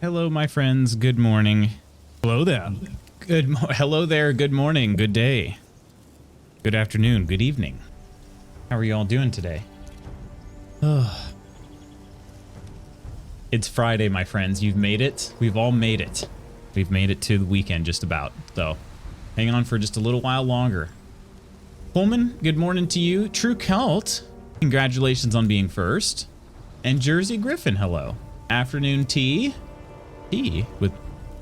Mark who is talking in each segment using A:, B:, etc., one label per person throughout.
A: Hello, my friends. Good morning.
B: Hello there.
A: Hello there. Good morning. Good day. Good afternoon. Good evening. How are you all doing today? It's Friday, my friends. You've made it. We've all made it. We've made it to the weekend just about. So hang on for just a little while longer. Coleman, good morning to you. True Cult, congratulations on being first. And Jersey Griffin, hello. Afternoon tea. Tea with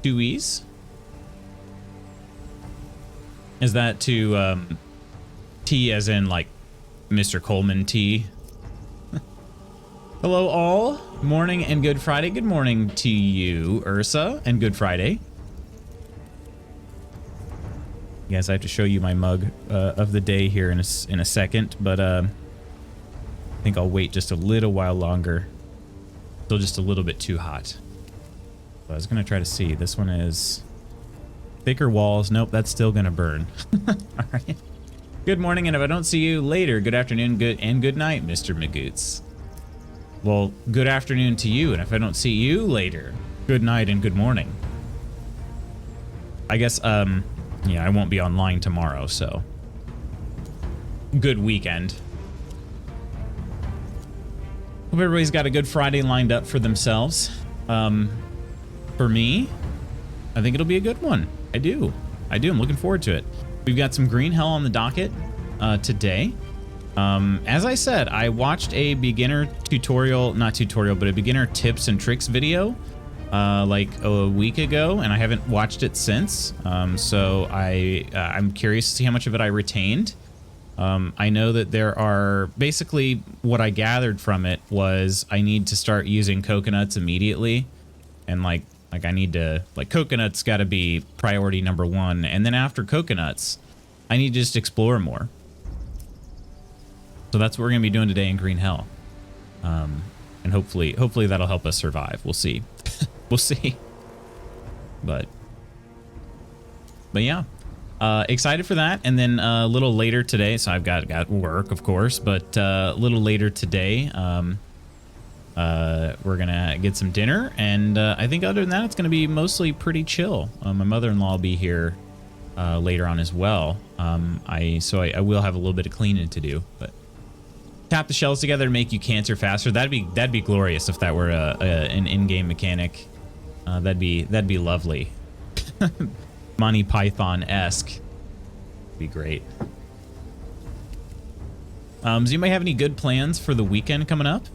A: two E's. Is that to tea as in like Mr. Coleman tea? Hello all. Morning and good Friday. Good morning to you, Ursa, and good Friday. Yes, I have to show you my mug of the day here in a second, but I think I'll wait just a little while longer. Still just a little bit too hot. I was gonna try to see. This one is thicker walls. Nope, that's still gonna burn. All right. Good morning, and if I don't see you later, good afternoon, good night, Mr. Magoots. Well, good afternoon to you, and if I don't see you later, good night and good morning. I guess yeah, I won't be online tomorrow, so good weekend. Hope everybody's got a good Friday lined up for themselves. For me, I think it'll be a good one. I do. I'm looking forward to it. We've got some Green Hell on the docket today. As I said, I watched a beginner tutorial, not tutorial, but a beginner tips and tricks video like a week ago, and I haven't watched it since. So I'm curious to see how much of it I retained. I know that there are basically what I gathered from it was I need to start using coconuts immediately, and like I need to, like, coconuts got to be priority number one, and then after coconuts I need to just explore more. So that's what we're gonna be doing today in Green Hell, and hopefully that'll help us survive. We'll see. We'll see. But yeah, excited for that. And then a little later today, so I've got work, of course, but a little later today, we're gonna get some dinner, and I think other than that, it's gonna be mostly pretty chill. My mother-in-law will be here later on as well. I will have a little bit of cleaning to do, but tap the shells together to make you cancer faster. That'd be glorious if that were an in-game mechanic. That'd be lovely. Monty Python-esque. Be great. Does anybody have any good plans for the weekend coming up?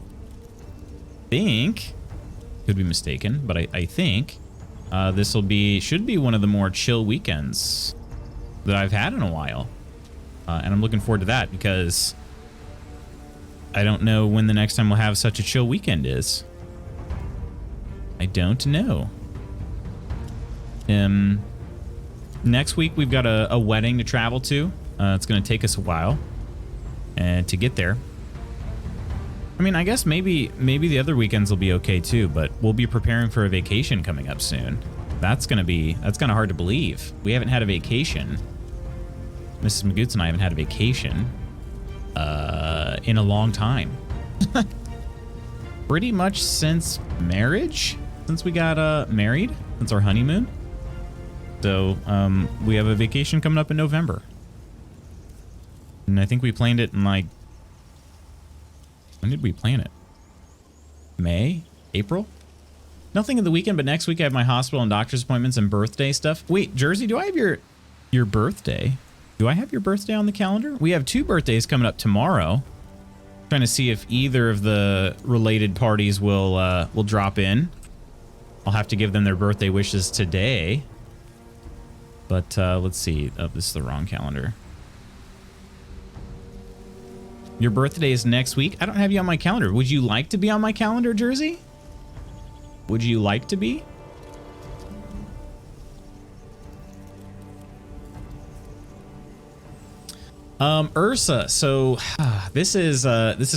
A: Could be mistaken, but I think this should be one of the more chill weekends that I've had in a while, and I'm looking forward to that because I don't know when the next time we'll have such a chill weekend is. I don't know. Next week we've got a wedding to travel to. It's going to take us a while to get there. I mean, I guess maybe the other weekends will be okay too, but we'll be preparing for a vacation coming up soon. That's kind of hard to believe. We haven't had a vacation. Mrs. Magoots and I haven't had a vacation in a long time. Pretty much since marriage, since we got married, since our honeymoon. So we have a vacation coming up in November, and I think we planned it in like, when did we plan it? May? April? Nothing in the weekend, but next week I have my hospital and doctor's appointments and birthday stuff. Wait, Jersey, do I have your birthday? Do I have your birthday on the calendar? We have two birthdays coming up tomorrow. Trying to see if either of the related parties will drop in. I'll have to give them their birthday wishes today. But let's see. Oh, this is the wrong calendar. Your birthday is next week. I don't have you on my calendar. Would you like to be on my calendar, Jersey? Would you like to be? Ursa. So this is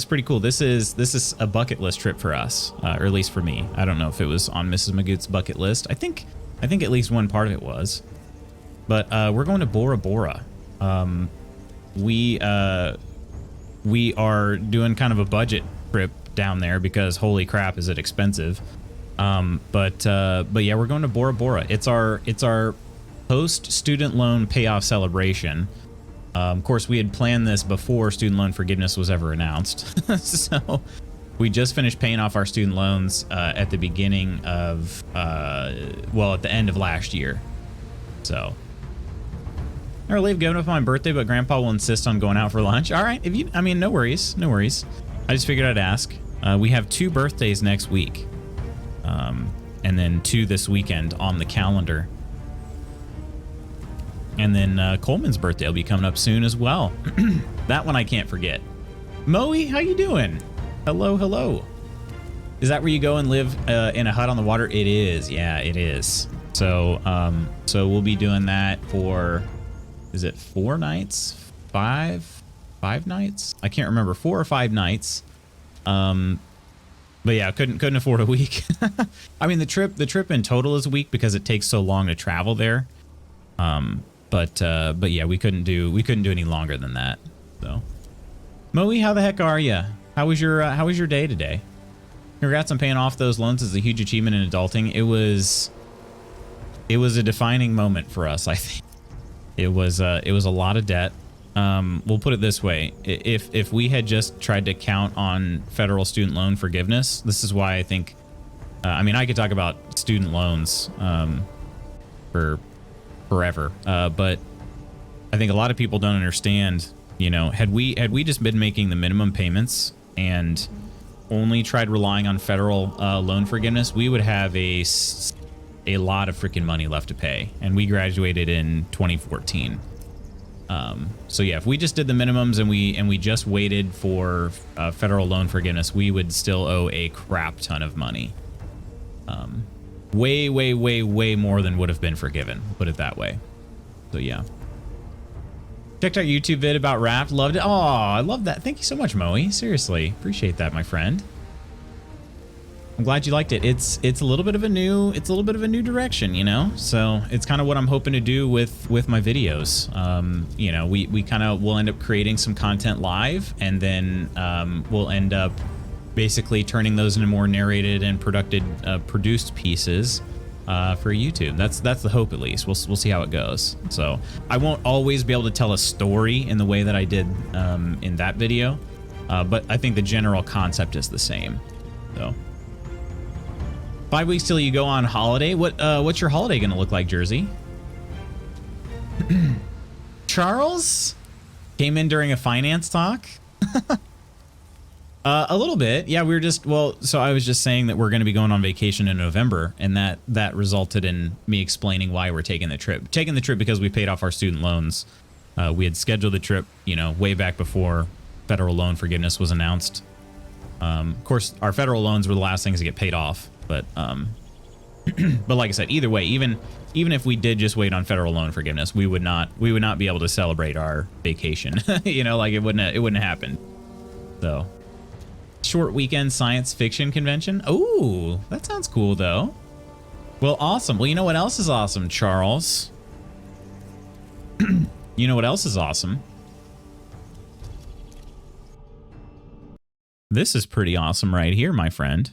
A: pretty cool. This is a bucket list trip for us, or at least for me. I don't know if it was on Mrs. Magoots' bucket list. I think at least one part of it was. But we're going to Bora Bora. We are doing kind of a budget trip down there because holy crap is it expensive. But yeah, we're going to Bora Bora. It's our post student loan payoff celebration. Of course, we had planned this before student loan forgiveness was ever announced. So we just finished paying off our student loans at the beginning of, well, at the end of last year. So, I leave going up my birthday, but Grandpa will insist on going out for lunch. All right, if you, I mean, no worries, no worries. I just figured I'd ask. We have 2 birthdays next week, and then 2 this weekend on the calendar. And then Coleman's birthday will be coming up soon as well. That one I can't forget. Moe, how you doing? Hello, hello. Is that where you go and live in a hut on the water? It is. Yeah, it is. So, so we'll be doing that for, is it 4 nights? 5 nights? I can't remember. 4 or 5 nights. But yeah, couldn't afford a week. I mean, the trip in total is a week because it takes so long to travel there. But yeah, we couldn't do any longer than that. So, Moe, how the heck are you? How was your day today? Congrats on paying off those loans. It's a huge achievement in adulting. It was a defining moment for us. I think it was a lot of debt. We'll put it this way: if we had just tried to count on federal student loan forgiveness, this is why I think. I mean, I could talk about student loans for forever, but I think a lot of people don't understand. You know, had we just been making the minimum payments and only tried relying on federal loan forgiveness, we would have a lot of freaking money left to pay. And we graduated in 2014. So yeah, if we just did the minimums and we just waited for federal loan forgiveness, we would still owe a crap ton of money. Way more than would have been forgiven. Put it that way. So yeah. Checked out YouTube vid about Raft. Loved it. Oh, I love that. Thank you so much, Moe. Seriously, appreciate that, my friend. I'm glad you liked it. It's a little bit of a new direction, you know. So it's kind of what I'm hoping to do with my videos. You know, we'll end up creating some content live, and then we'll end up basically turning those into more narrated and produced pieces for YouTube. That's the hope, at least. We'll see how it goes. So I won't always be able to tell a story in the way that I did in that video, but I think the general concept is the same. So 5 weeks till you go on holiday. What's your holiday gonna look like, Jersey? Charles came in during a finance talk. A little bit. Yeah, we were just, so I was just saying that we're going to be going on vacation in November, and that resulted in me explaining why we're taking the trip. Taking the trip because we paid off our student loans. We had scheduled the trip, you know, way back before federal loan forgiveness was announced. Of course, our federal loans were the last things to get paid off, but but like I said, either way, even if we did just wait on federal loan forgiveness, we would not be able to celebrate our vacation. You know, like it wouldn't happen. So, short weekend science fiction convention. Oh, that sounds cool though. Well, awesome. Well, you know what else is awesome, Charles? You know what else is awesome? This is pretty awesome right here, my friend.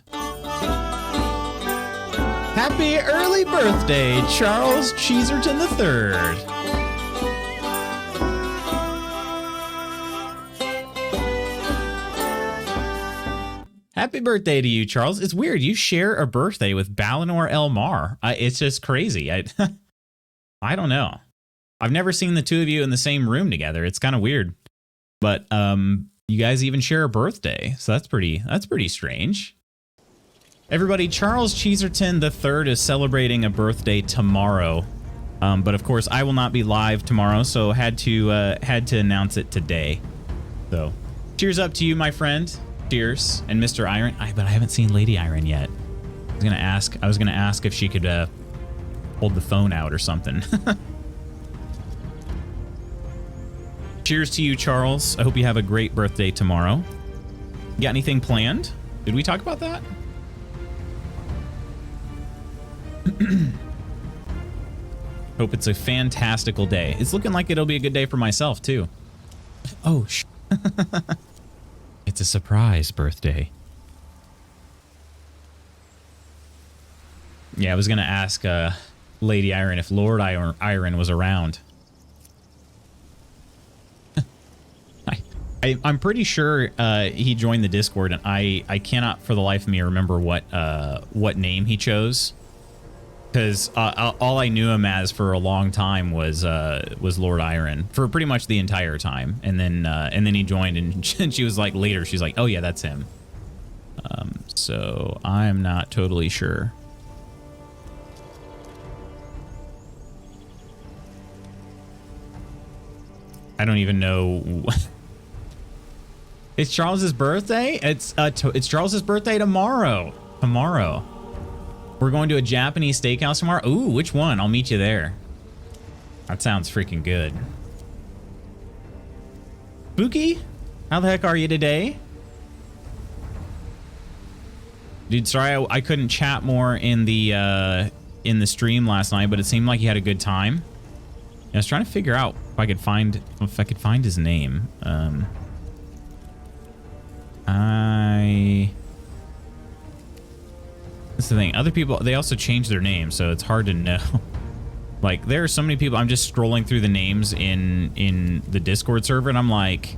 A: Happy early birthday, Charles Cheeserton III. Happy birthday to you, Charles. It's weird. You share a birthday with Balinor Elmar. It's just crazy. I don't know. I've never seen the two of you in the same room together. It's kind of weird. But you guys even share a birthday. So that's pretty strange. Everybody, Charles Cheeserton III is celebrating a birthday tomorrow. But of course, I will not be live tomorrow, so had to announce it today. So, cheers up to you, my friend. Cheers. And Mr. Iron. But I haven't seen Lady Iron yet. I was gonna ask if she could hold the phone out or something. Cheers to you, Charles. I hope you have a great birthday tomorrow. You got anything planned? Did we talk about that? Hope it's a fantastical day. It's looking like it'll be a good day for myself, too. Oh, It's a surprise birthday. Yeah, I was gonna ask Lady Iron if Lord Iron was around. I'm pretty sure he joined the Discord, and I cannot for the life of me remember what name he chose, because all I knew him as for a long time was Lord Iron for pretty much the entire time, and then he joined, and she was like later she's like, oh yeah, that's him. So I'm not totally sure. I don't even know. It's Charles's birthday? It's Charles's birthday tomorrow. We're going to a Japanese steakhouse tomorrow. Ooh, which one? I'll meet you there. That sounds freaking good. Spooky? How the heck are you today? Dude, sorry I couldn't chat more in the stream last night, but it seemed like you had a good time. I was trying to figure out if I could find his name. That's the thing. Other people, they also change their names, so it's hard to know. Like, there are so many people. I'm just scrolling through the names in the Discord server, and I'm like,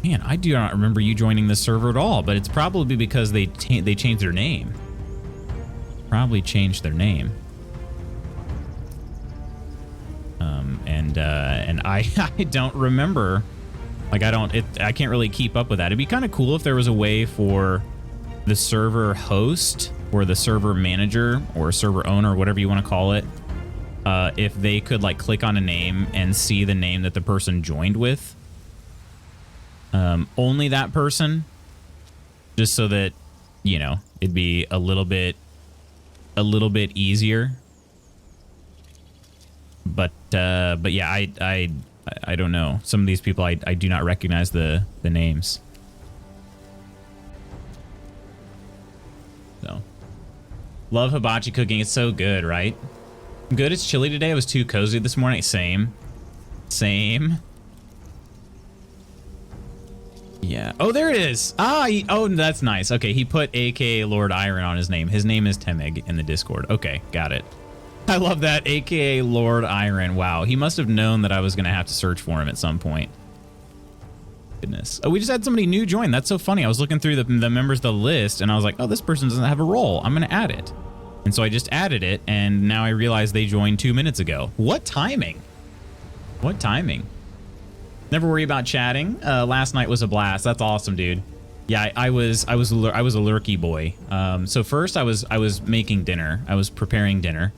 A: man, I do not remember you joining this server at all. But it's probably because they changed their name. Probably changed their name. And I don't remember. Like, I can't really keep up with that. It'd be kind of cool if there was a way for the server host or the server manager or server owner, whatever you want to call it, if they could like click on a name and see the name that the person joined with. Only that person, just so that, you know, it'd be a little bit easier. But yeah, I don't know. Some of these people, I do not recognize the names. So, love hibachi cooking. It's so good, right? Good. It's chilly today. I was too cozy this morning. Same. Yeah. Oh, there it is. Oh, that's nice. Okay, he put AKA Lord Iron on his name. His name is Temig in the Discord. Okay, got it. I love that. AKA Lord Iron. Wow, he must have known that I was going to have to search for him at some point. Goodness. Oh, we just had somebody new join. That's so funny. I was looking through the members of the list, and I was like, oh, this person doesn't have a role. I'm going to add it. And so I just added it, and now I realize they joined 2 minutes ago. What timing? What timing? Never worry about chatting. Last night was a blast. That's awesome, dude. Yeah, I was a lurky boy. So first I was making dinner. I was preparing dinner.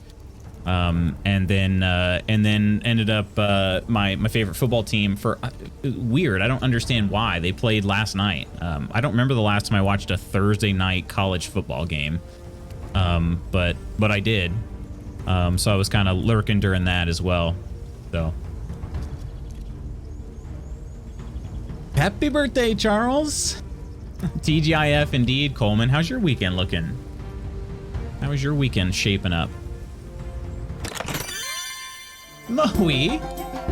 A: And then ended up my favorite football team for weird. I don't understand why they played last night. I don't remember the last time I watched a Thursday night college football game. But I did. So I was kind of lurking during that as well. So happy birthday, Charles. TGIF indeed, Coleman. How's your weekend looking? How is your weekend shaping up? Moe,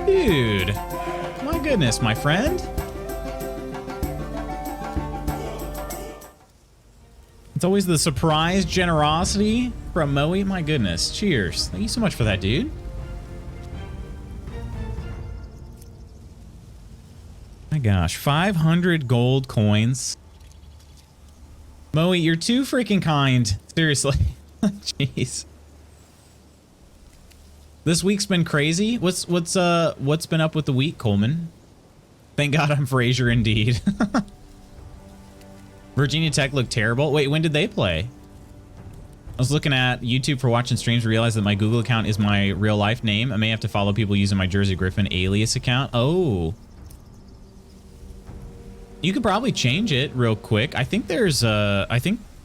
A: dude, my goodness, my friend. It's always the surprise generosity from Moe. My goodness, cheers. Thank you so much for that, dude. My gosh, 500 gold coins. Moe, you're too freaking kind. Seriously. Jeez. This week's been crazy. What's been up with the week, Coleman? Thank God I'm Frasier indeed. Virginia Tech looked terrible. Wait, when did they play? I was looking at YouTube for watching streams, realized that my Google account is my real life name. I may have to follow people using my Jersey Griffin alias account. Oh. You could probably change it real quick. I think there's a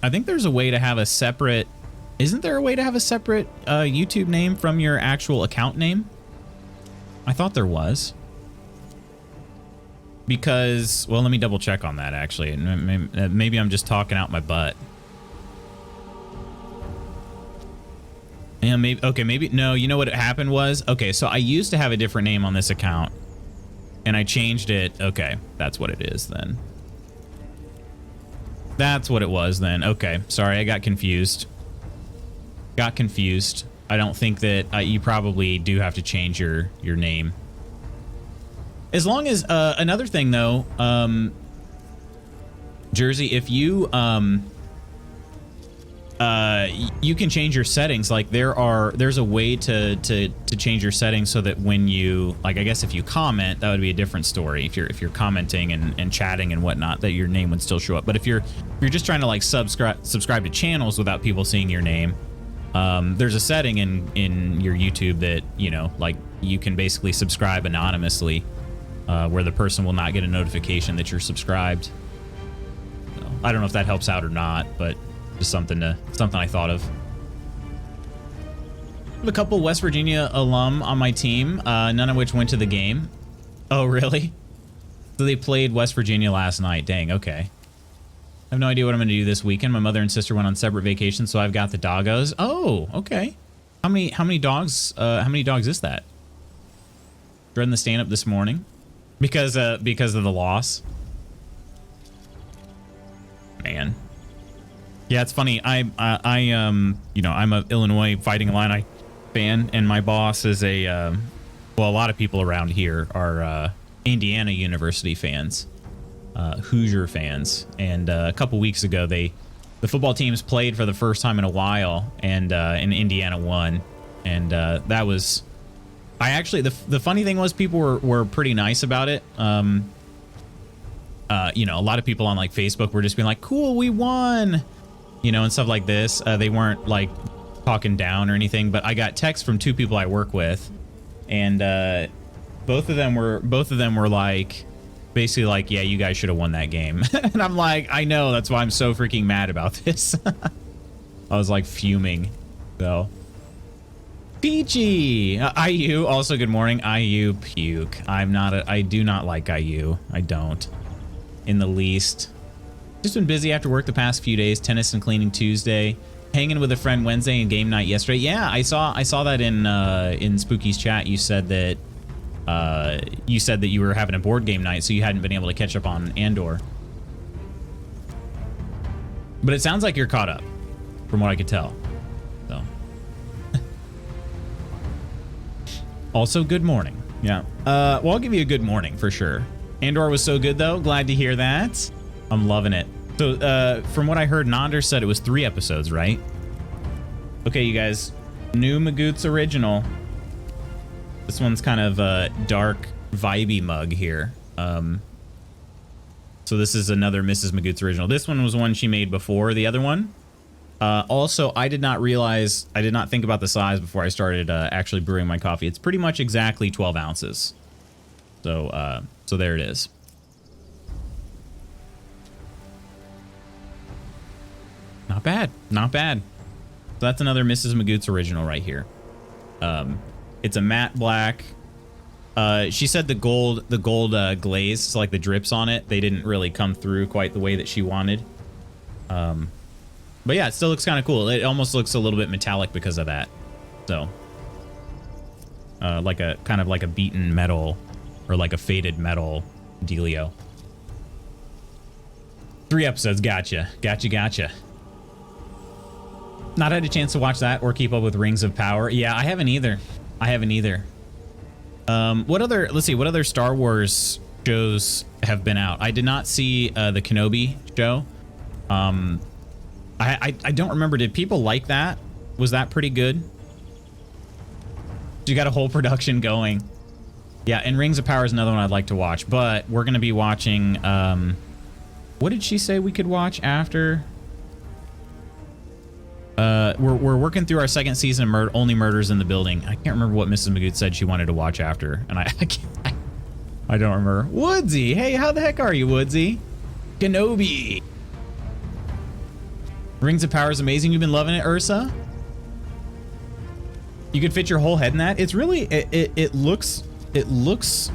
A: there's a way to have a separate. Isn't there a way to have a separate YouTube name from your actual account name? I thought there was. Because, well, let me double check on that actually. Maybe I'm just talking out my butt. Yeah, maybe. Okay, maybe. No, you know what happened was? Okay, so I used to have a different name on this account. And I changed it. Okay, that's what it is then. That's what it was then. Okay, sorry, I got confused. got confused. I don't think that you probably do have to change your name. As long as another thing though, Jersey, if you you can change your settings. Like there's a way to change your settings so that when you, like, I guess if you comment, that would be a different story. If you're commenting and chatting and whatnot, that your name would still show up. But if you're just trying to like subscribe to channels without people seeing your name, there's a setting in your YouTube that, you know, like you can basically subscribe anonymously, where the person will not get a notification that you're subscribed. So, I don't know if that helps out or not, but just something I thought of. I have a couple West Virginia alum on my team, none of which went to the game. Oh, really? So they played West Virginia last night. Dang, okay. I have no idea what I'm going to do this weekend. My mother and sister went on separate vacations, so I've got the doggos. Oh, okay. How many dogs is that? Dreading the stand up this morning because of the loss. Man. Yeah, it's funny. I you know, I'm a Illinois Fighting Illini fan, and my boss is a lot of people around here are Indiana University fans, Hoosier fans, and a couple weeks ago the football teams played for the first time in a while, and Indiana won, and that was. I actually the funny thing was people were pretty nice about it. You know, a lot of people on like Facebook were just being like, "Cool, we won." You know, and stuff like this. They weren't like talking down or anything, but I got texts from two people I work with, and both of them were like, basically like, yeah, you guys should have won that game. And I'm like, I know, that's why I'm so freaking mad about this. I was like fuming, though. Peachy, IU, also good morning. IU puke. I do not like IU. I don't, in the least. Just been busy after work the past few days. Tennis and cleaning Tuesday. Hanging with a friend Wednesday and game night yesterday. Yeah, I saw that in Spooky's chat. You said that you were having a board game night, so you hadn't been able to catch up on Andor. But it sounds like you're caught up, from what I could tell. So. Also, good morning. Yeah. Well, I'll give you a good morning for sure. Andor was so good though. Glad to hear that. I'm loving it. So, from what I heard, Nonder said it was 3 episodes, right? Okay, you guys. New Magoots original. This one's kind of a dark, vibey mug here. So this is another Mrs. Magoots original. This one was one she made before the other one. Also, I did not think about the size before I started actually brewing my coffee. It's pretty much exactly 12 ounces. So, so there it is. Not bad. Not bad. So that's another Mrs. Magoots original right here. It's a matte black. She said the gold glaze, so like the drips on it, they didn't really come through quite the way that she wanted. But yeah, it still looks kind of cool. It almost looks a little bit metallic because of that. So, like a kind of like a beaten metal or like a faded metal dealio. 3 episodes. Gotcha. Not had a chance to watch that or keep up with Rings of Power. Yeah, I haven't either. What other Star Wars shows have been out? I did not see the Kenobi show. I don't remember. Did people like that? Was that pretty good? You got a whole production going. Yeah, and Rings of Power is another one I'd like to watch, but we're going to be watching... what did she say we could watch after? We're working through our second season of Only Murders in the Building. I can't remember what Mrs. Magoots said she wanted to watch after, and I don't remember. Woodsy, hey, how the heck are you, Woodsy? Kenobi. Rings of Power is amazing. You've been loving it, Ursa? You could fit your whole head in that. It's really it looks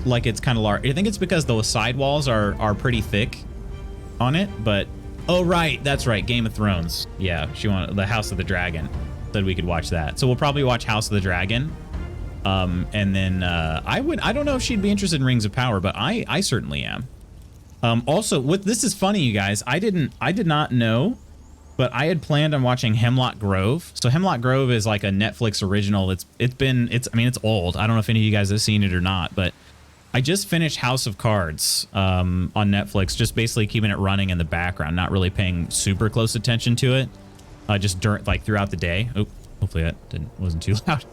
A: like it's kind of large. I think it's because the side walls are pretty thick on it, but oh right, that's right, Game of Thrones. Yeah, she wanted the House of the Dragon. Said we could watch that. So we'll probably watch House of the Dragon. And then I don't know if she'd be interested in Rings of Power, but I certainly am. Also, this is funny, you guys. I did not know But I had planned on watching Hemlock Grove. So Hemlock Grove is like a Netflix original. It's old. I don't know if any of you guys have seen it or not, but I just finished House of Cards on Netflix, just basically keeping it running in the background, not really paying super close attention to it, just throughout the day. Oh, hopefully that wasn't too loud.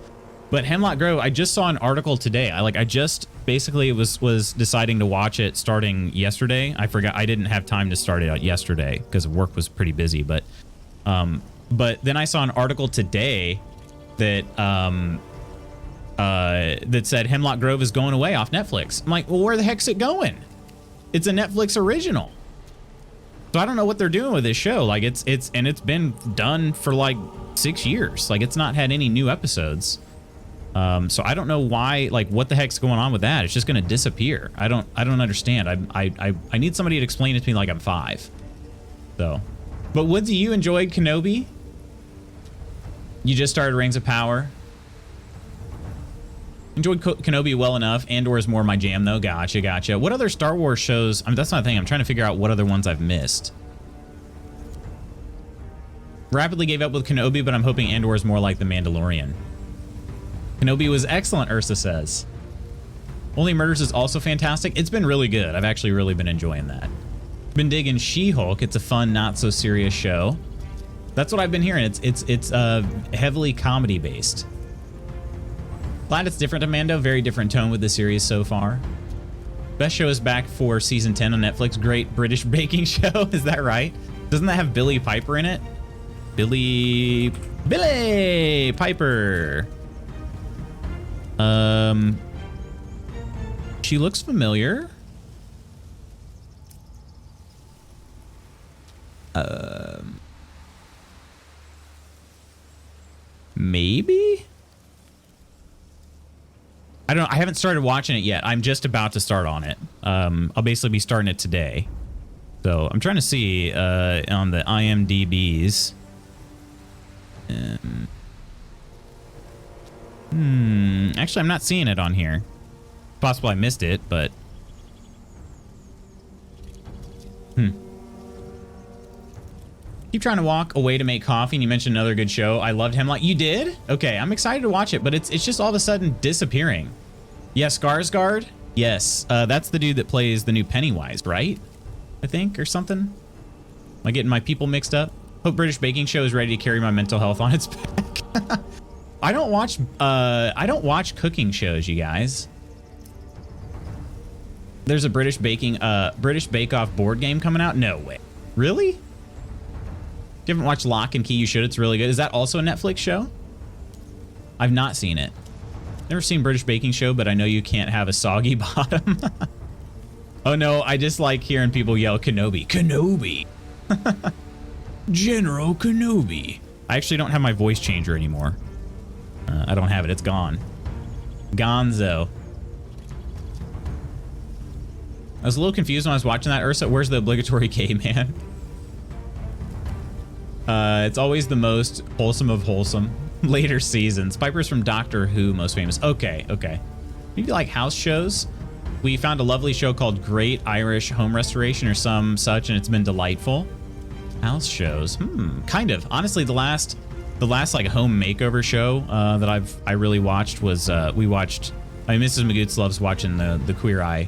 A: But Hemlock Grove, I just saw an article today. I just basically was deciding to watch it starting yesterday. I forgot I didn't have time to start it out yesterday because work was pretty busy. But then I saw an article today that that said Hemlock Grove is going away off Netflix. I'm like, well, where the heck's it going? It's a Netflix original. So I don't know what they're doing with this show. Like it's been done for like 6 years. Like it's not had any new episodes. So I don't know why, like what the heck's going on with that? It's just going to disappear. I don't understand. I need somebody to explain it to me like I'm 5. So, but Woodsy, you enjoyed Kenobi? You just started Rings of Power. Enjoyed Kenobi well enough. Andor is more my jam though. Gotcha. What other Star Wars shows? That's not a thing. I'm trying to figure out what other ones I've missed. Rapidly gave up with Kenobi, but I'm hoping Andor is more like The Mandalorian. Kenobi was excellent, Ursa says. Only Murders is also fantastic. It's been really good. I've actually really been enjoying that. Been digging She-Hulk. It's a fun, not so serious show. That's what I've been hearing. It's heavily comedy based. Glad it's different to Mando. Very different tone with the series so far. Best show is back for season 10 on Netflix. Great British baking show. Is that right? Doesn't that have Billy Piper in it? Billy Piper. She looks familiar. Maybe? I don't know. I haven't started watching it yet. I'm just about to start on it. I'll basically be starting it today. So I'm trying to see on the IMDb's. Actually, I'm not seeing it on here. Possible I missed it, but... Keep trying to walk away to make coffee, and you mentioned another good show. I loved Hemlock. You did? Okay, I'm excited to watch it, but it's just all of a sudden disappearing. Yeah, Skarsgård? Yes, that's the dude that plays the new Pennywise, right? I think, or something? Am I getting my people mixed up? Hope British Baking Show is ready to carry my mental health on its back. I don't watch cooking shows, you guys. There's a British Bake Off board game coming out? No way. Really? If you haven't watched Lock and Key, you should. It's really good. Is that also a Netflix show? I've not seen it. Never seen British Baking Show, but I know you can't have a soggy bottom. Oh no, I just like hearing people yell Kenobi. Kenobi! General Kenobi. I actually don't have my voice changer anymore. I don't have it. It's gone. Gonzo. I was a little confused when I was watching that. Ursa, where's the obligatory caveman? It's always the most wholesome of wholesome. Later seasons. Piper's from Doctor Who, most famous. Okay. Maybe like house shows. We found a lovely show called Great Irish Home Restoration or some such, and it's been delightful. House shows. Kind of. Honestly, the last like home makeover show that I really watched was Mrs. Magoots loves watching the Queer Eye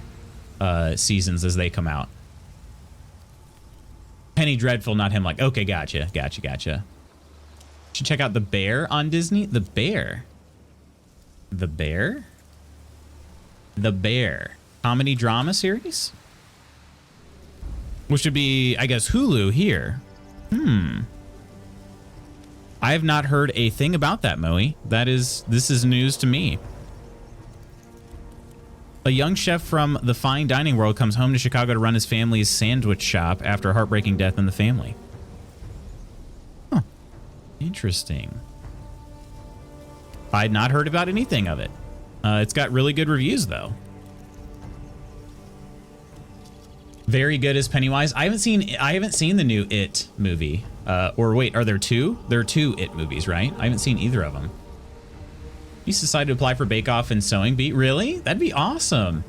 A: seasons as they come out. Penny Dreadful, not him. Like, okay, gotcha. Should check out The Bear on Disney. The Bear comedy drama series, which would be, I guess, Hulu here. I have not heard a thing about that, Moe. This is news to me. A young chef from the fine dining world comes home to Chicago to run his family's sandwich shop after a heartbreaking death in the family. Huh. Interesting. I had not heard about anything of it. It's got really good reviews, though. Very good as Pennywise. I haven't seen the new It movie. Or wait, are there two? There are 2 It movies, right? I haven't seen either of them. You decided to apply for Bake Off and Sewing Bee? Really? That'd be awesome.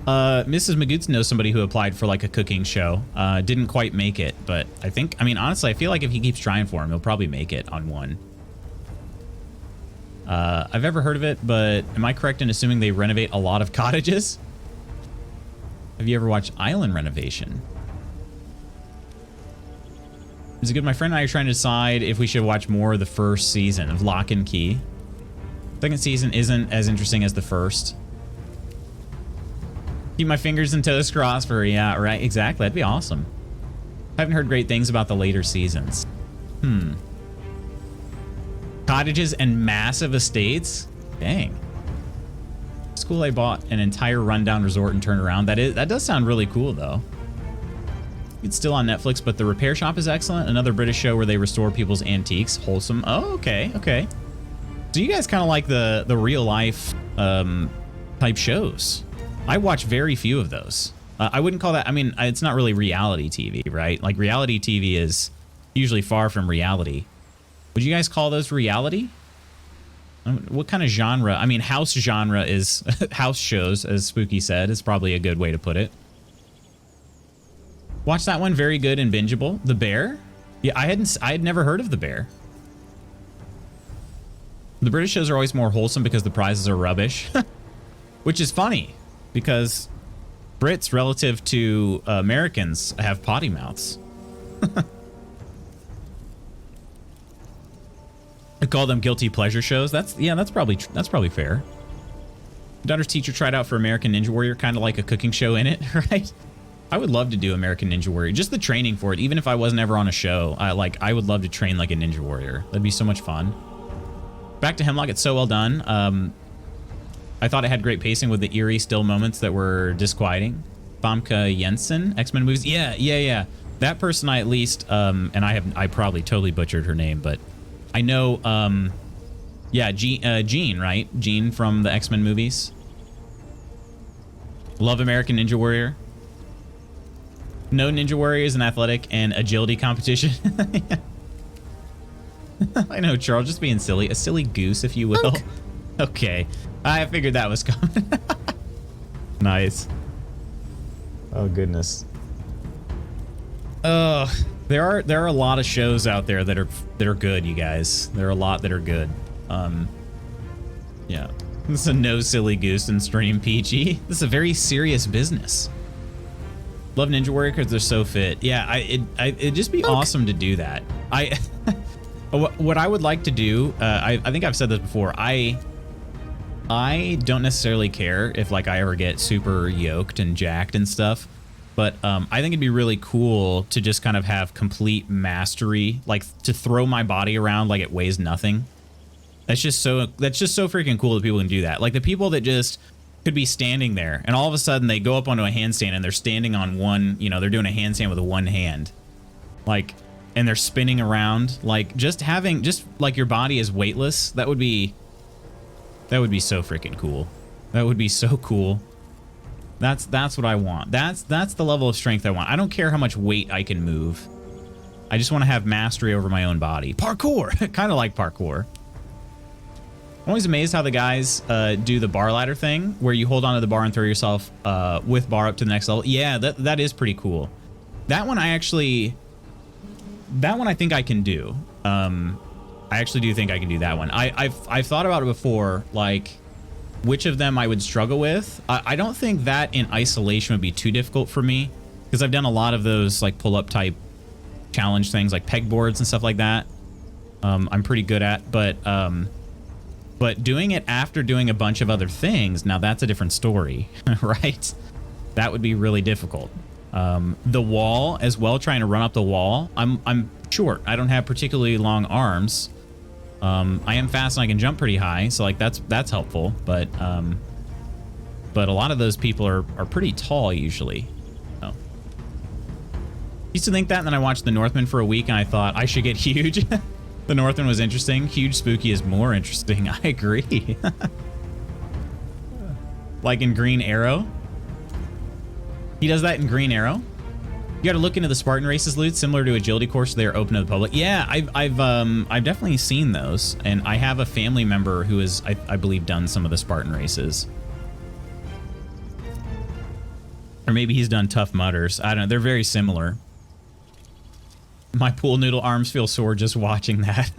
A: Mrs. Magoots knows somebody who applied for like a cooking show. Didn't quite make it, but I mean, honestly, I feel like if he keeps trying for him, he'll probably make it on one. I've ever heard of it, but am I correct in assuming they renovate a lot of cottages? Have you ever watched Island Renovation? Is it good? My friend and I are trying to decide if we should watch more of the first season of Lock and Key. Second season isn't as interesting as the first. Keep my fingers and toes crossed for, yeah, right, exactly. That'd be awesome. I haven't heard great things about the later seasons. Cottages and massive estates? Dang. School I bought an entire rundown resort and turned around. That does sound really cool, though. It's still on Netflix, but The Repair Shop is excellent. Another British show where they restore people's antiques. Wholesome. Oh, okay, okay. So you guys kind of like the real life type shows. I watch very few of those. I wouldn't call that, I mean, it's not really reality TV, right? Like reality TV is usually far from reality. Would you guys call those reality? What kind of genre? I mean, house genre is house shows, as Spooky said, is probably a good way to put it. Watch that one, very good and bingeable. The Bear? Yeah, I had never heard of The Bear. The British shows are always more wholesome because the prizes are rubbish. Which is funny, because Brits relative to Americans have potty mouths. I call them guilty pleasure shows. That's probably fair. My daughter's teacher tried out for American Ninja Warrior, kind of like a cooking show in it, right? I would love to do American Ninja Warrior, just the training for it. Even if I wasn't ever on a show, I would love to train like a Ninja Warrior. That'd be so much fun. Back to Hemlock, it's so well done. I thought it had great pacing with the eerie still moments that were disquieting. Famke Jensen, X-Men movies. Yeah. That person I at least, and I probably totally butchered her name, but I know, yeah, Jean, right? Jean from the X-Men movies. Love American Ninja Warrior. No, Ninja Warrior is an athletic and agility competition. I know, Charles, just being silly. A silly goose, if you will. Okay. I figured that was coming. Nice. Oh, goodness. There are a lot of shows out there that are good, you guys. There are a lot that are good. Yeah. This is a no silly goose and stream peachy. This is a very serious business. Love Ninja Warrior because they're so fit. Yeah, it'd just be awesome to do that. What I would like to do, I think I've said this before. I don't necessarily care if like I ever get super yoked and jacked and stuff, but I think it'd be really cool to just kind of have complete mastery, like to throw my body around like it weighs nothing. That's just so freaking cool that people can do that. Like the people that just could be standing there and all of a sudden they go up onto a handstand and they're standing on one, you know, they're doing a handstand with one hand, like, and they're spinning around, like just like your body is weightless. That would be so freaking cool. That would be so cool. That's what I want. That's the level of strength I want. I don't care how much weight I can move. I just want to have mastery over my own body. Parkour, kind of like parkour. I'm always amazed how the guys do the bar ladder thing, where you hold onto the bar and throw yourself with bar up to the next level. Yeah, that is pretty cool. That one I think I can do. I actually do think I can do that one. I've thought about it before, like which of them I would struggle with. I don't think that in isolation would be too difficult for me, because I've done a lot of those like pull-up type challenge things, like pegboards and stuff like that. I'm pretty good at, but doing it after doing a bunch of other things, now that's a different story, right? That would be really difficult. The wall as well, trying to run up the wall. I'm short. I don't have particularly long arms. I am fast and I can jump pretty high, so like that's helpful. But a lot of those people are pretty tall usually. So. Used to think that, and then I watched The Northman for a week and I thought I should get huge. The Northman was interesting. Huge Spooky is more interesting. I agree. Like in Green Arrow. He does that in Green Arrow. You got to look into the Spartan races, loot, similar to agility course. They are open to the public. Yeah, I've definitely seen those, and I have a family member who has, I believe, done some of the Spartan races. Or maybe he's done Tough Mudders. I don't know. They're very similar. My pool noodle arms feel sore just watching that.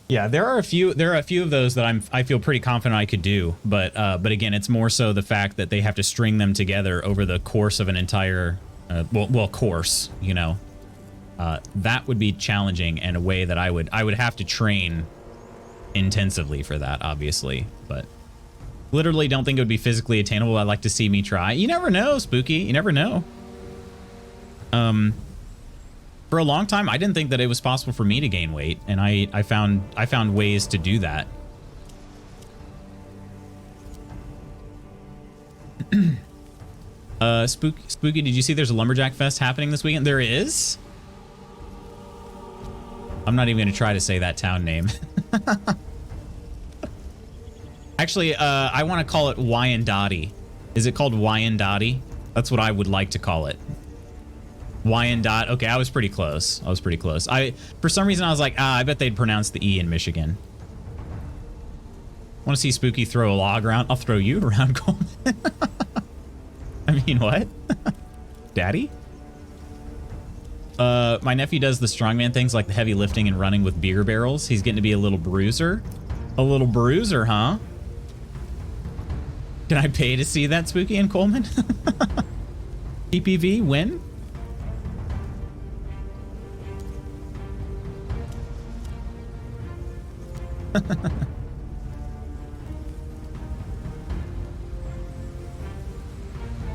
A: Yeah, there are a few of those that I feel pretty confident I could do, but again, it's more so the fact that they have to string them together over the course of an entire course, you know. That would be challenging in a way that I would have to train intensively for that, obviously, but literally don't think it would be physically attainable. I'd like to see me try. You never know, Spooky. You never know. For a long time, I didn't think that it was possible for me to gain weight, and I found ways to do that. Spooky, did you see there's a Lumberjack Fest happening this weekend? There is? I'm not even going to try to say that town name. Actually, I want to call it Wyandotte. Is it called Wyandotte? That's what I would like to call it. Wyandotte. Okay, I was pretty close. For some reason, I was like, I bet they'd pronounce the E in Michigan. Want to see Spooky throw a log around? I'll throw you around, Coleman. I mean, what? Daddy? My nephew does the strongman things like the heavy lifting and running with beer barrels. He's getting to be a little bruiser. A little bruiser, huh? Can I pay to see that, Spooky and Coleman? PPV win?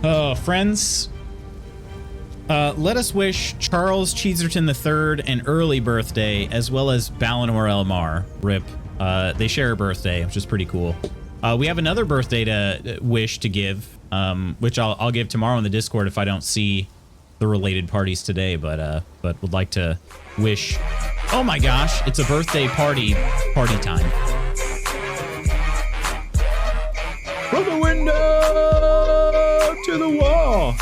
A: Oh, friends, let us wish Charles Cheeserton III an early birthday, as well as Balinor Elmar. RIP. They share a birthday, which is pretty cool. We have another birthday to wish to give, which I'll give tomorrow in the Discord if I don't see the related parties today, but would like to wish. Oh my gosh, it's a birthday party time. From the window to the wall,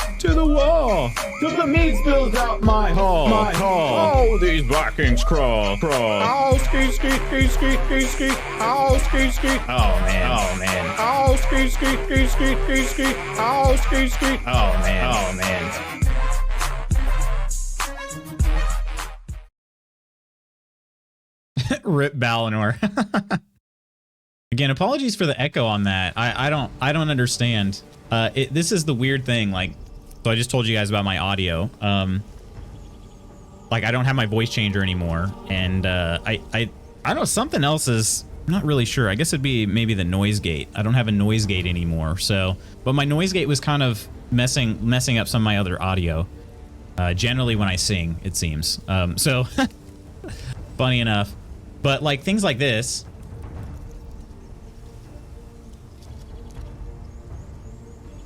A: till the meat spills out my hall, Oh, these Vikings crawl. Oh, skeet. Oh, skeet. Oh, man. Oh, skeet. Oh, skeet. Oh, man. Rip Balinor. Again, apologies for the echo on that. I don't understand. This is the weird thing. Like, so I just told you guys about my audio. Like, I don't have my voice changer anymore, and I don't know, something else is. I'm not really sure. I guess it'd be maybe the noise gate. I don't have a noise gate anymore. So, but my noise gate was kind of messing up some of my other audio. Generally when I sing, it seems. So funny enough. But like things like this.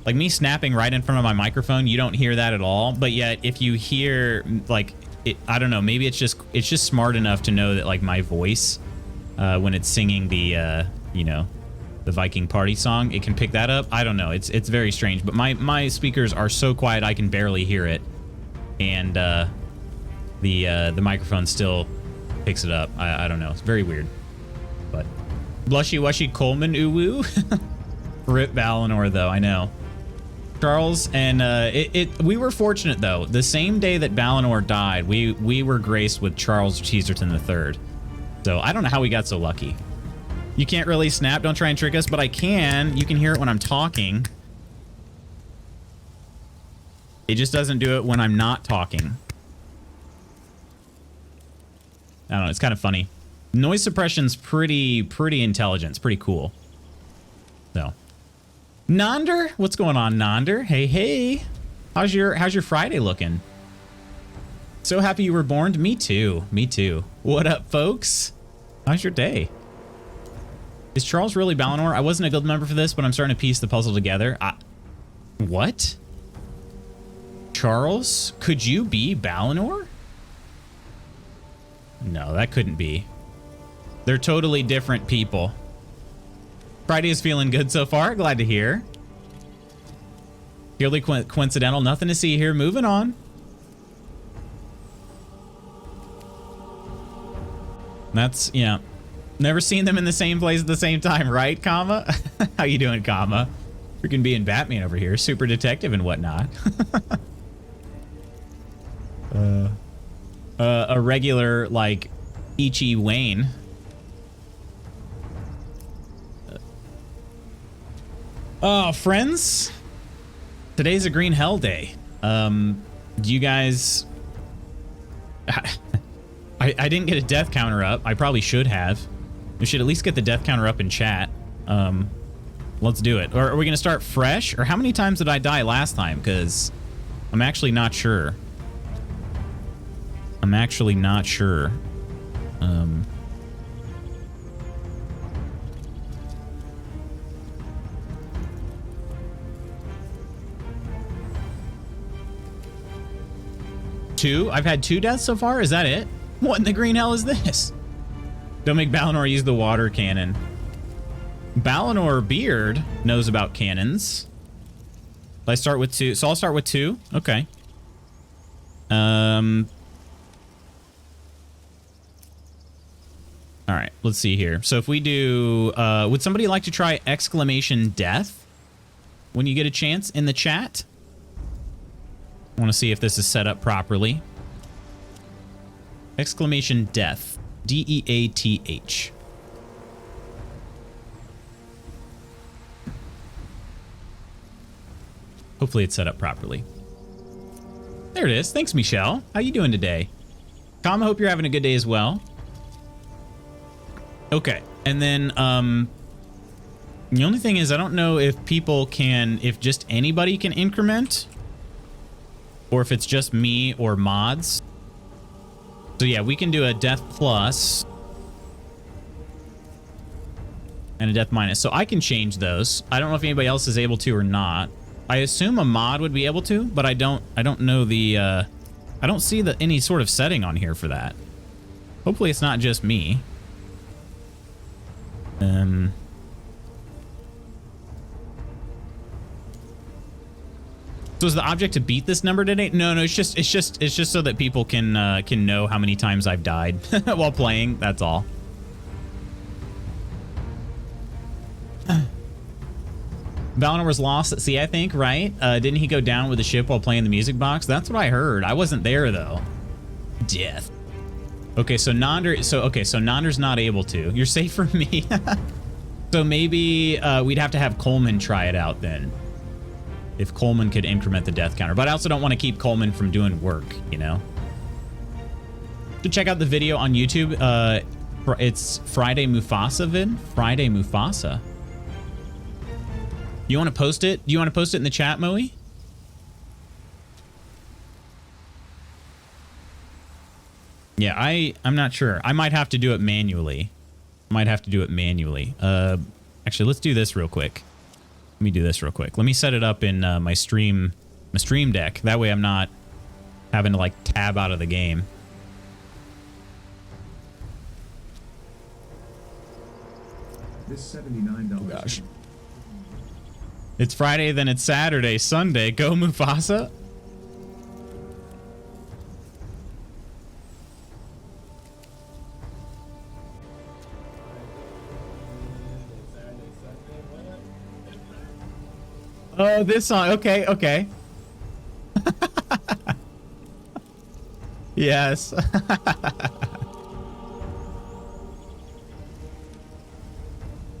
A: Like me snapping right in front of my microphone, you don't hear that at all. But yet if you hear like it, I don't know, maybe it's just smart enough to know that like my voice, when it's singing the, you know, the Viking party song, it can pick that up. I don't know. It's very strange, but my speakers are so quiet I can barely hear it. And the microphone still picks it up. I don't know. It's very weird. But blushy wushy Coleman uwu. Rip Balinor though, I know. Charles and we were fortunate though. The same day that Balinor died, we were graced with Charles Cheeserton III. So I don't know how we got so lucky. You can't really snap. Don't try and trick us, but I can. You can hear it when I'm talking. It just doesn't do it when I'm not talking. I don't know. It's kind of funny. Noise suppression's pretty intelligent. It's pretty cool. So, Nonder, what's going on, Nonder? Hey. How's your Friday looking? So happy you were born. Me too. What up, folks? How's your day? Is Charles really Balinor? I wasn't a guild member for this, but I'm starting to piece the puzzle together. What? Charles, could you be Balinor? No, that couldn't be. They're totally different people. Friday is feeling good so far. Glad to hear. Purely coincidental. Nothing to see here. Moving on. That's, yeah. Never seen them in the same place at the same time, right, Comma? How you doing, Comma? Freaking being Batman over here, super detective and whatnot. A regular, like, Ichi Wayne. Oh, friends, today's a Green Hell Day. Do you guys... I didn't get a death counter up. I probably should have. We should at least get the death counter up in chat. Let's do it. Or are we going to start fresh? Or how many times did I die last time? Because I'm actually not sure. I'm actually not sure. Two? I've had 2 deaths so far? Is that it? What in the green hell is this? Don't make Balinor use the water cannon. Balinor Beard knows about cannons. I start with 2. So I'll start with 2. Okay. All right, let's see here. So if we do, would somebody like to try exclamation death when you get a chance in the chat? I want to see if this is set up properly. Exclamation death. D-E-A-T-H. Hopefully it's set up properly. There it is. Thanks, Michelle. How you doing today? Tom, I hope you're having a good day as well. Okay, and then the only thing is I don't know if people can, if just anybody can increment, or if it's just me or mods. So yeah, we can do a death plus and a death minus. So I can change those. I don't know if anybody else is able to or not. I assume a mod would be able to, but I don't know the I don't see any sort of setting on here for that. Hopefully it's not just me. So is the object to beat this number today? No, it's just so that people can know how many times I've died while playing. That's all. Balinor was lost at sea, I think, right? Didn't he go down with the ship while playing the music box? That's what I heard. I wasn't there though. Death. Okay, so Nonder. So Nonder's not able to. You're safe from me. So maybe we'd have to have Coleman try it out then. If Coleman could increment the death counter. But I also don't want to keep Coleman from doing work, you know? To check out the video on YouTube. It's Friday Mufasa vid. Friday Mufasa. You want to post it? Do you want to post it in the chat, Moe? Yeah, I'm not sure. I might have to do it manually. Actually, let's do this real quick. Let me do this real quick. Let me set it up in my stream deck. That way I'm not having to like tab out of the game.
B: This $79.
A: Oh gosh. It's Friday, then it's Saturday, Sunday. Go Mufasa. Oh, this song. Okay, okay. Yes.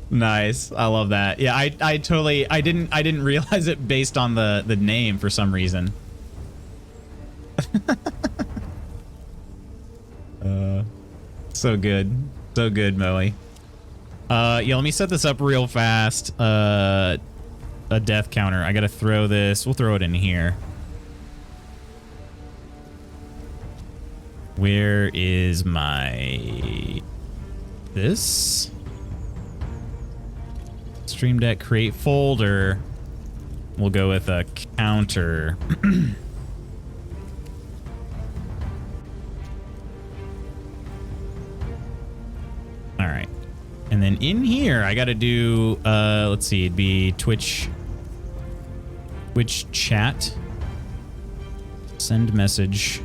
A: Nice. I love that. Yeah, I didn't realize it based on the name for some reason. So good. So good, Moe. Yeah, let me set this up real fast. A death counter. I gotta throw this. We'll throw it in here. Where is my... This? Stream Deck create folder. We'll go with a counter. All right. And then in here, I got to do, let's see, it'd be Twitch chat. Send message.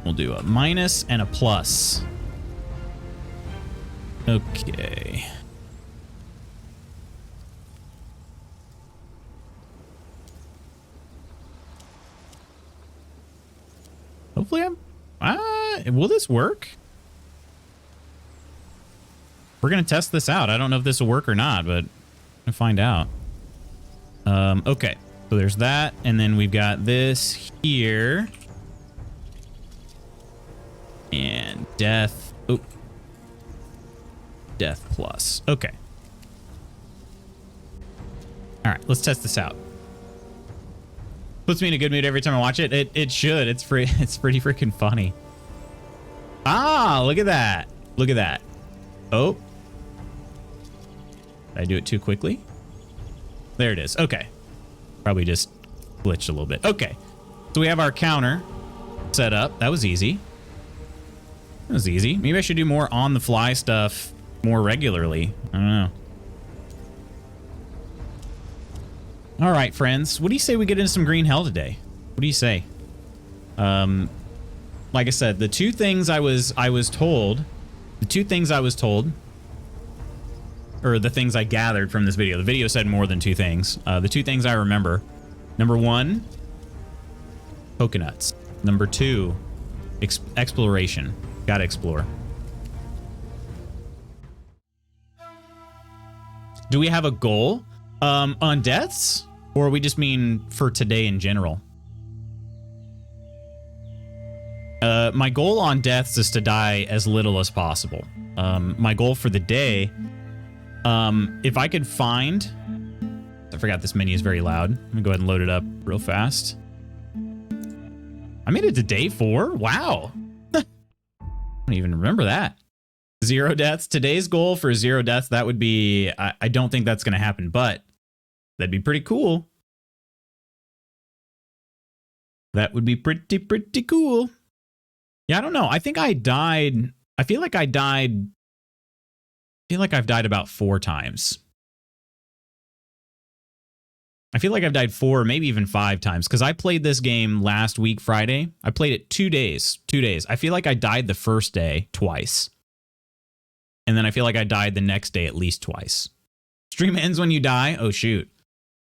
A: We'll do a minus and a plus. Okay. Will this work? We're going to test this out. I don't know if this will work or not, but we'll find out. Okay. So there's that. And then we've got this here. And death. Oh. Death plus. Okay. All right. Let's test this out. Puts me in a good mood every time I watch it. It should. It's pretty freaking funny. Ah, look at that. Look at that. Oh. Did I do it too quickly? There it is. Okay. Probably just glitched a little bit. Okay. So we have our counter set up. That was easy. That was easy. Maybe I should do more on the fly stuff more regularly. I don't know. All right, friends. What do you say we get into some green hell today? What do you say? Like I said, the two things I was told, or the things I gathered from this video. The video said more than two things. The two things I remember. Number one, coconuts. Number two, exploration. Gotta explore. Do we have a goal on deaths? Or we just mean for today in general? My goal on deaths is to die as little as possible. My goal for the day, if I could find... I forgot this menu is very loud. Let me go ahead and load it up real fast. I made it to day 4? Wow. I don't even remember that. 0 deaths. Today's goal for 0 deaths, that would be... I don't think that's going to happen, but that'd be pretty cool. That would be pretty cool. Yeah, I don't know. I think I died... I feel like I've died about 4 times. I feel like I've died 4, maybe even 5 times, because I played this game last week, Friday. I played it 2 days. 2 days. I feel like I died the first day twice. And then I feel like I died the next day at least twice. Stream ends when you die? Oh, shoot.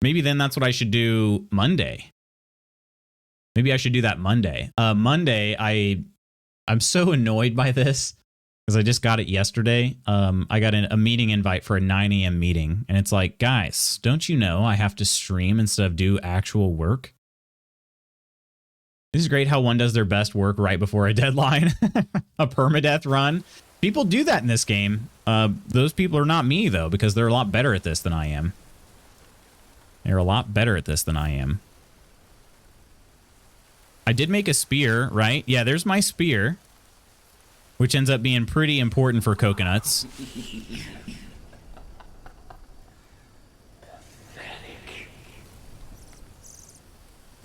A: Maybe then that's what I should do Monday. Maybe I should do that Monday. Monday, I'm so annoyed by this because I just got it yesterday. I got a meeting invite for a 9 a.m. meeting. And it's like, guys, don't you know I have to stream instead of do actual work? This is great how one does their best work right before a deadline. A permadeath run. People do that in this game. Those people are not me, though, because they're a lot better at this than I am. They're a lot better at this than I am. I did make a spear, right? Yeah, there's my spear, which ends up being pretty important for coconuts.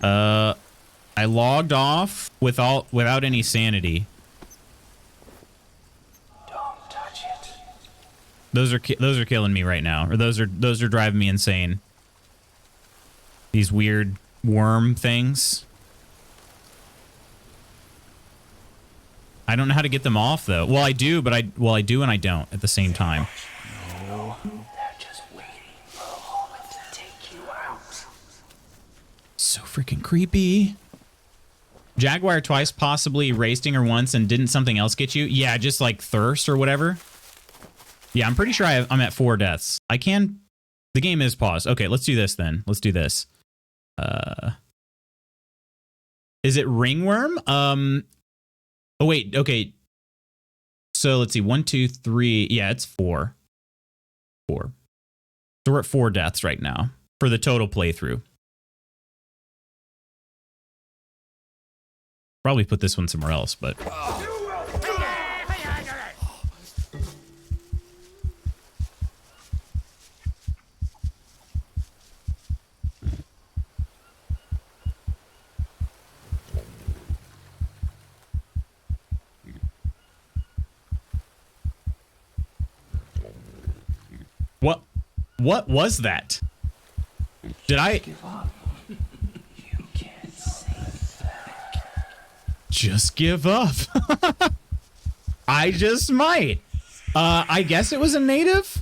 A: I logged off without any sanity.
C: Don't touch it.
A: Those are killing me right now, or those are driving me insane. These weird worm things. I don't know how to get them off though. Well, I do, but I do and I don't at the same time.
C: No, they're just waiting for a moment to take you out.
A: So freaking creepy. Jaguar twice, possibly racing her once, and didn't something else get you? Yeah, just like thirst or whatever. Yeah, I'm pretty sure I'm at 4 deaths. I can... The game is paused. Okay, let's do this then. Let's do this. Is it ringworm? Oh, wait. Okay. So let's see. 1, 2, 3. Yeah, it's 4. 4. So we're at 4 deaths right now for the total playthrough. Probably put this one somewhere else, but... What was that? Did I...
C: Give up. You can't save them.
A: Just give up. I just might. I guess it was a native?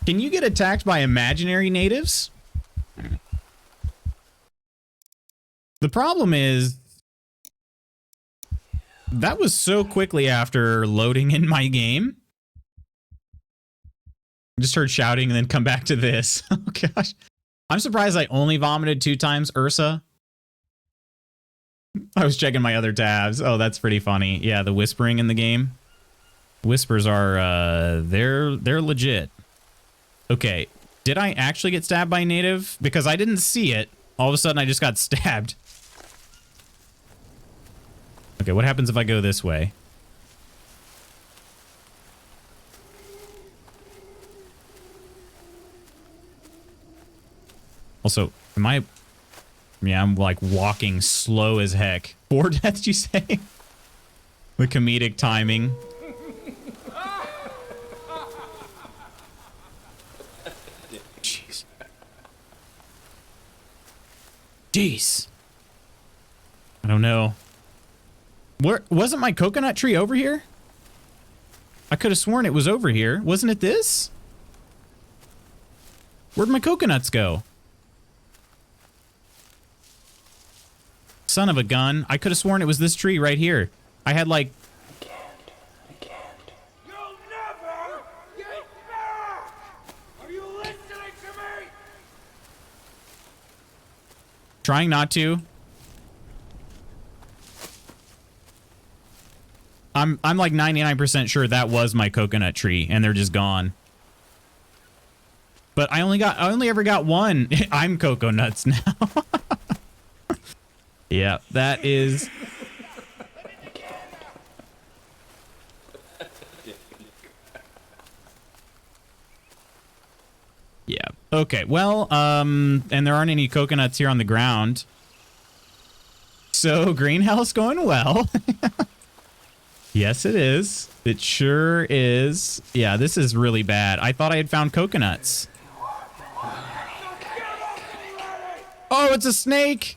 A: Can you get attacked by imaginary natives? The problem is... That was so quickly after loading in my game. I just heard shouting and then come back to this. Oh gosh. I'm surprised I only vomited 2 times, Ursa. I was checking my other tabs. Oh, that's pretty funny. Yeah, the whispering in the game. Whispers are, they're legit. Okay, did I actually get stabbed by a native? Because I didn't see it. All of a sudden, I just got stabbed. Okay, what happens if I go this way? Also, am I... Yeah, I'm like walking slow as heck. 4 deaths, you say? The comedic timing. Jeez. Jeez. I don't know. Where wasn't my coconut tree over here? I could have sworn it was over here. Wasn't it this? Where'd my coconuts go? Son of a gun. I could have sworn it was this tree right here. I had like...
C: I can't.
D: You'll never get back! Are you listening to me?
A: Trying not to. I'm like 99% sure that was my coconut tree and they're just gone. But I only ever got one. I'm coconuts now. Yeah, that is... Yeah. Okay, well, and there aren't any coconuts here on the ground. So, greenhouse going well. Yes, it is. It sure is. Yeah, this is really bad. I thought I had found coconuts. Oh, it's a snake!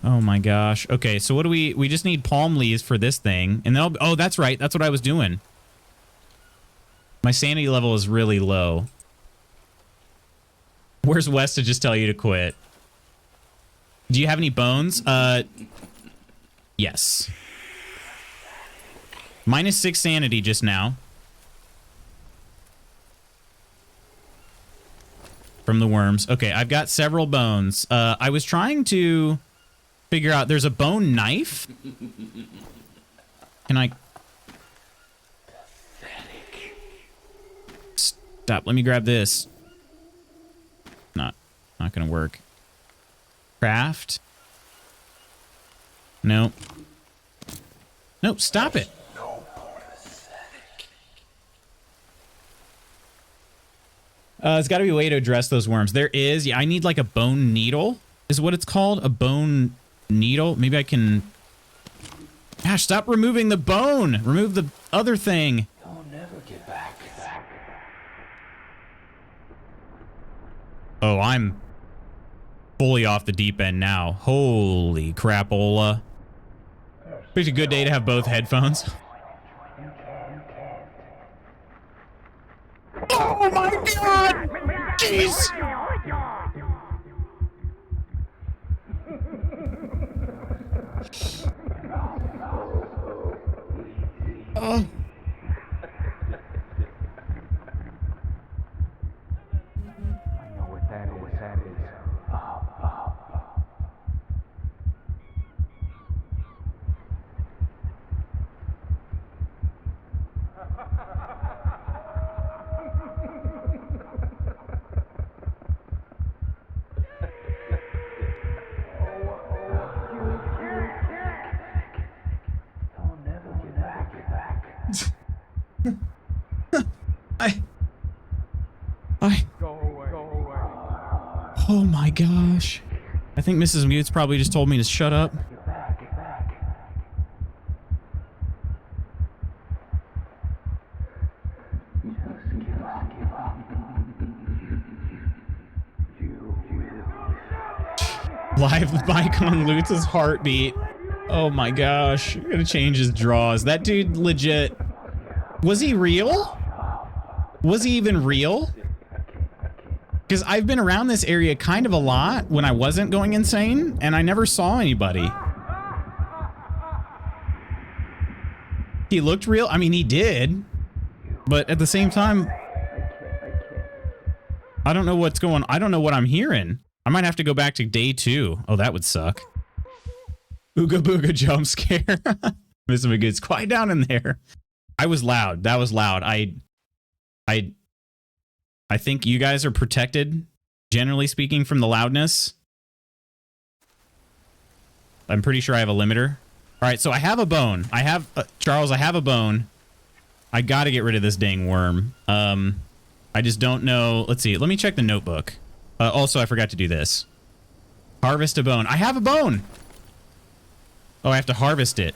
A: Oh my gosh. Okay, so what do we just need palm leaves for this thing. And then oh, that's right. That's what I was doing. My sanity level is really low. Where's Wes to just tell you to quit? Do you have any bones? Yes. -6 sanity just now. From the worms. Okay, I've got several bones. I was trying to figure out, there's a bone knife. Can I... Stop, let me grab this. Not gonna work. Craft. Nope. Nope, stop it. There's got to be a way to address those worms. There is. Yeah, I need like a bone needle is what it's called. A bone needle. Maybe I can... Gosh, stop removing the bone. Remove the other thing.
C: You'll never get back.
A: Oh, I'm fully off the deep end now. Holy crapola. It's a good day to have both headphones. Oh my god! Jeez! Oh.
C: I know what that is.
A: Oh my gosh. I think Mrs. Mutes probably just told me to shut up.
C: Get back. Just give up. You will.
A: Live mic on Lutz's heartbeat. Oh my gosh. I'm gonna change his draws. That dude legit. Was he real? Was he even real? Because I've been around this area kind of a lot when I wasn't going insane, and I never saw anybody. He looked real. I mean, he did. But at the same time, I don't know what's going on. I don't know what I'm hearing. I might have to go back to day 2. Oh, that would suck. Ooga booga jump scare. Mr. Magoo's quiet down in there. I was loud. That was loud. I think you guys are protected, generally speaking, from the loudness. I'm pretty sure I have a limiter. All right, so I have a bone. I have Charles. I have a bone. I got to get rid of this dang worm. I just don't know. Let's see. Let me check the notebook. Also, I forgot to do this. Harvest a bone. I have a bone. Oh, I have to harvest it.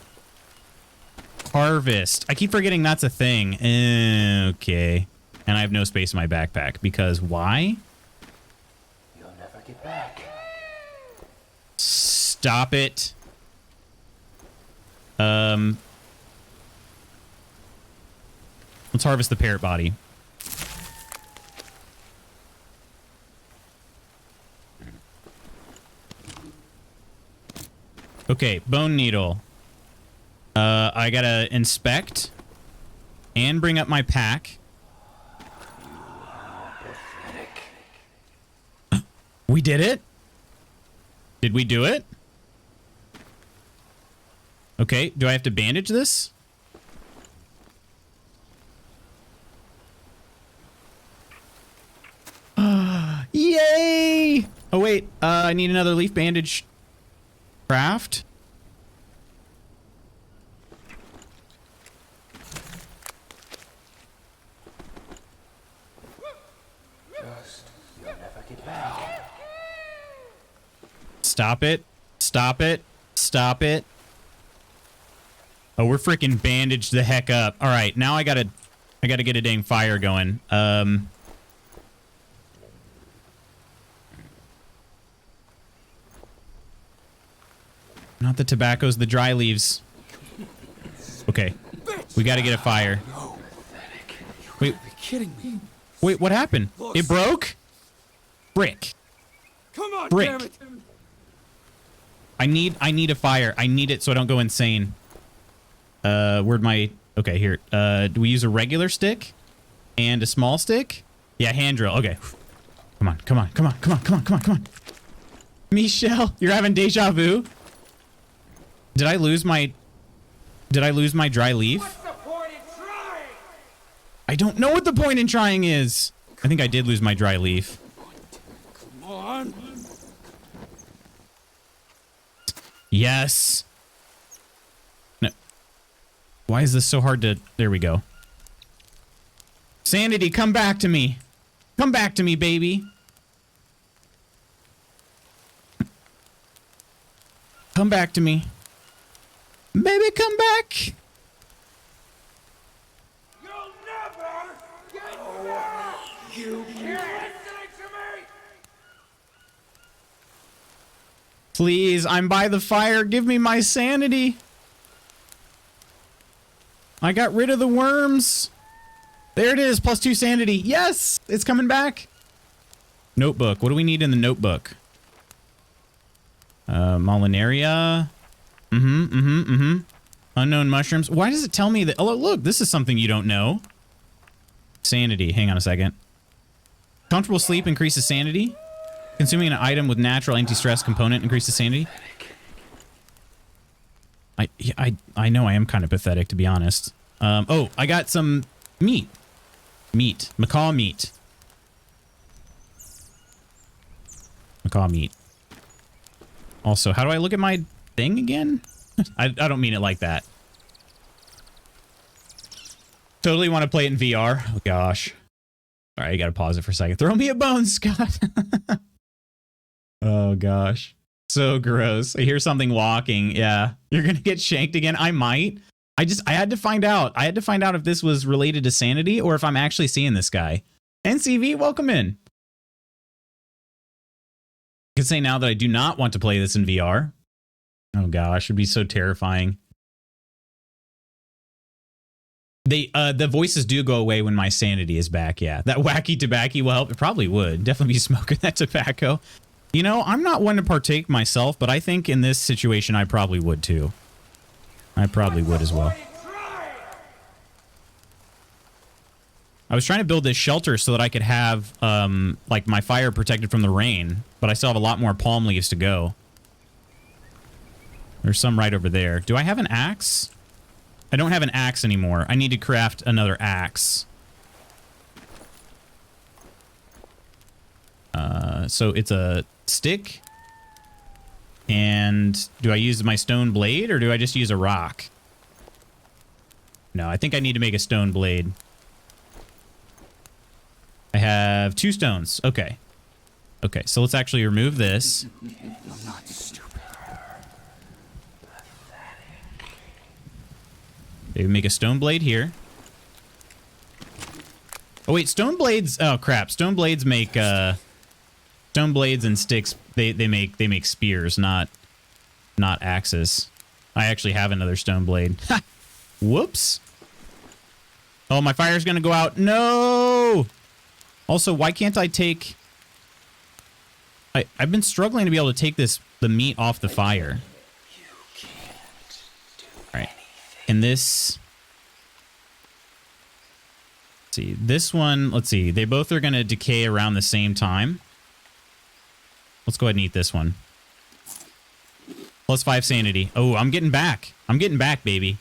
A: Harvest. I keep forgetting that's a thing. Okay. And I have no space in my backpack because why?
C: You'll never get back.
A: Stop it. Let's harvest the parrot body. Okay, bone needle. I gotta inspect and bring up my pack. We did it? Did we do it? Okay, do I have to bandage this? Yay! Oh wait, I need another leaf bandage craft.
C: You'll never get back.
A: Stop it. Stop it. Stop it. Oh, we're freaking bandaged the heck up. All right, now I gotta get a dang fire going. Not the tobaccos, the dry leaves. Okay, we gotta get a fire. Wait,
D: Kidding me?
A: wait, what happened? It broke? Brick.
D: Come on,
A: Brick.
D: damn it!
A: I need a fire. I need it so I don't go insane. Where'd my... Okay, here. Do we use a regular stick? And a small stick? Yeah, hand drill. Okay. Come on, come on, come on, come on, come on, come on, come on. Michelle, you're having deja vu? Did I lose my dry leaf?
D: What's the point in trying?
A: I don't know what the point in trying is. I think I did lose my dry leaf.
D: Come on.
A: Yes. No. Why is this so hard to... There we go. Sanity, come back to me. Come back to me, baby. Come back to me. Baby, come back.
D: You'll never get back! You can't listening to me!
A: Please, I'm by the fire. Give me my sanity. I got rid of the worms. There it is, +2 sanity. Yes, it's coming back. Notebook. What do we need in the notebook? Molinaria. Unknown mushrooms. Why does it tell me that? Oh, look, this is something you don't know. Sanity. Hang on a second. Comfortable sleep increases sanity. Consuming an item with natural anti-stress component increases sanity. I know I am kind of pathetic, to be honest. Oh, I got some meat. Meat. Macaw meat. Macaw meat. Also, how do I look at my thing again? I don't mean it like that. Totally want to play it in VR. Oh, gosh. All right, you got to pause it for a second. Throw me a bone, Scott. Oh, gosh. So gross. I hear something walking. Yeah. You're going to get shanked again? I might. I had to find out. I had to find out if this was related to sanity or if I'm actually seeing this guy. NCV, welcome in. I can say now that I do not want to play this in VR. Oh gosh, it'd be so terrifying. The voices do go away when my sanity is back. Yeah, that wacky tobacco will help. It probably would. Definitely be smoking that tobacco. You know, I'm not one to partake myself, but I think in this situation I probably would too. I probably would as well. I was trying to build this shelter so that I could have like my fire protected from the rain, but I still have a lot more palm leaves to go. There's some right over there. Do I have an axe? I don't have an axe anymore. I need to craft another axe. So it's a stick. And do I use my stone blade or do I just use a rock? No, I think I need to make a stone blade. I have 2 stones. Okay. Okay, so let's actually remove this.
C: I'm not stupid.
A: Maybe make a stone blade here. Oh wait, stone blades. Oh crap, stone blades make stone blades and sticks. They make spears, not axes. I actually have another stone blade. Ha! Whoops. Oh, my fire's gonna go out. No. Also, why can't I take... I've been struggling to be able to take the meat off the fire. All right. And this... Let's see. This one, let's see. They both are going to decay around the same time. Let's go ahead and eat this one. +5 sanity. Oh, I'm getting back. I'm getting back, baby.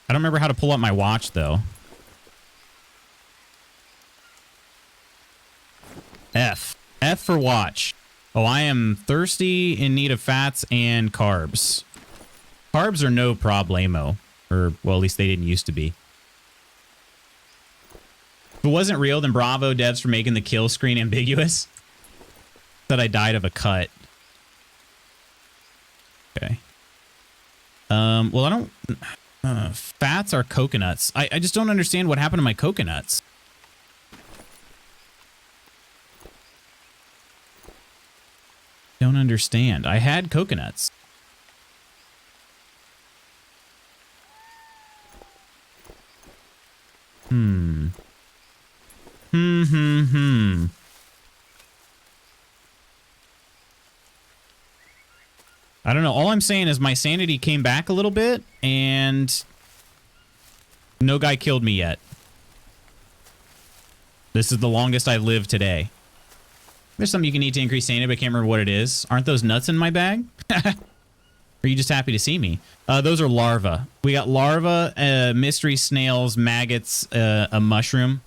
A: I don't remember how to pull up my watch, though. F. F for watch. Oh, I am thirsty, in need of fats and carbs. Carbs are no problemo. Or, well, at least they didn't used to be. If it wasn't real, then bravo devs for making the kill screen ambiguous. That I died of a cut. Okay. Well, I don't... fats are coconuts. I just don't understand what happened to my coconuts. Don't understand. I had coconuts. I don't know. All I'm saying is my sanity came back a little bit, and no guy killed me yet. This is the longest I've lived today. There's something you can eat to increase sanity, but I can't remember what it is. Aren't those nuts in my bag? Are you just happy to see me? Those are larvae. We got larvae, mystery snails, maggots, a mushroom.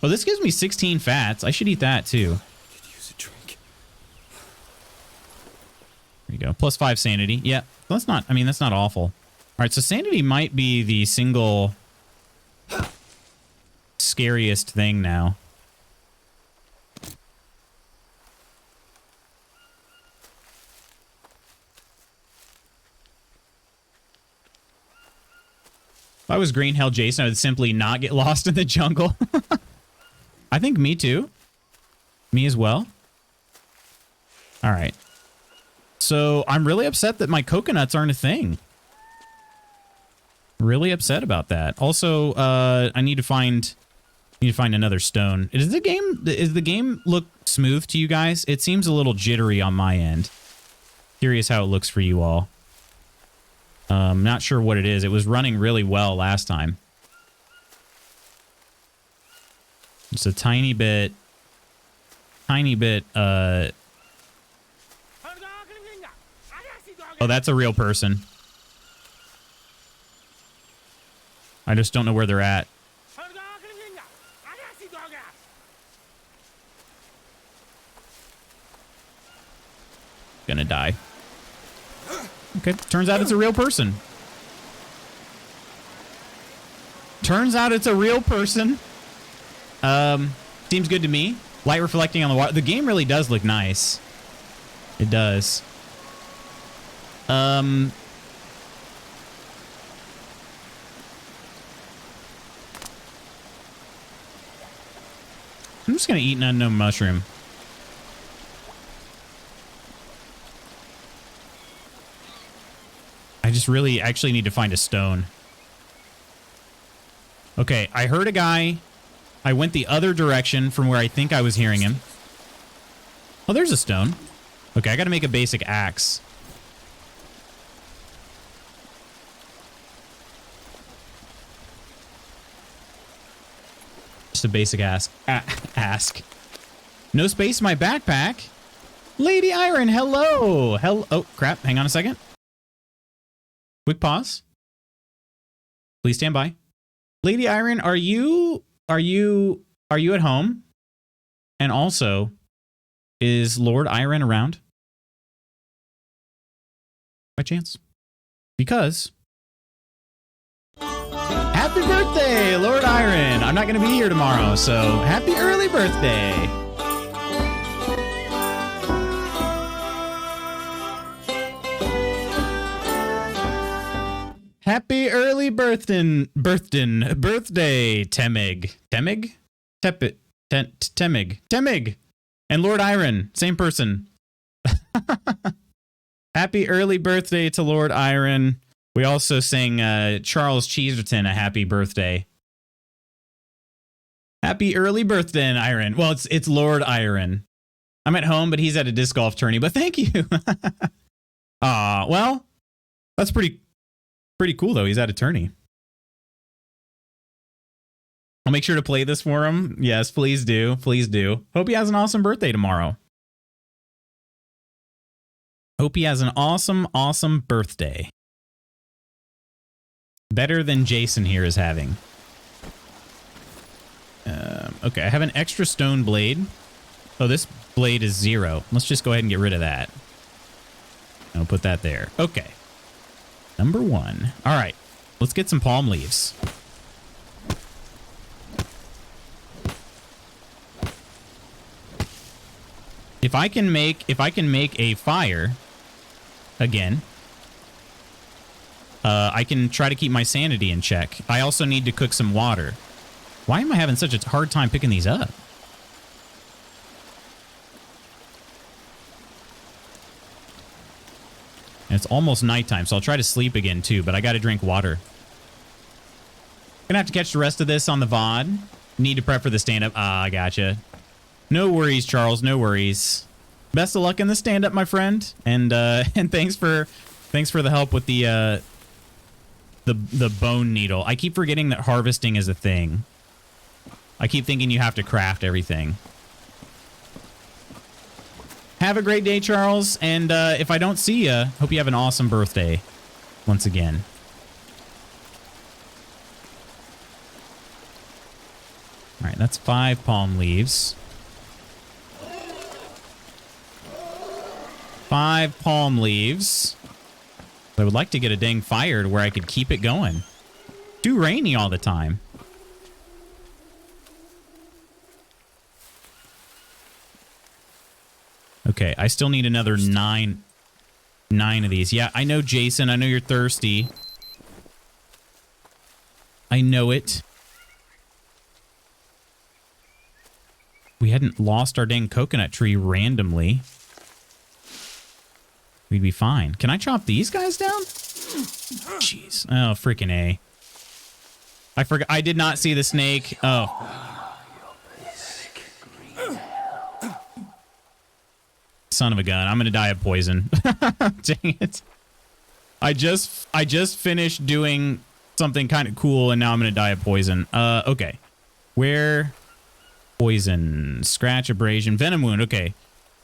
A: Oh, this gives me 16 fats. I should eat that too.
C: Could use a drink.
A: There you go. +5 sanity. Yeah, that's not, I mean, that's not awful. All right, so sanity might be the single scariest thing now. If I was Green Hell Jason, I would simply not get lost in the jungle. I think me too. Me as well. All right. So I'm really upset that my coconuts aren't a thing. Really upset about that. Also, I need to find another stone. Does the game look smooth to you guys? It seems a little jittery on my end. Curious how it looks for you all. Not sure what it is. It was running really well last time. Just a tiny bit, oh, that's a real person. I just don't know where they're at. Gonna die. Okay, turns out it's a real person. Turns out it's a real person. Seems good to me. Light reflecting on the water. The game really does look nice. It does. I'm just gonna eat an unknown mushroom. I just really actually need to find a stone. Okay, I heard a guy. I went the other direction from where I think I was hearing him. Oh, there's a stone. Okay, I got to make a basic axe. Just a basic ask. No space in my backpack. Lady Iron, hello. Oh, crap. Hang on a second. Quick pause. Please stand by. Lady Iron, are you at home? And also, is Lord Iron around? By chance? Because happy birthday, Lord Iron. I'm not going to be here tomorrow, so happy early birthday. Happy early birthday, Temig. Temig? Temig. And Lord Iron, same person. Happy early birthday to Lord Iron. We also sang Charles Cheeserton a happy birthday. Happy early birthday, Iron. Well, it's Lord Iron. I'm at home, but he's at a disc golf tourney. But thank you. Well, that's pretty cool though. He's at a tourney. I'll make sure to play this for him. Yes, please do. Please do. Hope he has an awesome birthday tomorrow. Hope he has an awesome birthday. Better than Jason here is having. Okay, I have an extra stone blade. Oh, this blade is 0. Let's just go ahead and get rid of that. I'll put that there. Okay. Number 1. All right, let's get some palm leaves. If I can make a fire again, I can try to keep my sanity in check. I also need to cook some water. Why am I having such a hard time picking these up? And it's almost nighttime, so I'll try to sleep again too, but I got to drink water. Gonna have to catch the rest of this on the VOD. Need to prep for the stand-up. I gotcha. No worries, Charles. No worries. Best of luck in the stand-up, my friend. And thanks for the help with the bone needle. I keep forgetting that harvesting is a thing. I keep thinking you have to craft everything. Have a great day, Charles. And if I don't see you, hope you have an awesome birthday once again. All right, that's 5 palm leaves. 5 palm leaves. I would like to get a dang fire to where I could keep it going. Too rainy all the time. Okay, I still need another 9 of these. Yeah, I know, Jason. I know you're thirsty. I know it. We hadn't lost our dang coconut tree randomly. We'd be fine. Can I chop these guys down? Jeez. Oh, freaking A. I forgot. I did not see the snake. Oh. Son of a gun. I'm going to die of poison. Dang it. I just finished doing something kind of cool, and now I'm going to die of poison. Okay. Where? Poison. Scratch, abrasion, venom wound. Okay.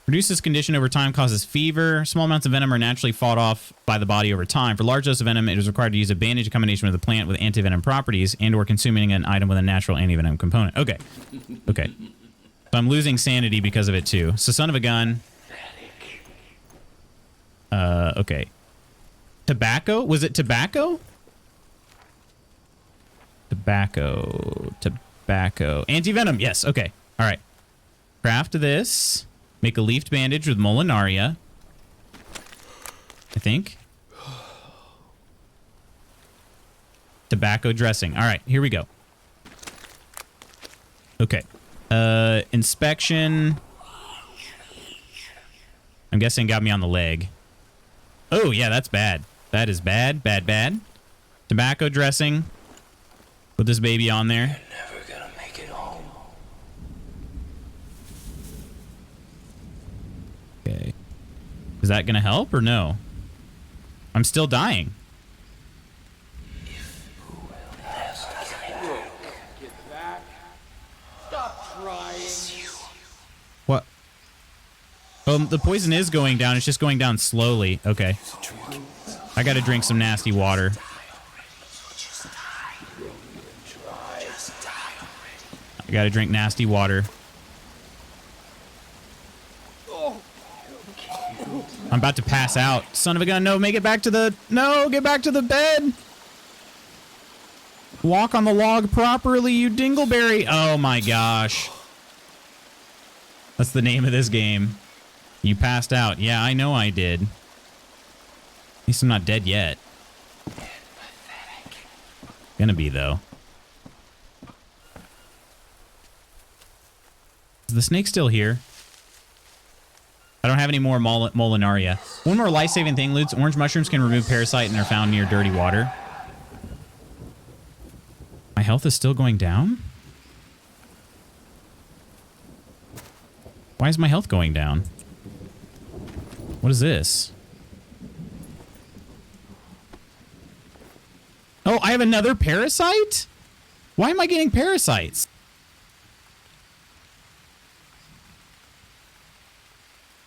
A: Reduces condition over time, causes fever. Small amounts of venom are naturally fought off by the body over time. For large dose of venom, it is required to use a bandage in combination with a plant with anti-venom properties and or consuming an item with a natural anti-venom component. Okay. Okay. So I'm losing sanity because of it too. So son of a gun. Okay. Tobacco? Was it tobacco? Tobacco. Anti-venom. Yes. Okay. All right. Craft this. Make a leafed bandage with Molinaria. I think. Tobacco dressing. All right. Here we go. Okay. Inspection. I'm guessing got me on the leg. Oh, yeah, that's bad. That is bad, bad, bad. Tobacco dressing. Put this baby on there.
C: Never gonna make it home.
A: Okay. Is that gonna help or no? I'm still dying.
D: Get back. Stop trying.
A: What? The poison is going down. It's just going down slowly. Okay. I gotta drink some nasty water. I gotta drink nasty water. I'm about to pass out. Son of a gun, no, make it back to the... No, get back to the bed! Walk on the log properly, you dingleberry! Oh my gosh. That's the name of this game. You passed out. Yeah, I know I did. At least I'm not dead yet. Gonna be, though. Is the snake still here? I don't have any more Molinaria. One more life-saving thing, Lutz. Orange mushrooms can remove parasite and are found near dirty water. My health is still going down? Why is my health going down? What is this? Oh, I have another parasite? Why am I getting parasites?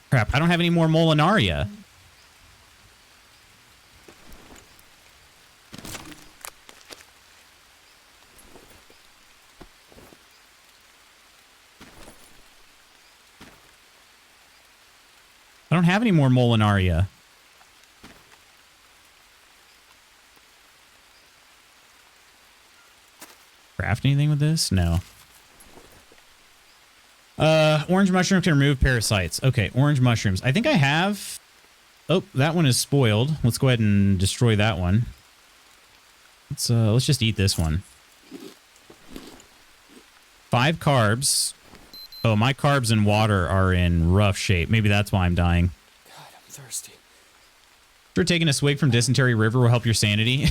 A: Crap, I don't have any more Molinaria. I don't have any more Molinaria. Craft anything with this? No. Orange mushroom can remove parasites. Okay, orange mushrooms. I think I have... Oh, that one is spoiled. Let's go ahead and destroy that one. Let's just eat this one. 5 carbs. Oh, my carbs and water are in rough shape. Maybe that's why I'm dying.
C: God, I'm thirsty.
A: Sure, taking a swig from Dysentery River will help your sanity.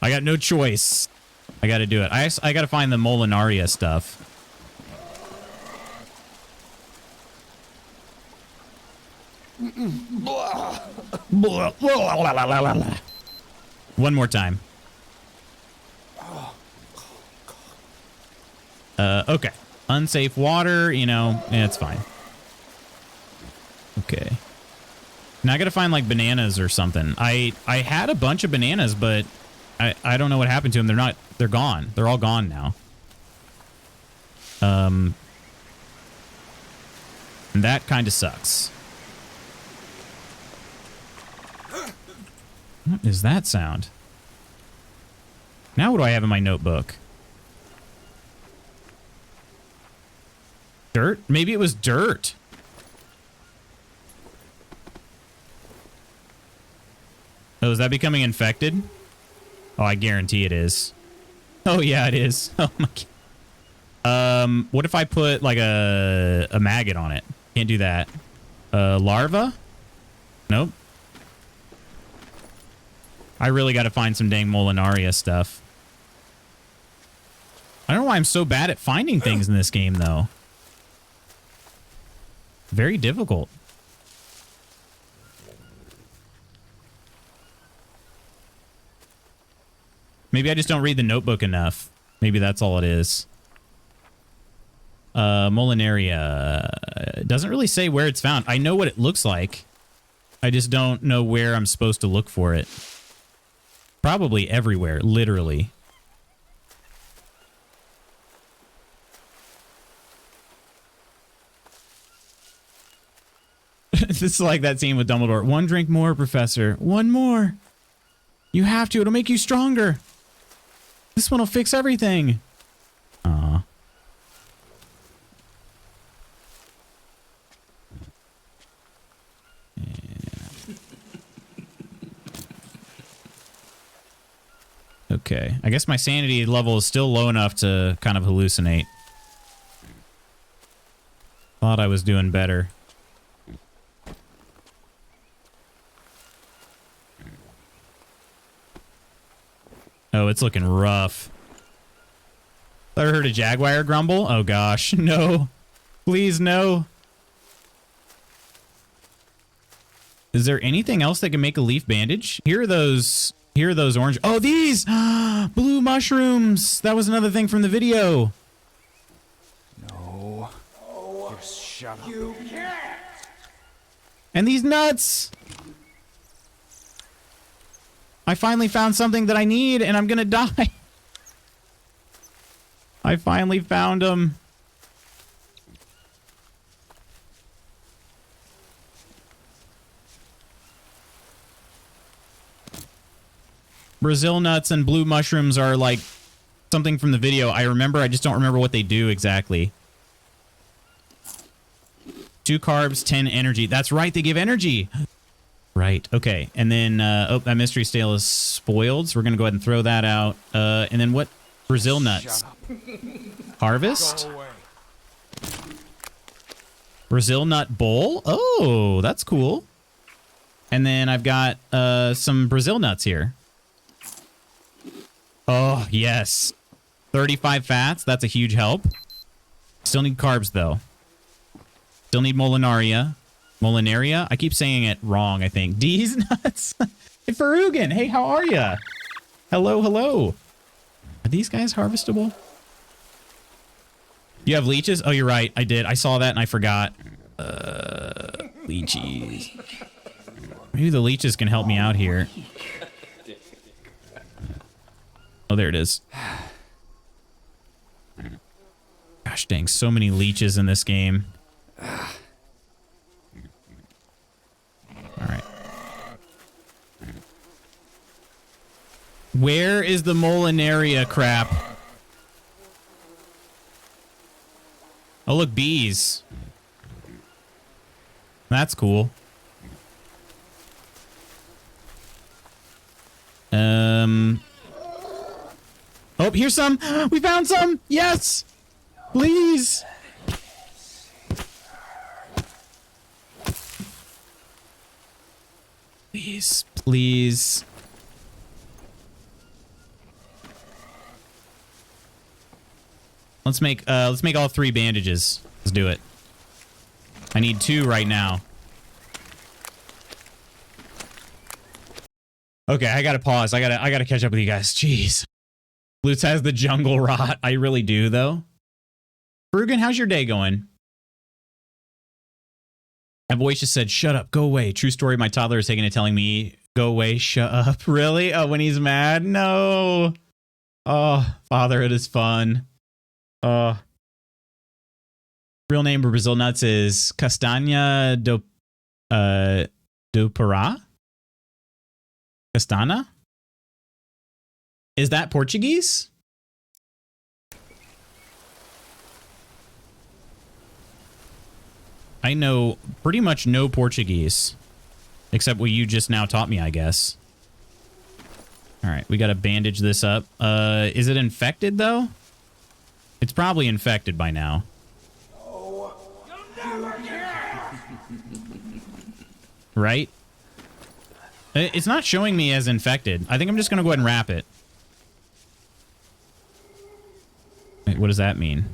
A: I got no choice. I got to do it. I got to find the Molinaria stuff. One more time. Okay. Unsafe water, you know, it's fine. Okay. Now I gotta find like bananas or something. I had a bunch of bananas, but I don't know what happened to them. They're gone. They're all gone now. And that kind of sucks. What is that sound? Now what do I have in my notebook? Dirt? Maybe it was dirt. Oh, is that becoming infected? Oh, I guarantee it is. Oh, yeah, it is. Oh, my God. What if I put, like, a maggot on it? Can't do that. Larva? Nope. I really got to find some dang Molinaria stuff. I don't know why I'm so bad at finding things in this game, though. Very difficult. Maybe I just don't read the notebook enough. Maybe that's all it is. Molinaria. It doesn't really say where it's found. I know what it looks like. I just don't know where I'm supposed to look for it. Probably everywhere, literally. This is like that scene with Dumbledore. 1 drink more, Professor. 1 more. You have to. It'll make you stronger. This one will fix everything. Aw. Okay. I guess my sanity level is still low enough to kind of hallucinate. Thought I was doing better. Oh, it's looking rough. Thought I heard a jaguar grumble. Oh gosh, no. Please, no. Is there anything else that can make a leaf bandage? Here are those orange. Oh, these blue mushrooms. That was another thing from the video.
C: No. Just shut up.
D: You can't!
A: And these nuts. I finally found something that I need and I'm gonna die. I finally found them. Brazil nuts and blue mushrooms are like something from the video. I remember, I just don't remember what they do exactly. 2 carbs, 10 energy. That's right, they give energy. Right, okay. And then, oh, that mystery stale is spoiled, so we're going to go ahead and throw that out. And then what? Brazil nuts.
C: Shut up.
A: Harvest?
C: Go away.
A: Brazil nut bowl? Oh, that's cool. And then I've got some Brazil nuts here. Oh, yes. 35 fats. That's a huge help. Still need carbs, though. Still need Molinaria. Molinaria? I keep saying it wrong, I think. D's nuts. Hey, Farugan. Hey, how are ya? Hello, hello. Are these guys harvestable? You have leeches? Oh, you're right. I did. I saw that and I forgot. Leeches. Maybe the leeches can help me out here. Oh, there it is. Gosh dang, so many leeches in this game. Alright. Where is the Molinaria crap? Oh, look, bees. That's cool. Oh, here's some. We found some. Yes. Please. Please, please. Let's make all 3 bandages. Let's do it. I need 2 right now. Okay, I gotta pause. I gotta catch up with you guys. Jeez. Lutz has the jungle rot. I really do, though. Frugan, how's your day going? My voice just said, shut up, go away. True story, my toddler is taking it telling me, go away, shut up. Really? Oh, when he's mad? No. Oh, fatherhood is fun. Real name of Brazil nuts is Castanha do Pará? Castana? Is that Portuguese? I know pretty much no Portuguese. Except what you just now taught me, I guess. Alright, we gotta bandage this up. Is it infected, though? It's probably infected by now. Right? It's not showing me as infected. I think I'm just gonna go ahead and wrap it. Wait, what does that mean?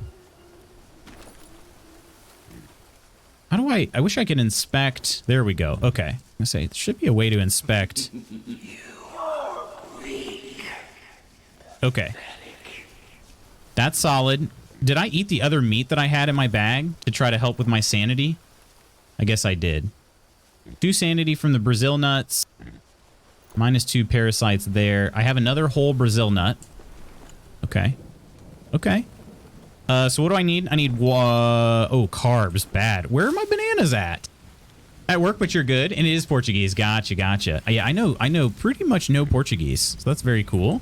A: How do I wish I could inspect. There we go. Okay. I'm gonna say, there should be a way to inspect. Okay. That's solid. Did I eat the other meat that I had in my bag to try to help with my sanity? I guess I did. 2 sanity from the Brazil nuts. -2 parasites there. I have another whole Brazil nut. Okay. Okay. So what do I need? I need, oh, carbs. Bad. Where are my bananas at? At work, but you're good. And it is Portuguese. Gotcha, gotcha. Yeah, I know pretty much no Portuguese. So that's very cool.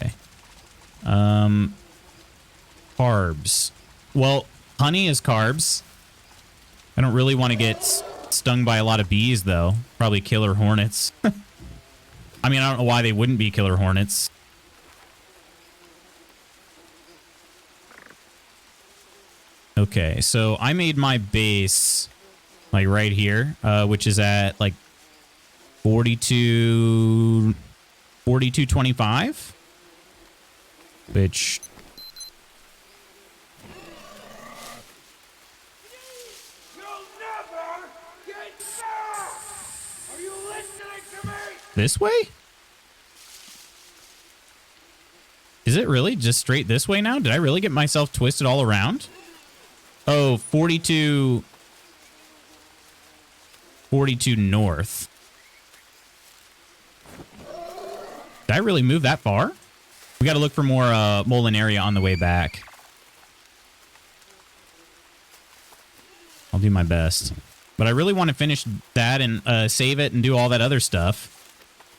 A: Okay. Carbs. Well, honey is carbs. I don't really want to get stung by a lot of bees, though. Probably killer hornets. I mean, I don't know why they wouldn't be killer hornets. Okay, so I made my base like right here, which is at like 42.25, which
D: You'll never get back! Are you listening to me?
A: this way? Is it really just straight this way now? Did I really get myself twisted all around? Oh, 42 north. Did I really move that far? We got to look for more Molinaria on the way back. I'll do my best. But I really want to finish that and save it and do all that other stuff.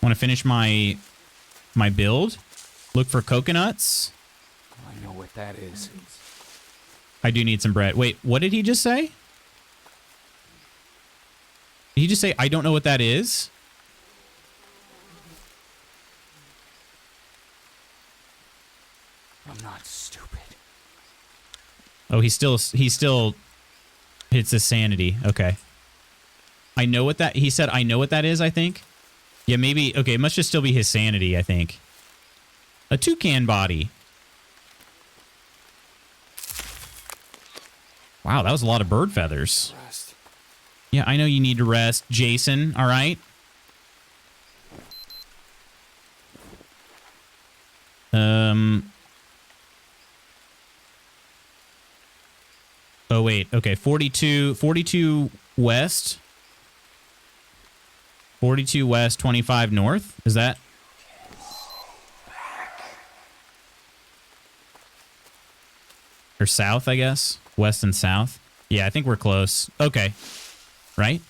A: I want to finish my build. Look for coconuts.
C: I know what that is.
A: I do need some bread. Wait, what did he just say? Did he just say, I don't know what that is?
C: I'm not stupid.
A: Oh, he still hits his sanity. Okay. I know what that, he said, I know what that is, I think. Yeah, maybe, okay, it must just still be his sanity, I think. A toucan body. Wow, that was a lot of bird feathers.
C: Rest.
A: Yeah, I know you need to rest, Jason, all right? Oh, wait. Okay, 42 west. 42 west, 25 north. Is that? Or south, I guess. West and south. Yeah, I think we're close. Okay. Right?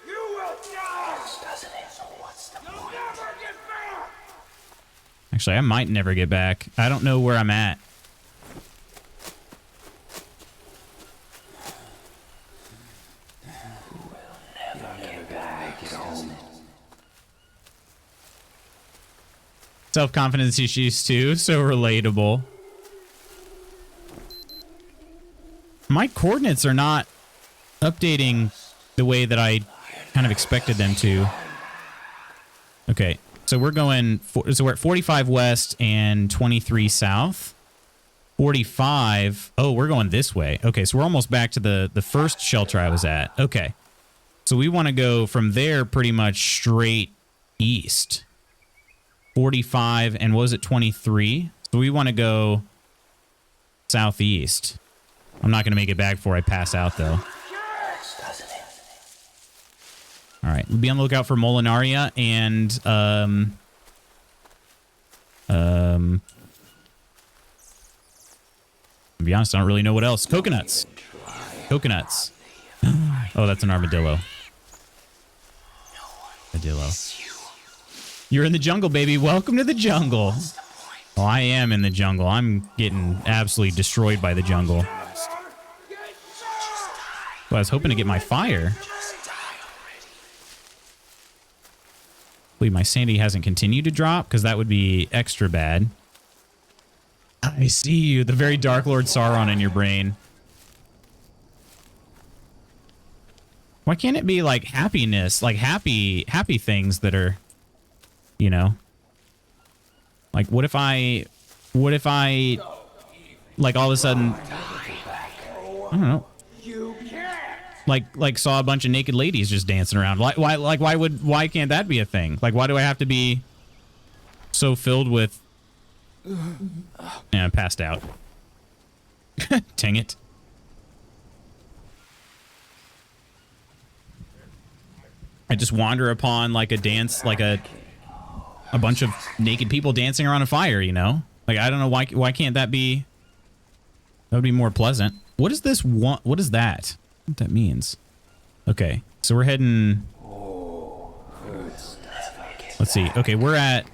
D: You will die!
C: Doesn't it? So what's the
D: You'll
C: point?
D: never get back!
A: Actually, I might never get back. I don't know where I'm at. Self-confidence issues too, so relatable. My coordinates are not updating the way that I kind of expected them to. Okay, so we're going, so we're at 45 west and 23 south. 45, oh, we're going this way. Okay, so we're almost back to the first shelter I was at. Okay, so we want to go from there pretty much straight east. 45 and what was it, 23? So we want to go southeast. I'm not going to make it back before I pass out, though.
C: Doesn't it?
A: All right, be on the lookout for Molinaria and to be honest, I don't really know what else. Coconuts. Coconuts. Oh, that's an armadillo. Armadillo. You're in the jungle, baby. Welcome to the jungle. Oh, I am in the jungle. I'm getting absolutely destroyed by the jungle.
D: Get back!
A: Well, I was hoping to get my fire. Hopefully my sanity hasn't continued to drop, because that would be extra bad. I see you. The very Dark Lord Sauron in your brain. Why can't it be like happiness? Like happy things that are, you know? Like what if I like all of a sudden, I don't know.
D: You can't!
A: Like saw a bunch of naked ladies just dancing around. Why can't that be a thing? Like why do I have to be so filled with? Yeah, I passed out. Dang it. I just wander upon like a dance, like a bunch of naked people dancing around a fire, you know? Like I don't know why can't that be? That would be more pleasant. What is this one? What is that? What that means? Okay, so we're heading. Let's see. Okay, we're at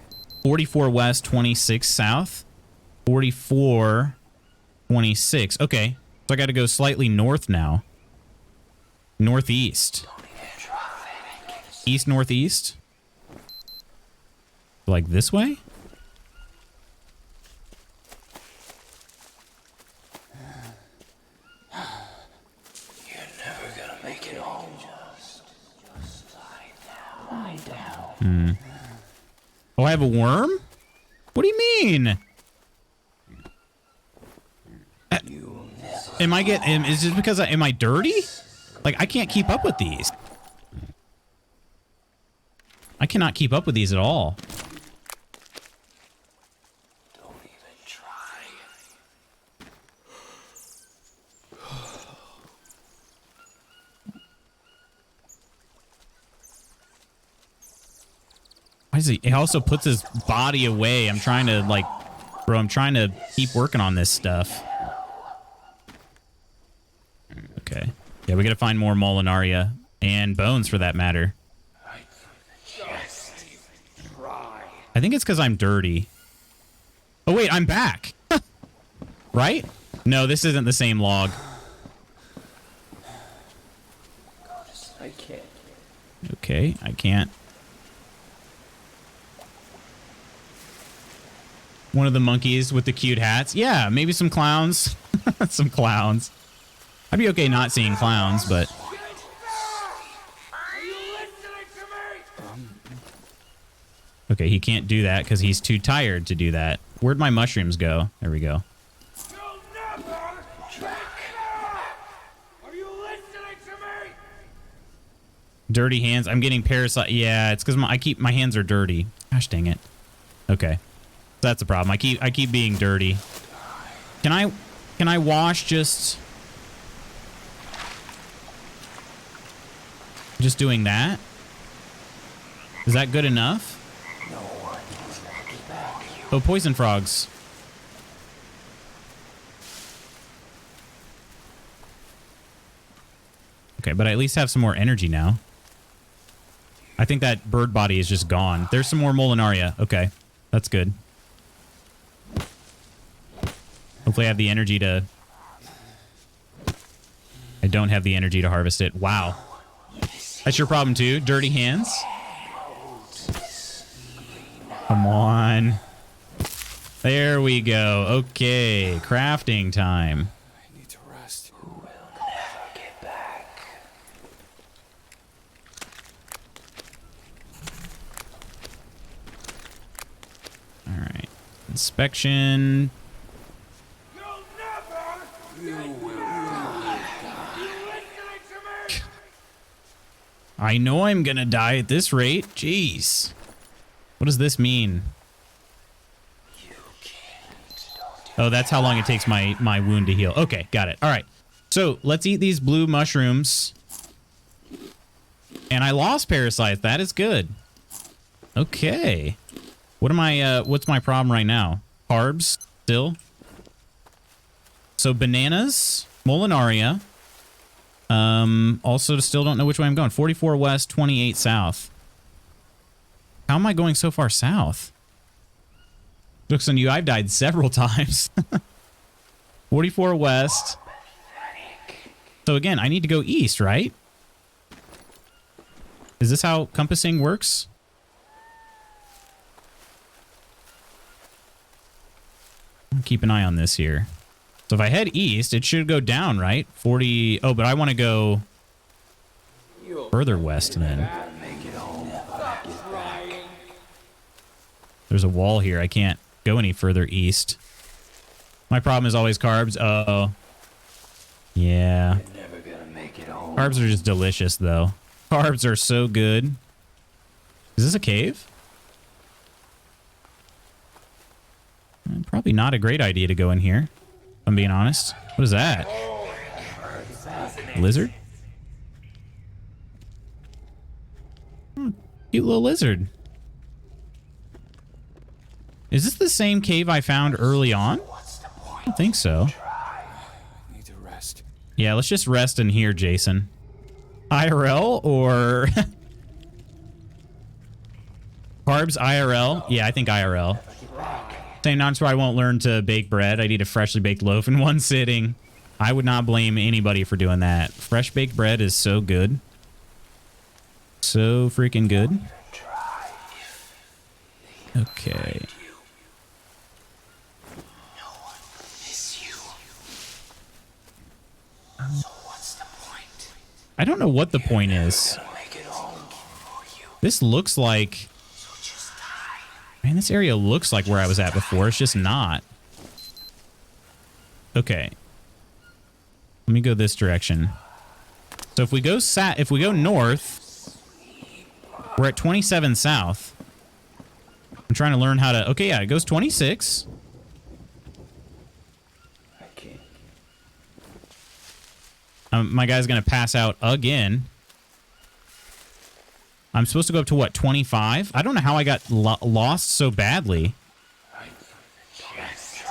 A: 44 west, 26 south. 44, 26. Okay, so I got to go slightly north now. Northeast. East, northeast. Like this way? Oh, I have a worm? What do you mean? Is it because am I dirty? Like, I can't keep up with these. I cannot keep up with these at all.
C: Don't even try.
A: Why is he also puts his body away? I'm trying to, like, bro, I'm trying to keep working on this stuff. Okay. Yeah, we gotta find more Molinaria and bones for that matter.
C: Just try.
A: I think it's because I'm dirty. Oh, wait, I'm back. Right? No, this isn't the same log.
C: I can't.
A: Okay, I can't. One of the monkeys with the cute hats. Yeah, maybe some clowns. Some clowns. I'd be okay not seeing clowns, but...
D: Are you listening to me?
A: Okay, he can't do that because he's too tired to do that. Where'd my mushrooms go? There we go.
D: You'll never get back! Are you listening to me?
A: Dirty hands. I'm getting parasite. Yeah, it's because my hands are dirty. Gosh dang it. Okay, that's the problem. I keep being dirty. Can I wash just doing that? Is that good enough?
C: No one is gonna get back.
A: Oh, poison frogs. Okay, but I at least have some more energy now. I think that bird body is just gone. There's some more Molinaria. Okay, that's good. Hopefully I have the energy to... I don't have the energy to harvest it. Wow. That's your problem too? Dirty hands? Come on. There we go. Okay, crafting time.
C: I need to rest. Who will never get back?
A: All right. Inspection.
D: You'll never get back! Are you listening to me?
A: I know I'm gonna die at this rate. Jeez. What does this mean?
C: You can't.
A: Oh, that's how long it takes my wound to heal. Okay, got it. All right. So let's eat these blue mushrooms. And I lost parasites. That is good. Okay. What am I, what's my problem right now? Carbs still? So bananas, Molinaria. Also still don't know which way I'm going. 44 west, 28 south. How am I going so far south? Looks on you, I've died several times. 44 west. So again, I need to go east, right? Is this how compassing works? I'll keep an eye on this here. So if I head east, it should go down, right? 40... Oh, but I want to go further west then.
C: Make it home.
A: There's a wall here. I can't go any further east. My problem is always carbs. Uh-oh. Yeah.
C: You're never gonna make it home.
A: Carbs are just delicious, though. Carbs are so good. Is this a cave? Probably not a great idea to go in here, if I'm being honest. What is that? Lizard? Oh, cute little lizard. Is this the same cave I found early on? I don't think so.
C: I need to rest.
A: Yeah, let's just rest in here, Jason. IRL or... Carbs IRL? Yeah, I think IRL. Same nonsense where I won't learn to bake bread. I need a freshly baked loaf in one sitting. I would not blame anybody for doing that. Fresh baked bread is so good. So freaking good. Okay.
C: What's the point?
A: I don't know what the point is.
C: Make it home. Or you
A: This looks like... Man, this area looks like where I was at before. It's just not. Okay. Let me go this direction. So if we go north, we're at 27 south. I'm trying to learn how to... Okay, yeah, it goes 26.
C: I can't.
A: My guy's going to pass out again. I'm supposed to go up to, what, 25? I don't know how I got lost so badly.
C: Just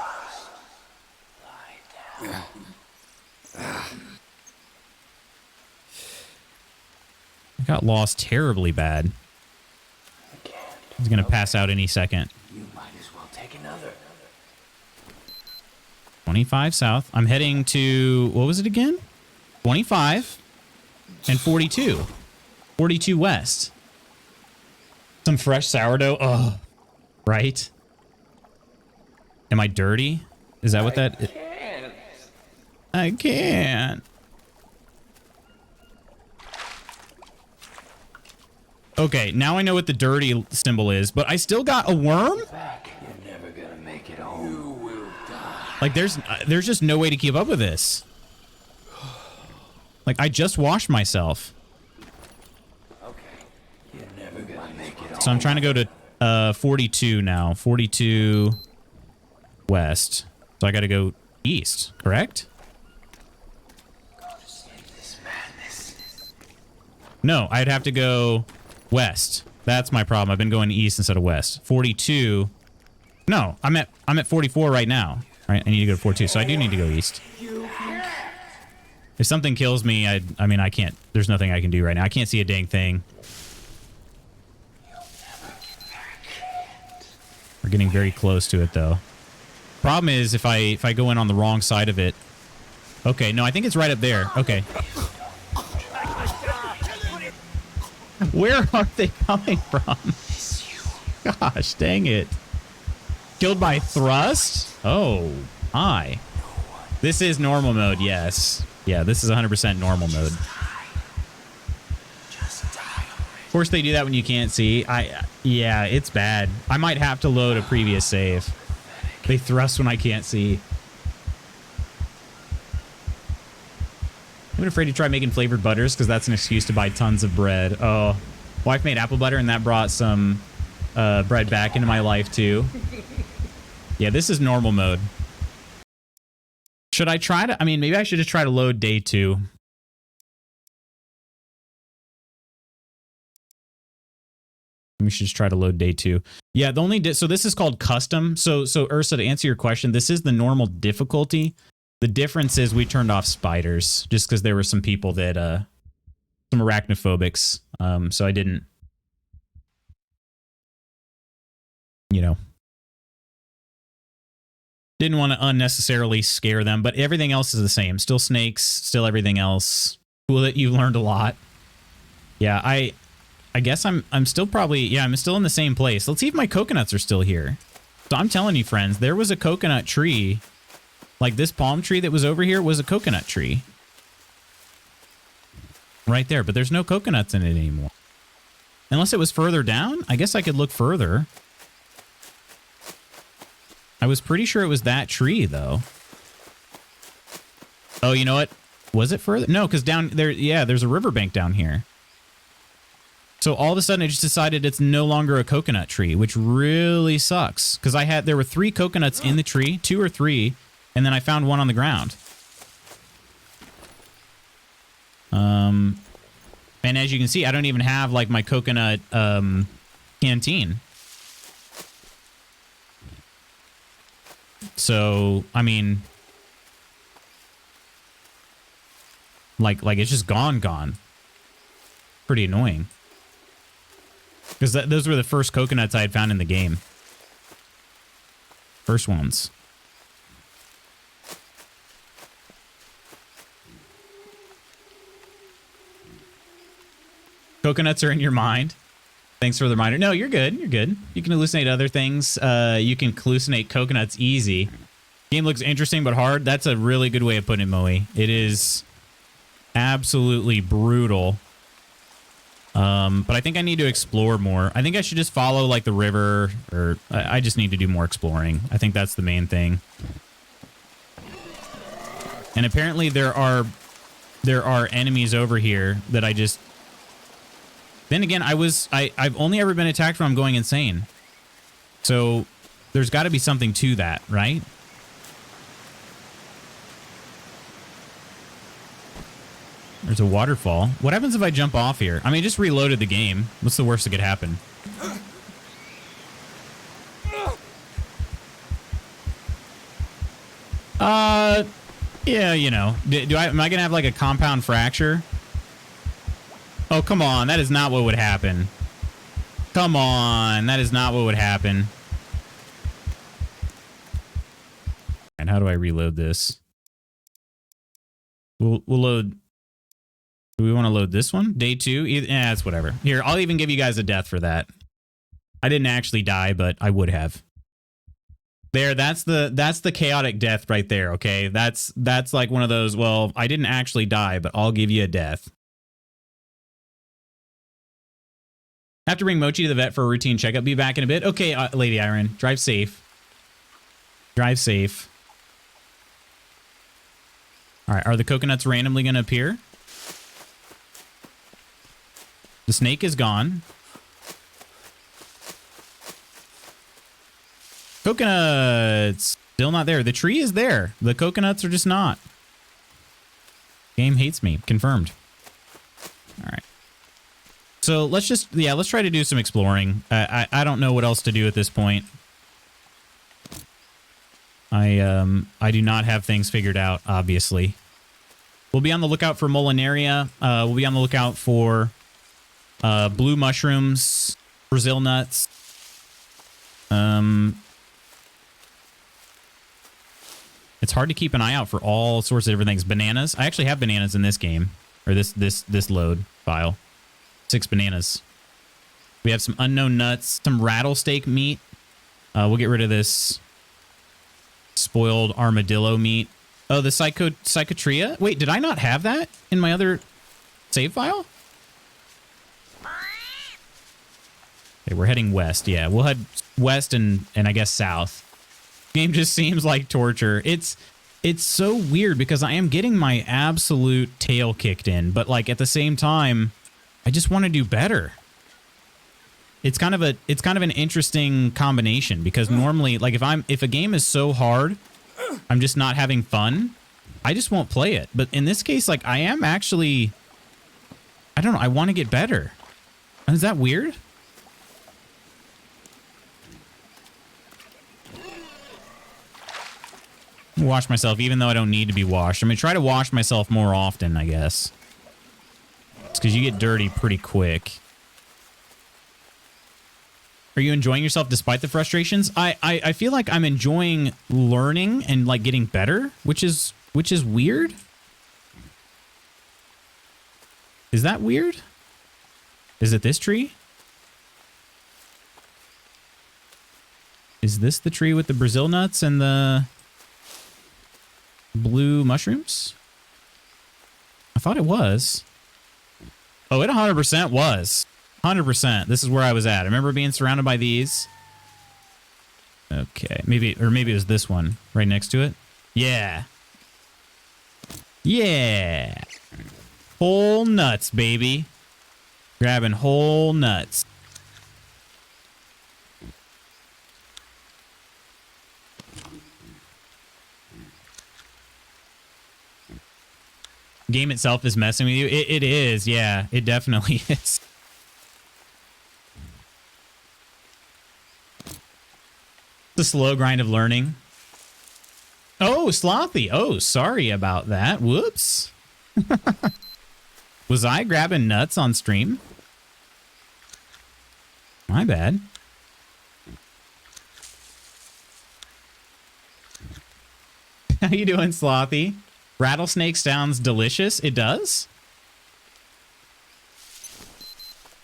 C: lie down.
A: I got lost terribly bad.
C: I can't.
A: He's going to pass out any second.
C: You might as well take another.
A: 25 south. I'm heading to... What was it again? 25 and 42. 42 west. Some fresh sourdough. Oh, right. Am I dirty? Is that what that is? I can't. Okay, now I know what the dirty symbol is, but I still got a worm?
C: Back. You're never gonna make it home. You will die.
A: Like, there's just no way to keep up with this. Like, I just washed myself.
C: Okay. You're never gonna make it home.
A: So I'm trying to go to 42 now. 42 west. So I got to go east, correct?
C: This madness.
A: No, I'd have to go west. That's my problem. I've been going east instead of west. 42. No, I'm at 44 right now. All right, I need to go to 42, so I do need to go east. If something kills me, I mean, I can't. There's nothing I can do right now. I can't see a dang thing. We're getting very close to it, though. Problem is, if I go in on the wrong side of it. Okay, no, I think it's right up there. Okay. Where are they coming from? Gosh, dang it. Killed by thrust? Oh, my. This is normal mode, yes. Yeah, this is 100% normal mode. Of course, they do that when you can't see. Yeah, it's bad. I might have to load a previous save. They thrust when I can't see. I'm afraid to try making flavored butters because that's an excuse to buy tons of bread. Oh, wife made apple butter and that brought some bread back into my life too. Yeah, this is normal mode. Should I try to... I mean, maybe I should just try to load day 2. We should just try to load day 2. Yeah, the only... So this is called custom. So Ursa, to answer your question, this is the normal difficulty. The difference is we turned off spiders just because there were some people that... some arachnophobics. So I didn't... You know... Didn't want to unnecessarily scare them, but everything else is the same. Still snakes, still everything else. Cool that you've learned a lot. Yeah, I guess I'm still probably... Yeah, I'm still in the same place. Let's see if my coconuts are still here. So I'm telling you, friends, there was a coconut tree. Like this palm tree that was over here was a coconut tree. Right there, but there's no coconuts in it anymore. Unless it was further down? I guess I could look further. I was pretty sure it was that tree, though. Oh, you know what? Was it further? No, because down there, yeah, there's a riverbank down here. So all of a sudden, I just decided it's no longer a coconut tree, which really sucks. Because there were 3 coconuts in the tree, 2 or 3, and then I found one on the ground. And as you can see, I don't even have, like, my coconut, canteen. So, I mean, like it's just gone. Pretty annoying. Because those were the first coconuts I had found in the game. First ones. Coconuts are in your mind. Thanks for the reminder. No, you're good. You're good. You can hallucinate other things. You can hallucinate coconuts easy. Game looks interesting but hard. That's a really good way of putting it, Moe. It is absolutely brutal. But I think I need to explore more. I think I should just follow like the river, or I just need to do more exploring. I think that's the main thing. And apparently there are enemies over here that I just... Then again, I've only ever been attacked when I'm going insane. So there's got to be something to that, right? There's a waterfall. What happens if I jump off here? I mean, I just reloaded the game. What's the worst that could happen? Yeah, you know. Am I going to have like a compound fracture? Oh, come on. That is not what would happen. Come on. That is not what would happen. And how do I reload this? We'll load... Do we want to load this one? Day 2? Yeah, it's whatever. Here, I'll even give you guys a death for that. I didn't actually die, but I would have. There, that's the chaotic death right there, okay? That's like one of those, well, I didn't actually die, but I'll give you a death. Have to bring Mochi to the vet for a routine checkup. Be back in a bit. Okay, Lady Iron, drive safe. Drive safe. All right, are the coconuts randomly going to appear? The snake is gone. Coconuts still not there. The tree is there. The coconuts are just not. Game hates me. Confirmed. All right. So let's try to do some exploring. I don't know what else to do at this point. I do not have things figured out, obviously. We'll be on the lookout for Molinaria. We'll be on the lookout for blue mushrooms, Brazil nuts. It's hard to keep an eye out for all sorts of different things. Bananas. I actually have bananas in this game, or this load file. 6 bananas. We have some unknown nuts, some rattlesnake meat. We'll get rid of this spoiled armadillo meat. Oh, the psychotria. Wait, did I not have that in my other save file? Okay, we're heading west. Yeah, we'll head west and I guess south. Game just seems like torture. It's so weird because I am getting my absolute tail kicked in, but like at the same time, I just want to do better. It's kind of an interesting combination because normally, like if a game is so hard, I'm just not having fun, I just won't play it. But in this case, like I am actually, I don't know, I want to get better. Is that weird? Wash myself even though I don't need to be washed. I'm gonna try to wash myself more often, I guess. It's because you get dirty pretty quick. Are you enjoying yourself despite the frustrations? I feel like I'm enjoying learning and like getting better, which is weird. Is that weird? Is it this tree? Is this the tree with the Brazil nuts and the blue mushrooms? I thought it was. Oh, it 100% was. 100%. This is where I was at. I remember being surrounded by these. Okay. Maybe it was this one right next to it. Yeah. Yeah. Whole nuts, baby. Grabbing whole nuts. Game itself is messing with you. It is, yeah. It definitely is. The slow grind of learning. Oh, Slothy. Oh, sorry about that. Whoops. Was I grabbing nuts on stream? My bad. How you doing, Slothy? Rattlesnake sounds delicious. It does?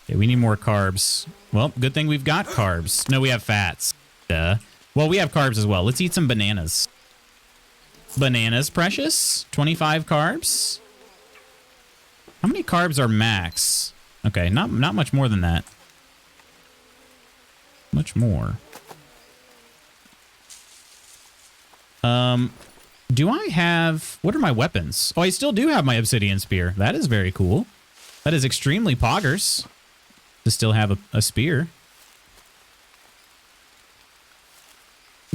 A: Okay, we need more carbs. Well, good thing we've got carbs. No, we have fats. Duh. Well, we have carbs as well. Let's eat some bananas. Bananas, precious. 25 carbs. How many carbs are max? Okay, not much more than that. Much more. Do I have... What are my weapons? Oh, I still do have my obsidian spear. That is very cool. That is extremely poggers to still have a spear.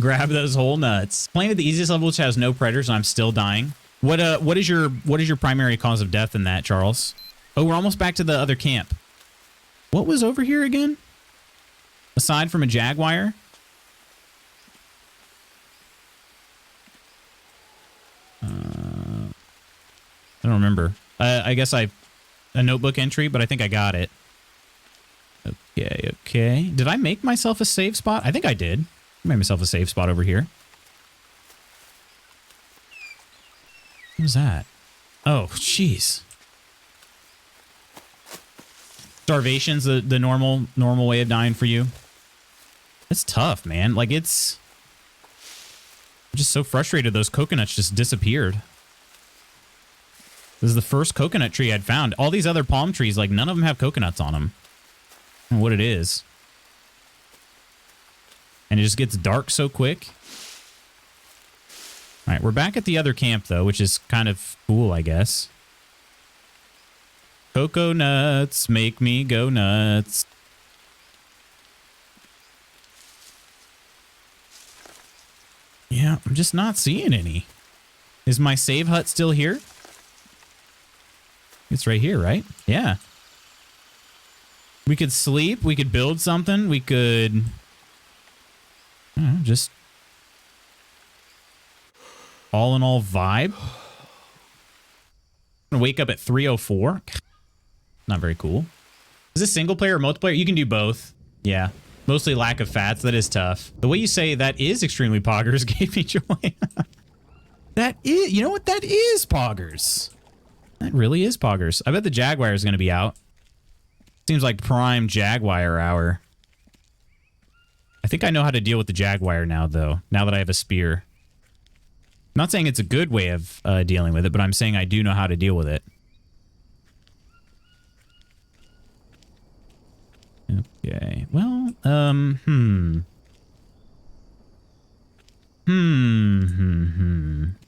A: Grab those whole nuts. Playing at the easiest level, which has no predators, and I'm still dying. What is your primary cause of death in that, Charles? Oh, we're almost back to the other camp. What was over here again? Aside from a jaguar? I don't remember. I guess a notebook entry, but I think I got it. Okay, okay. Did I make myself a save spot? I think I did. I made myself a save spot over here. What was that? Oh, jeez. Starvation's the normal way of dying for you. It's tough, man. Like, I'm just so frustrated those coconuts just disappeared. This is the first coconut tree I'd found. All these other palm trees, like, none of them have coconuts on them. I don't know what it is. And it just gets dark so quick. All right, we're back at the other camp, though, which is kind of cool, I guess. Coconuts make me go nuts. Yeah, I'm just not seeing any. Is my save hut still here? It's right here, right? Yeah. We could sleep. We could build something. We could... I don't know, just... all in all vibe. I'm gonna wake up at 3:04. Not very cool. Is this single player or multiplayer? You can do both. Yeah. Mostly lack of fats. That is tough. The way you say that is extremely poggers gave me joy. That is... You know what? That is poggers. That really is poggers. I bet the jaguar is going to be out. Seems like prime jaguar hour. I think I know how to deal with the jaguar now, though. Now that I have a spear. I'm not saying it's a good way of dealing with it, but I'm saying I do know how to deal with it. Okay. Well,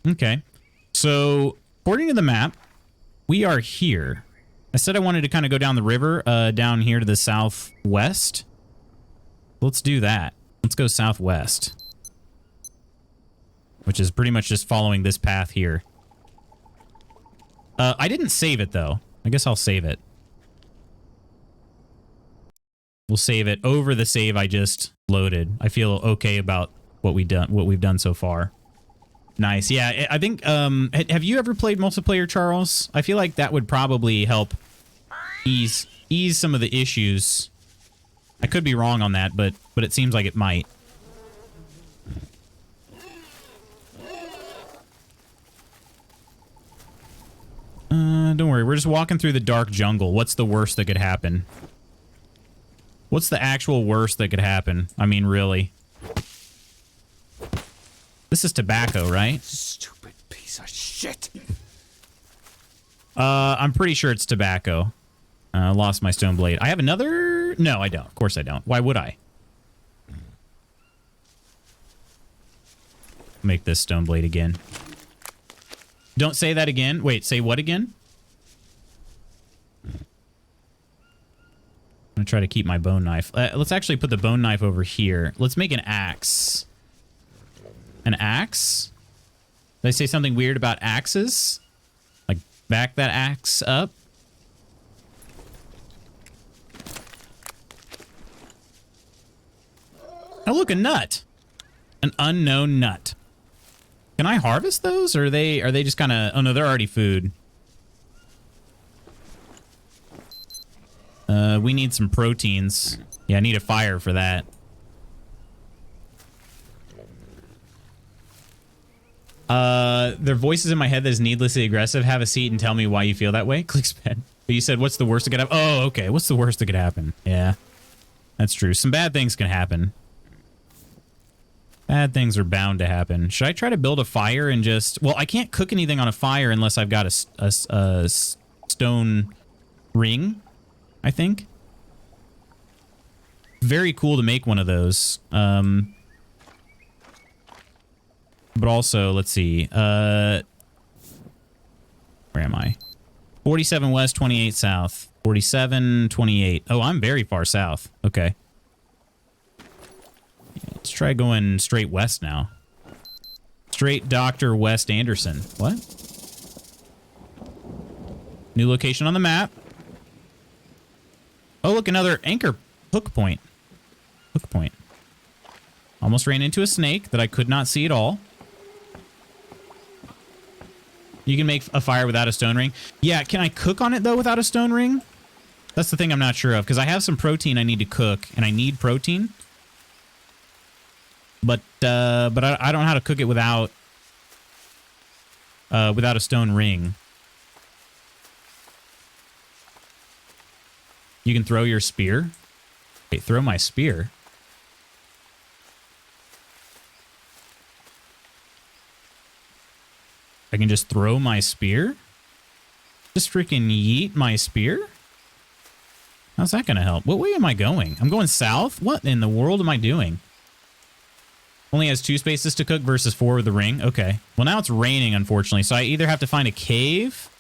A: Okay. So, according to the map, we are here. I said I wanted to kind of go down the river, down here to the southwest. Let's do that. Let's go southwest. Which is pretty much just following this path here. I didn't save it, though. I guess I'll save it. We'll save it over the save I just loaded. I feel okay about what we've done so far. Nice. Yeah, I think, have you ever played multiplayer, Charles? I feel like that would probably help ease some of the issues. I could be wrong on that, but it seems like it might. Don't worry. We're just walking through the dark jungle. What's the worst that could happen? What's the actual worst that could happen? I mean, really. This is tobacco, right?
C: Stupid piece of shit.
A: I'm pretty sure it's tobacco. Lost my stone blade. I have another... No, I don't. Of course I don't. Why would I? Make this stone blade again. Don't say that again. Wait, say what again? I'm gonna try to keep my bone knife. Let's actually put the bone knife over here. Let's make an axe. An axe? Did I say something weird about axes? Like, back that axe up? Oh, look, a nut. An unknown nut. Can I harvest those, or are they just kind of... Oh, no, they're already food. We need some proteins. Yeah, I need a fire for that. There are voices in my head that is needlessly aggressive. Have a seat and tell me why you feel that way. Clicks bed. But you said, what's the worst that could happen? Oh, okay. What's the worst that could happen? Yeah, that's true. Some bad things can happen. Bad things are bound to happen. Should I try to build a fire and just... Well, I can't cook anything on a fire unless I've got a stone ring. I think. Very cool to make one of those. But also, let's see. Where am I? 47 west, 28 south. 47, 28. Oh, I'm very far south. Okay. Let's try going straight west now. Straight Dr. West Anderson. What? New location on the map. Oh, look, another anchor hook point. Hook point. Almost ran into a snake that I could not see at all. You can make a fire without a stone ring. Yeah, can I cook on it, though, without a stone ring? That's the thing I'm not sure of, because I have some protein I need to cook, and I need protein. But I don't know how to cook it without a stone ring. You can throw your spear? Wait, throw my spear? I can just throw my spear? Just freaking yeet my spear? How's that going to help? What way am I going? I'm going south? What in the world am I doing? Only has 2 spaces to cook versus 4 with the ring. Okay. Well, now it's raining, unfortunately. So I either have to find a cave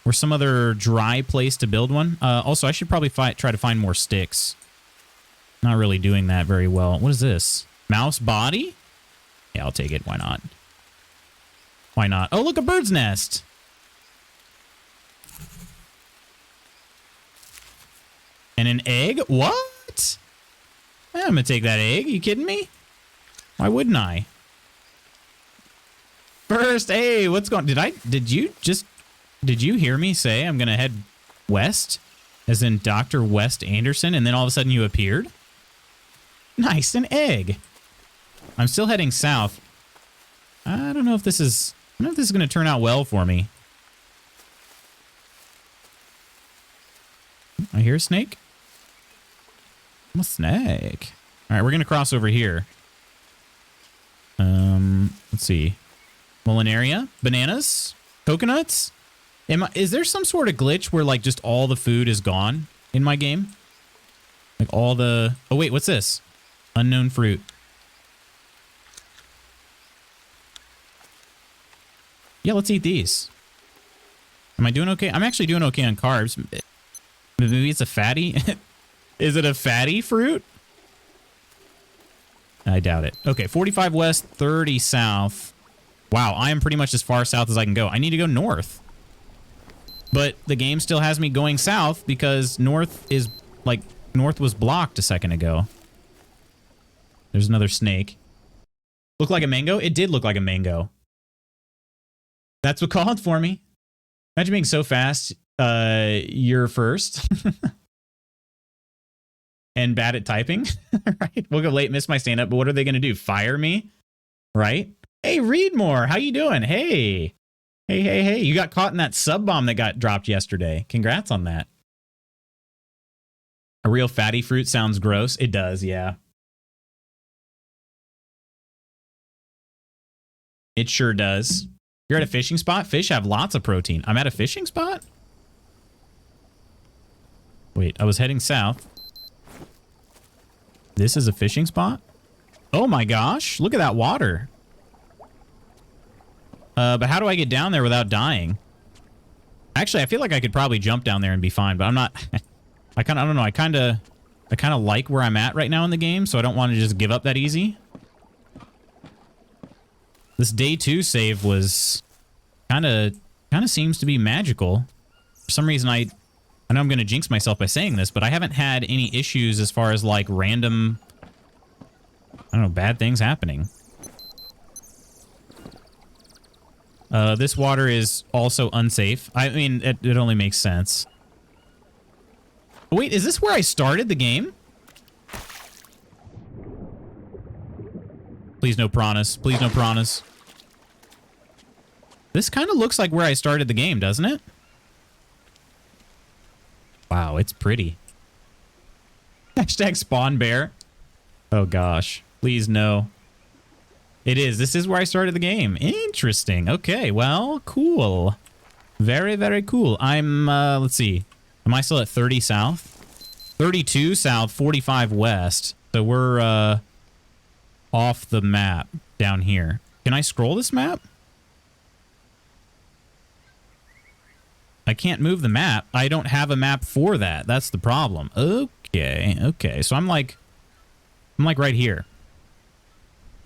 A: or some other dry place to build one. Also, I should probably try to find more sticks. Not really doing that very well. What is this? Mouse body? Yeah, I'll take it. Why not? Why not? Oh, look, a bird's nest. And an egg? What? I'm going to take that egg. You kidding me? Why wouldn't I? First, hey, what's going on? Did you hear me say I'm going to head west? As in Dr. West Anderson, and then all of a sudden you appeared? Nice, an egg. I'm still heading south. I don't know if this is going to turn out well for me. I hear a snake. I'm a snake. All right, we're going to cross over here. Let's see. Mulinaria, bananas, coconuts. Is there some sort of glitch where like just all the food is gone in my game? Like all the... Oh, wait, what's this? Unknown fruit. Yeah, let's eat these. Am I doing okay? I'm actually doing okay on carbs. Maybe it's a fatty... Is it a fatty fruit? I doubt it. Okay, 45 west, 30 south. Wow, I am pretty much as far south as I can go. I need to go north. But the game still has me going south because north was blocked a second ago. There's another snake. Look like a mango? It did look like a mango. That's what called for me. Imagine being so fast, you're first. And bad at typing, right? We'll go late, miss my stand-up, but what are they going to do? Fire me? Right? Hey, Readmore, how you doing? Hey. Hey. You got caught in that sub bomb that got dropped yesterday. Congrats on that. A real fatty fruit sounds gross. It does, yeah. It sure does. You're at a fishing spot? Fish have lots of protein. I'm at a fishing spot? Wait, I was heading south. This is a fishing spot? Oh my gosh, look at that water. But how do I get down there without dying? Actually, I feel like I could probably jump down there and be fine, but I'm not... I don't know. I kind of like where I'm at right now in the game, so I don't want to just give up that easy. This day 2 save was kind of seems to be magical. For some reason, I know I'm going to jinx myself by saying this, but I haven't had any issues as far as like random, I don't know, bad things happening. This water is also unsafe. I mean, it only makes sense. Wait, is this where I started the game? Please no piranhas. Please no piranhas. This kind of looks like where I started the game, doesn't it? Wow, it's pretty. Hashtag spawn bear. Oh gosh. Please no. It is. This is where I started the game. Interesting. Okay, well, cool. Very, very cool. I'm, let's see. Am I still at 30 south? 32 south, 45 west. So we're off the map down here. Can I scroll this map? I can't move the map. I don't have a map for that. That's the problem. Okay, okay. So I'm like right here.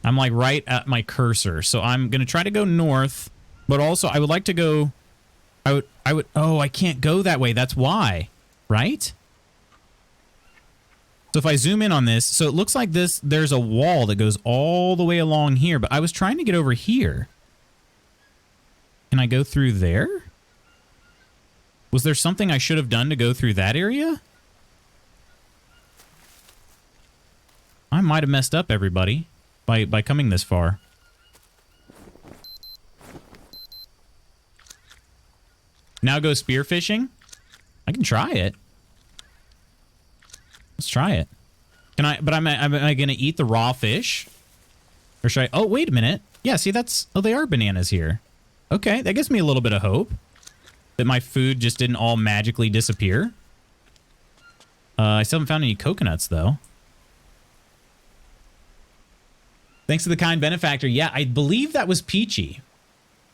A: I'm like right at my cursor. So I'm going to try to go north, but also I would like to go... oh, I can't go that way. That's why, right? So if I zoom in on this, so it looks like there's a wall that goes all the way along here, but I was trying to get over here. Can I go through there? Was there something I should have done to go through that area? I might have messed up, everybody, by coming this far. Now go spearfishing? I can try it. Let's try it. Can I? But am I going to eat the raw fish? Or should I? Oh, wait a minute. Yeah, see, that's... Oh, they are bananas here. Okay, that gives me a little bit of hope. That my food just didn't all magically disappear. I still haven't found any coconuts, though. Thanks to the kind benefactor. Yeah, I believe that was Peachy.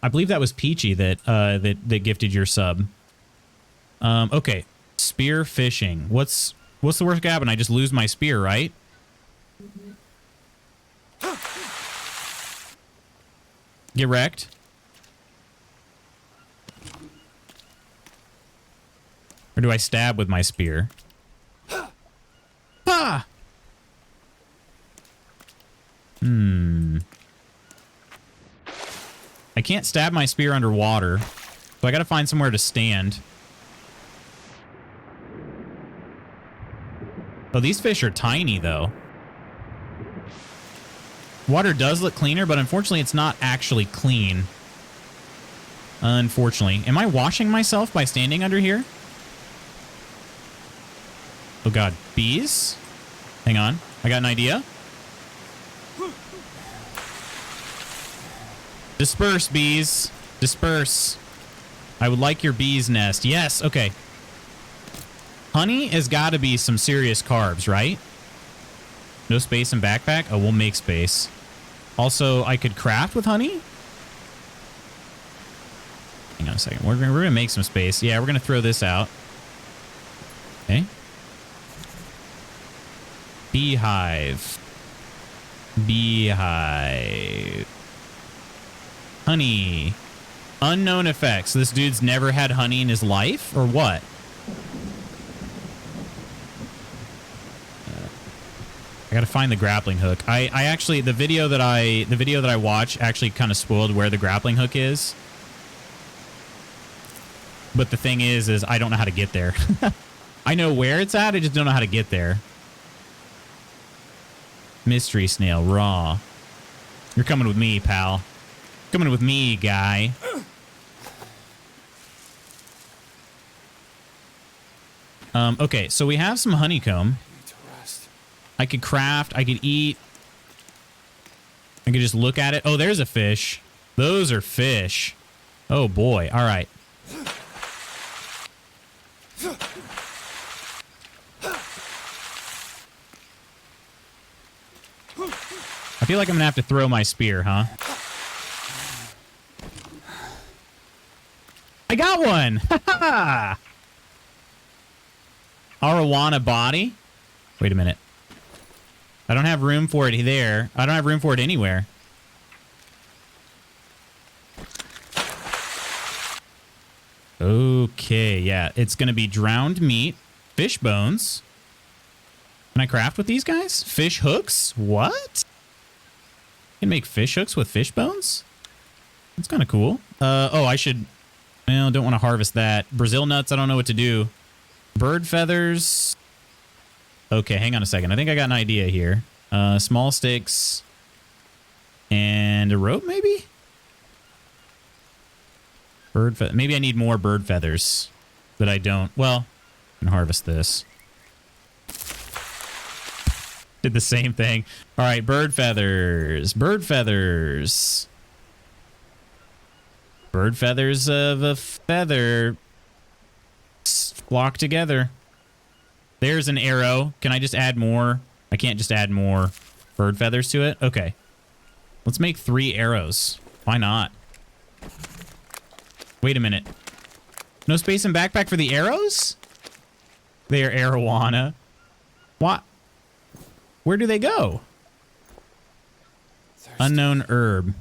A: I believe that was Peachy that that gifted your sub. Okay, spear fishing. What's the worst gonna happen? I just lose my spear, right? Get wrecked. Or do I stab with my spear? Ah! I can't stab my spear underwater, so I gotta find somewhere to stand. Oh, these fish are tiny, though. Water does look cleaner, but unfortunately it's not actually clean. Unfortunately. Am I washing myself by standing under here? Oh god, bees? Hang on, I got an idea. Disperse, bees. Disperse. I would like your bee's nest. Yes, okay. Honey has got to be some serious carbs, right? No space in backpack? Oh, we'll make space. Also, I could craft with honey? Hang on a second. We're gonna make some space. Yeah, we're going to throw this out. Okay. Beehive. Beehive. Honey. Unknown effects. This dude's never had honey in his life, or what? I gotta find the grappling hook. I actually the video that I watch actually kind of spoiled where the grappling hook is. But the thing is I don't know how to get there. I know where it's at, I just don't know how to get there. Mystery snail, raw. You're coming with me, pal. Coming with me, guy. Okay, so we have some honeycomb. I could craft. I could eat. I could just look at it. Oh, there's a fish. Those are fish. Oh, boy. All right. I feel like I'm going to have to throw my spear, huh? I got one! Ha Arowana body? Wait a minute. I don't have room for it there. I don't have room for it anywhere. Okay, yeah. It's going to be drowned meat, fish bones. Can I craft with these guys? Fish hooks? What? You can make fish hooks with fish bones? That's kind of cool. Oh, I should... Well, don't want to harvest that. Brazil nuts, I don't know what to do. Bird feathers. Okay, hang on a second. I think I got an idea here. Small sticks. And a rope, maybe? Maybe I need more bird feathers. But I don't. Well, I can harvest this. Did the same thing. All right, bird feathers. Bird feathers. Bird feathers of a feather. Block together. There's an arrow. Can I just add more? I can't just add more bird feathers to it? Okay. Let's make 3 arrows. Why not? Wait a minute. No space in backpack for the arrows? They are arowana. What? Where do they go?
C: Thirsty.
A: Unknown herb.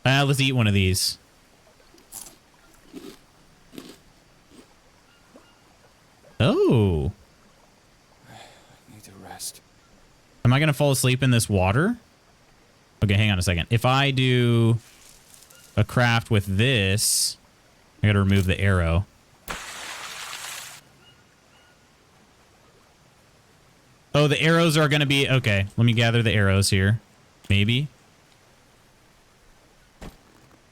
A: Let's eat one of these. Oh.
C: I need to rest.
A: Am I going to fall asleep in this water? Okay, hang on a second. If I do a craft with this, I got to remove the arrow. Oh, the arrows are going to be... Okay, let me gather the arrows here. Maybe.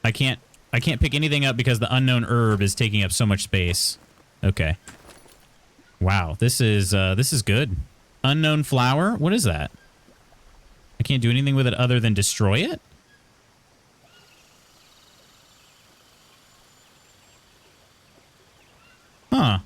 A: I can't pick anything up because the unknown herb is taking up so much space. Okay. Wow, this is good. Unknown flower? What is that? I can't do anything with it other than destroy it? Huh.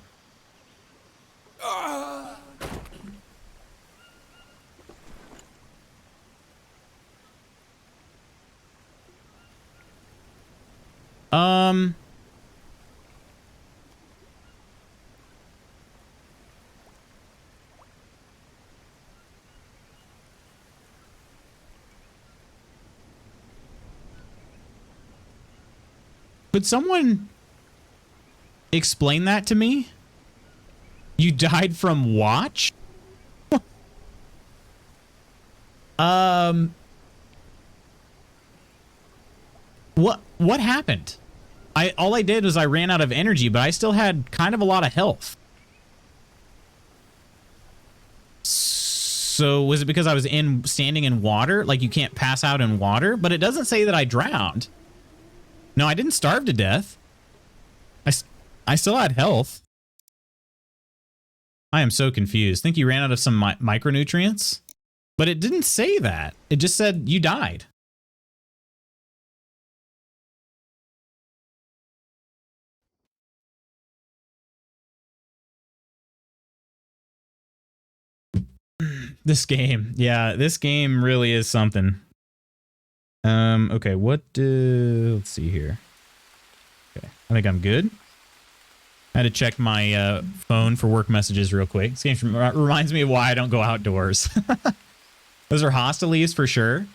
A: Could someone explain that to me? You died from watch? What happened? All I did was I ran out of energy, but I still had kind of a lot of health. So was it because I was standing in water? Like you can't pass out in water? But it doesn't say that I drowned. No, I didn't starve to death. I still had health. I am so confused. Think you ran out of some micronutrients? But it didn't say that. It just said you died. This game. Yeah, this game really is something. Okay, let's see here. Okay, I think I'm good. I had to check my phone for work messages real quick. This game reminds me of why I don't go outdoors. Those are hostilities for sure.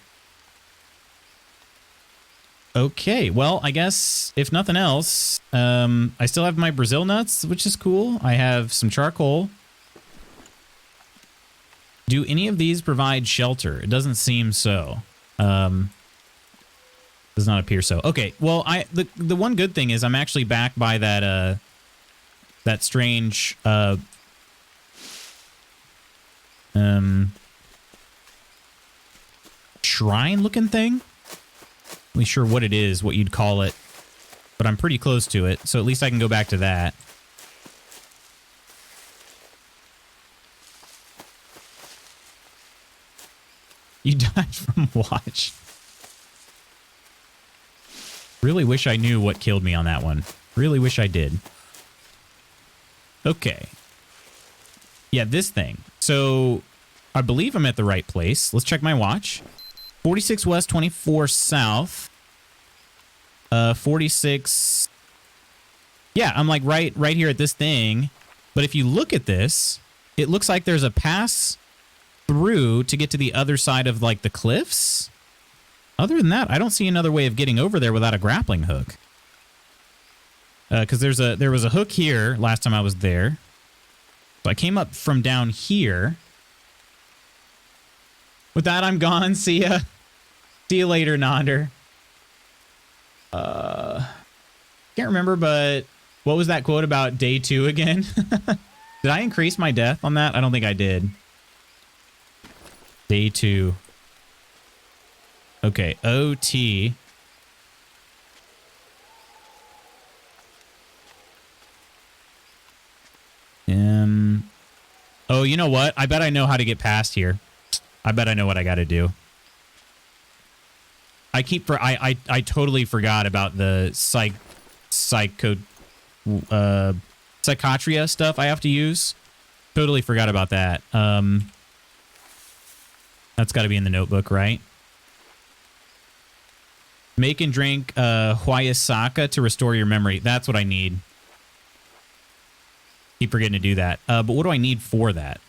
A: Okay, well, I guess if nothing else, I still have my Brazil nuts, which is cool. I have some charcoal. Do any of these provide shelter? It doesn't seem so. Does not appear so. Okay, well, the one good thing is I'm actually back by that that strange shrine looking thing. Not really sure what it is, what you'd call it, but I'm pretty close to it, so at least I can go back to that. You died from watch. Really wish I knew what killed me on that one. Really wish I did. Okay. Yeah, this thing. So, I believe I'm at the right place. Let's check my watch. 46 west, 24 south. 46... Yeah, I'm like right here at this thing. But if you look at this, it looks like there's a pass through to get to the other side of like the cliffs. Other than that, I don't see another way of getting over there without a grappling hook. Because there was a hook here last time I was there. So I came up from down here. With that, I'm gone. See ya. See you later, Nonder. Can't remember, but what was that quote about day 2 again? Did I increase my death on that? I don't think I did. Day 2. Okay, OT. Oh, you know what? I bet I know how to get past here. I bet I know what I got to do. I totally forgot about the psychotria stuff I have to use. Totally forgot about that. That's got to be in the notebook, right? Make and drink Huayasaka to restore your memory. That's what I need. Keep forgetting to do that. But what do I need for that?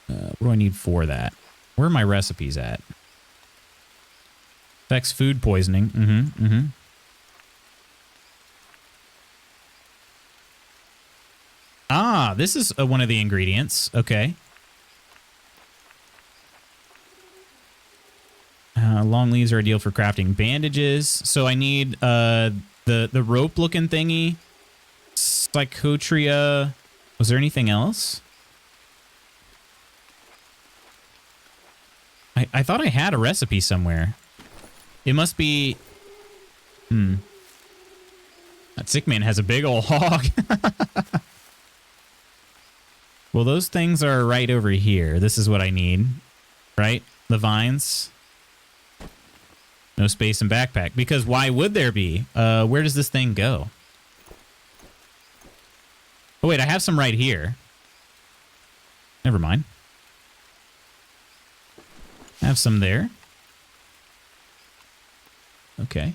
A: What do I need for that? Where are my recipes at? Affects food poisoning. Ah, this is one of the ingredients. Okay. Long leaves are ideal for crafting bandages. So I need the rope looking thingy. Psychotria. Was there anything else? I thought I had a recipe somewhere. It must be... That sick man has a big old hog. Well, those things are right over here. This is what I need. Right? The vines. No space in backpack. Because why would there be? Where does this thing go? Oh, wait. I have some right here. Never mind. I have some there. Okay.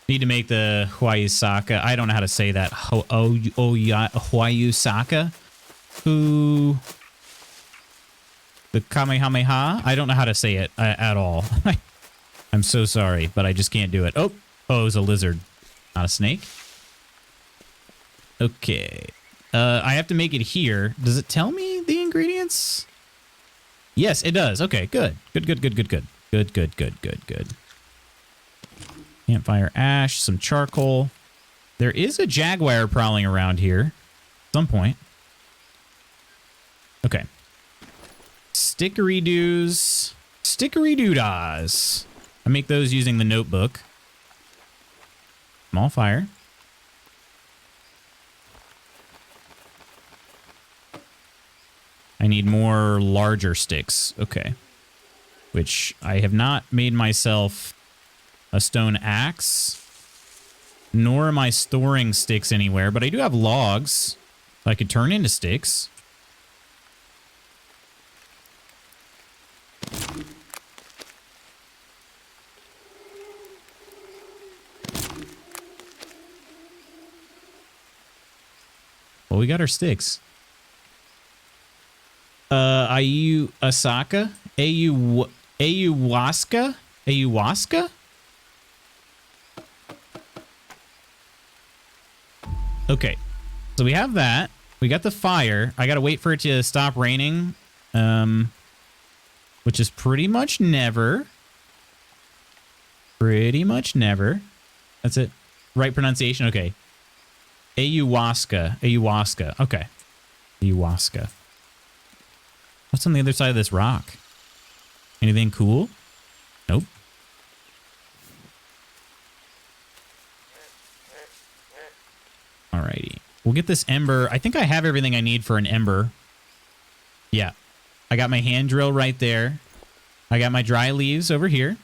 A: Need to make the Huayasaka. I don't know how to say that. Huayasaka? Who? The Kamehameha? I don't know how to say it at all. I'm so sorry, but I just can't do it. Oh, it was a lizard, not a snake. Okay. I have to make it here. Does it tell me the ingredients? Yes, it does. Okay, good. Good. Campfire ash, some charcoal. There is a jaguar prowling around here at some point. Okay. Stickery-doos. Stickery-doo-dahs. I make those using the notebook. Small fire. I need more larger sticks. Okay. Which I have not made myself a stone axe. Nor am I storing sticks anywhere. But I do have logs I could turn into sticks. Well, we got our sticks. Asaka? Ayahuasca? Ayahuasca? Okay. So we have that. We got the fire. I gotta wait for it to stop raining. Which is pretty much never. Pretty much never. That's it. Right pronunciation? Okay. Ayahuasca. Ayahuasca. Okay. Ayahuasca. What's on the other side of this rock? Anything cool? Nope. Alrighty. We'll get this ember. I think I have everything I need for an ember. Yeah. I got my hand drill right there. I got my dry leaves over here.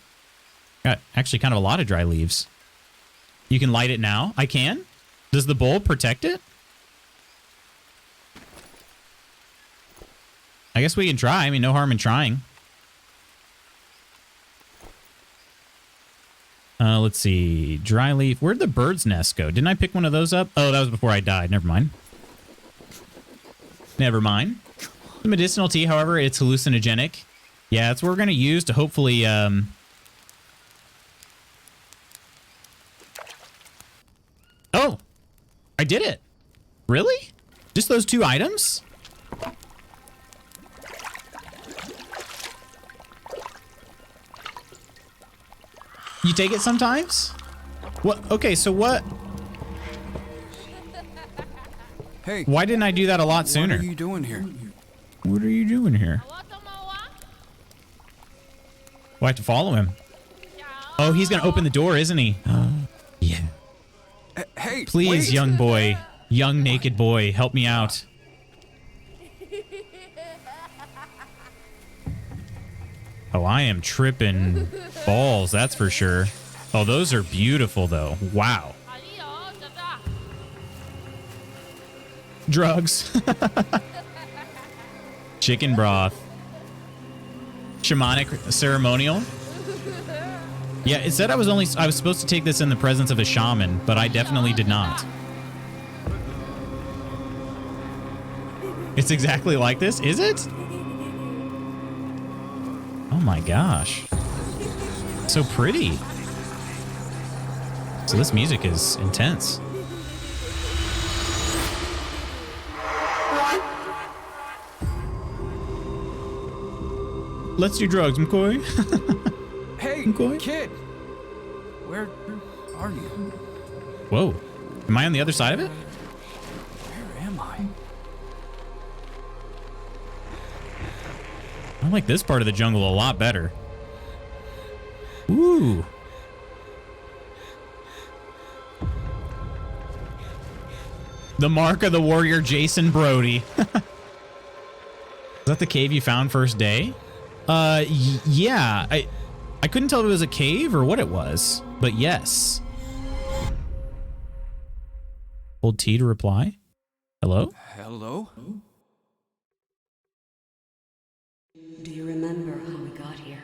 A: Got actually kind of a lot of dry leaves. You can light it now. I can? Does the bulb protect it? I guess we can try. I mean, no harm in trying. Let's see. Dry leaf. Where'd the bird's nest go? Didn't I pick one of those up? Oh, that was before I died. Never mind. Never mind. The medicinal tea, however, it's hallucinogenic. Yeah, that's what we're going to use to hopefully... Oh! I did it! Really? Just those 2 items? You take it sometimes? What? Okay, so what?
E: Hey.
A: Why didn't I do that a lot sooner?
E: What are you doing here?
A: What are you doing here? Well, I have to follow him. Oh, he's going to open the door, isn't he? Yeah.
E: Hey,
A: Please,
E: wait.
A: young boy. Young naked boy, help me out. Oh, I am tripping balls, that's for sure. Oh, those are beautiful, though. Wow. Drugs. Chicken broth. Shamanic ceremonial. Yeah, it said I was supposed to take this in the presence of a shaman, but I definitely did not. It's exactly like this, is it? Oh my gosh. So pretty. So this music is intense. Let's do drugs, McCoy.
E: Hey,
A: McCoy?
E: kid! Where are you?
A: Whoa. Am I on the other side of it?
E: Where am I?
A: I like this part of the jungle a lot better. Ooh. The mark of the warrior Jason Brody. Is that the cave you found first day? Yeah. I couldn't tell if it was a cave or what it was, but yes. Hold T to reply. Hello?
E: Hello?
F: Do you remember how we got here?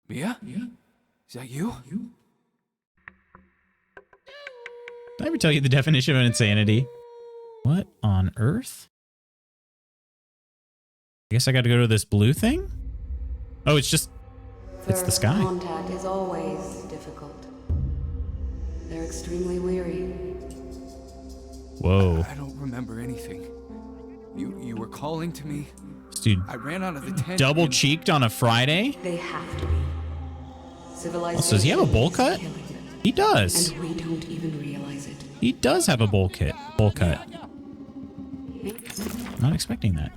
E: Mia? Is that you?
A: Did I ever tell you the definition of insanity? What on earth? I guess I got to go to this blue thing? Oh, it's just... It's the
F: First
A: sky.
F: contact is always difficult. They're extremely weary.
A: Whoa.
E: I don't remember anything. You were calling to me.
A: Dude,
E: I ran out of the tent.
A: double
E: and-
A: cheeked on a Friday?
F: They have to be. Civilization
A: Does he have a bowl
F: is
A: cut?
F: killing them,
A: He does.
F: and we don't even realize it.
A: He does have a bowl cut. Not expecting that.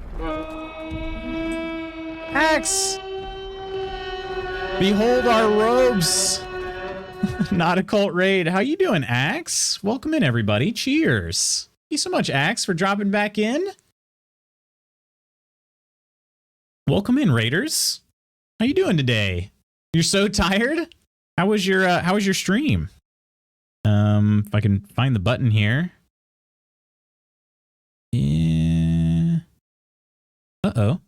A: Axe! Behold our robes! Not a cult raid. How you doing, Axe? Welcome in, everybody. Cheers. Thank you so much, Axe, for dropping back in. Welcome in, Raiders. How you doing today? You're so tired? How was your stream? If I can find the button here. Yeah. Uh-oh.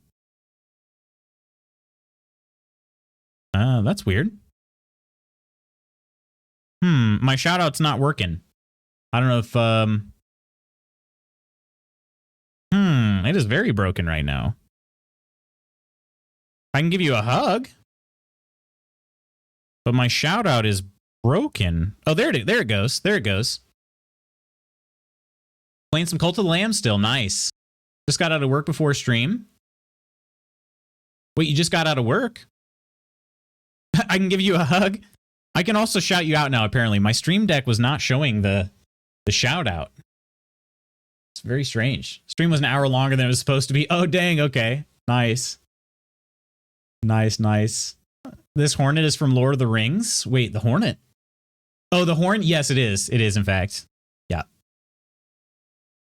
A: That's weird. My shout-out's not working. I don't know if, it is very broken right now. I can give you a hug. But my shout-out is broken. Oh, there it goes. There it goes. Playing some Cult of the Lamb still. Nice. Just got out of work before stream. Wait, you just got out of work? I can give you a hug. I can also shout you out now, apparently. My stream deck was not showing the shout out. It's very strange. Stream was an hour longer than it was supposed to be. Oh, dang. Okay. Nice. Nice. This Hornet is from Lord of the Rings. Wait, the Hornet? Oh, the horn? Yes, it is. It is, in fact. Yeah.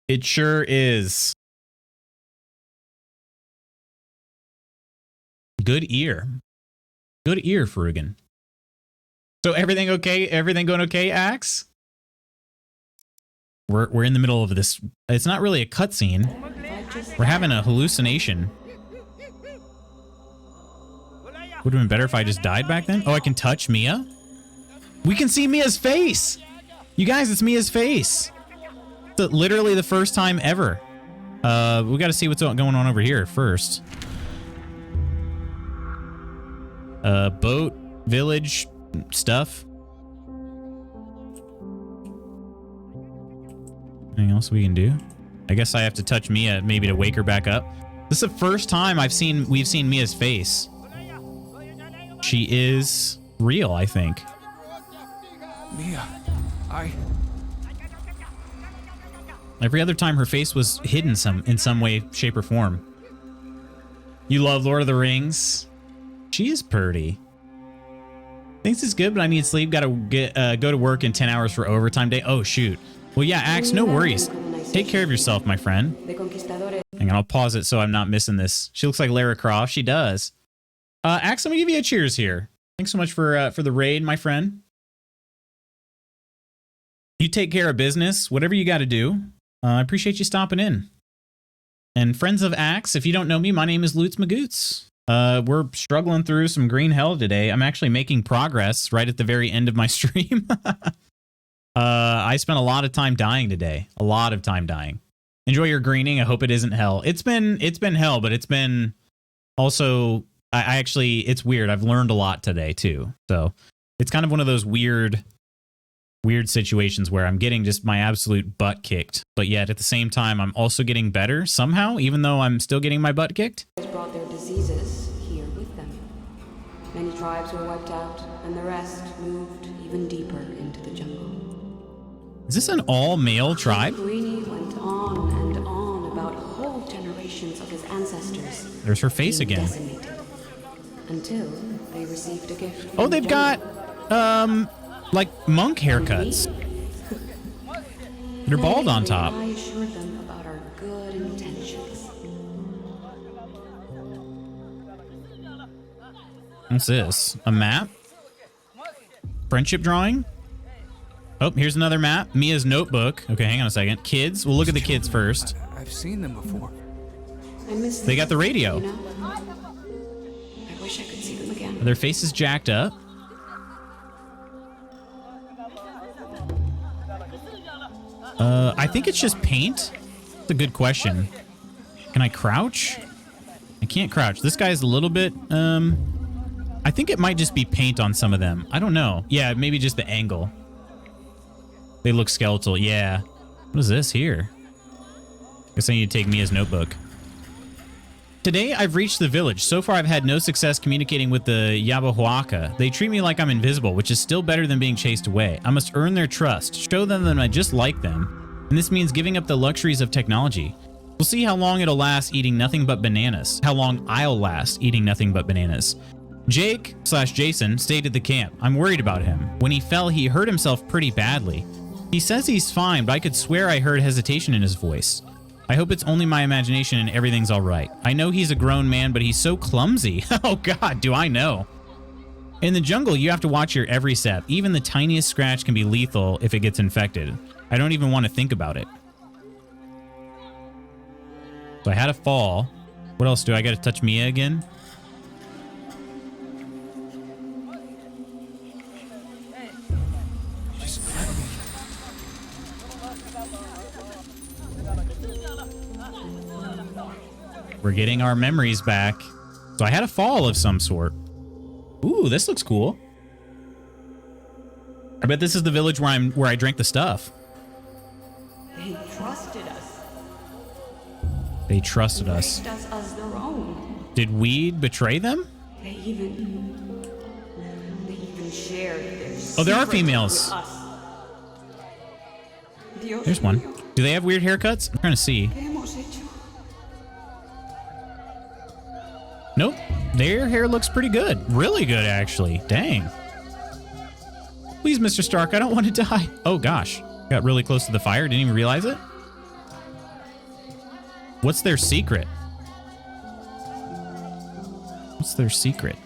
A: It sure is. Good ear. Good ear, Frugan. So everything okay? Everything going okay, Axe? We're in the middle of this. It's not really a cutscene. We're having a hallucination. Would have been better if I just died back then. Oh, I can touch Mia? We can see Mia's face! You guys, it's Mia's face. It's literally the first time ever. We got to see what's going on over here first. Boat, village, stuff. Anything else we can do? I guess I have to touch Mia maybe to wake her back up. This is the first time we've seen Mia's face. She is real, I think.
E: Mia,
A: Every other time her face was hidden in some way, shape, or form. You love Lord of the Rings? She is pretty. Thinks it's good, but I need sleep. Gotta go to work in 10 hours for overtime day. Oh, shoot. Well, yeah, Axe, no worries. Take care of yourself, my friend. Hang on, I'll pause it so I'm not missing this. She looks like Lara Croft. She does. Axe, let me give you a cheers here. Thanks so much for the raid, my friend. You take care of business, whatever you got to do. I appreciate you stopping in. And friends of Axe, if you don't know me, my name is Lutz Magoots. We're struggling through some green hell today. I'm actually making progress right at the very end of my stream. I spent a lot of time dying today. A lot of time dying. Enjoy your greening. I hope it isn't hell. It's been hell, but it's been also, I actually, it's weird. I've learned a lot today too. So it's kind of one of those weird situations where I'm getting just my absolute butt kicked, but yet at the same time, I'm also getting better somehow, even though I'm still getting my butt kicked.
F: Brought their diseases here with them. Many tribes were wiped out, and the rest moved even deeper into the jungle.
A: Is this an all-male tribe?
F: Queenie went on and on about whole generations of his ancestors.
A: There's her face
F: being
A: again.
F: decimated, until they received a gift.
A: Oh,
F: from
A: they've
F: the
A: got,
F: jungle.
A: like monk haircuts. They're bald on top.
F: I assured them about our good intentions.
A: What's this? A map? Friendship drawing? Oh, here's another map. Mia's notebook. Okay, hang on a second. Kids. We'll look at the kids first.
E: I've seen them before.
F: I miss
A: They
F: them,
A: got the radio.
F: you know? I wish I could see them again.
A: Their faces jacked up. I think it's just paint. That's a good question. Can I crouch? I can't crouch. This guy's a little bit, I think it might just be paint on some of them. I don't know. Yeah, maybe just the angle. They look skeletal. Yeah. What is this here? Guess I need to take Mia's notebook. Today, I've reached the village. So far, I've had no success communicating with the Yabahuaca. They treat me like I'm invisible, which is still better than being chased away. I must earn their trust, show them that I just like them, and this means giving up the luxuries of technology. We'll see how long it'll last eating nothing but bananas. How long I'll last eating nothing but bananas. Jake/Jason stayed at the camp. I'm worried about him. When he fell, he hurt himself pretty badly. He says he's fine, but I could swear I heard hesitation in his voice. I hope it's only my imagination and everything's all right. I know he's a grown man, but he's so clumsy. Oh God, do I know. In the jungle, you have to watch your every step. Even the tiniest scratch can be lethal if it gets infected. I don't even want to think about it. So I had a fall. What else do I got to touch Mia again? We're getting our memories back. So I had a fall of some sort. Ooh, this looks cool. I bet this is the village where I drank the stuff.
F: They trusted us.
A: They trusted us.
F: Raised us as their own.
A: Did we betray them?
F: They even shared their
A: Oh, there are
F: secrets
A: females.
F: with us. Dios
A: There's one.
F: mío,
A: Do they have weird haircuts? I'm trying to see.
F: ¿qué hemos hecho?
A: Nope. Their hair looks pretty good. Really good, actually. Dang. Please, Mr. Stark, I don't want to die. Oh, gosh. Got really close to the fire. Didn't even realize it. What's their secret? What's their secret?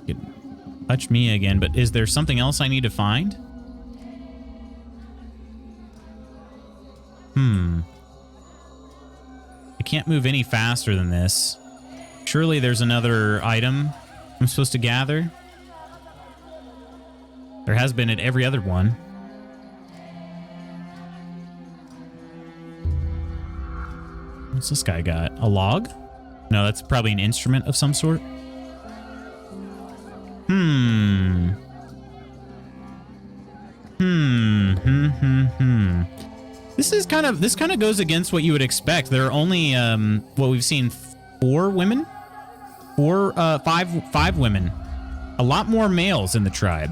A: You can touch me again, but is there something else I need to find? I can't move any faster than this. Surely there's another item I'm supposed to gather. There has been at every other one. What's this guy got? A log? No, that's probably an instrument of some sort. This kind of goes against what you would expect. There are only what we've seen, 4 women, five women, a lot more males in the tribe.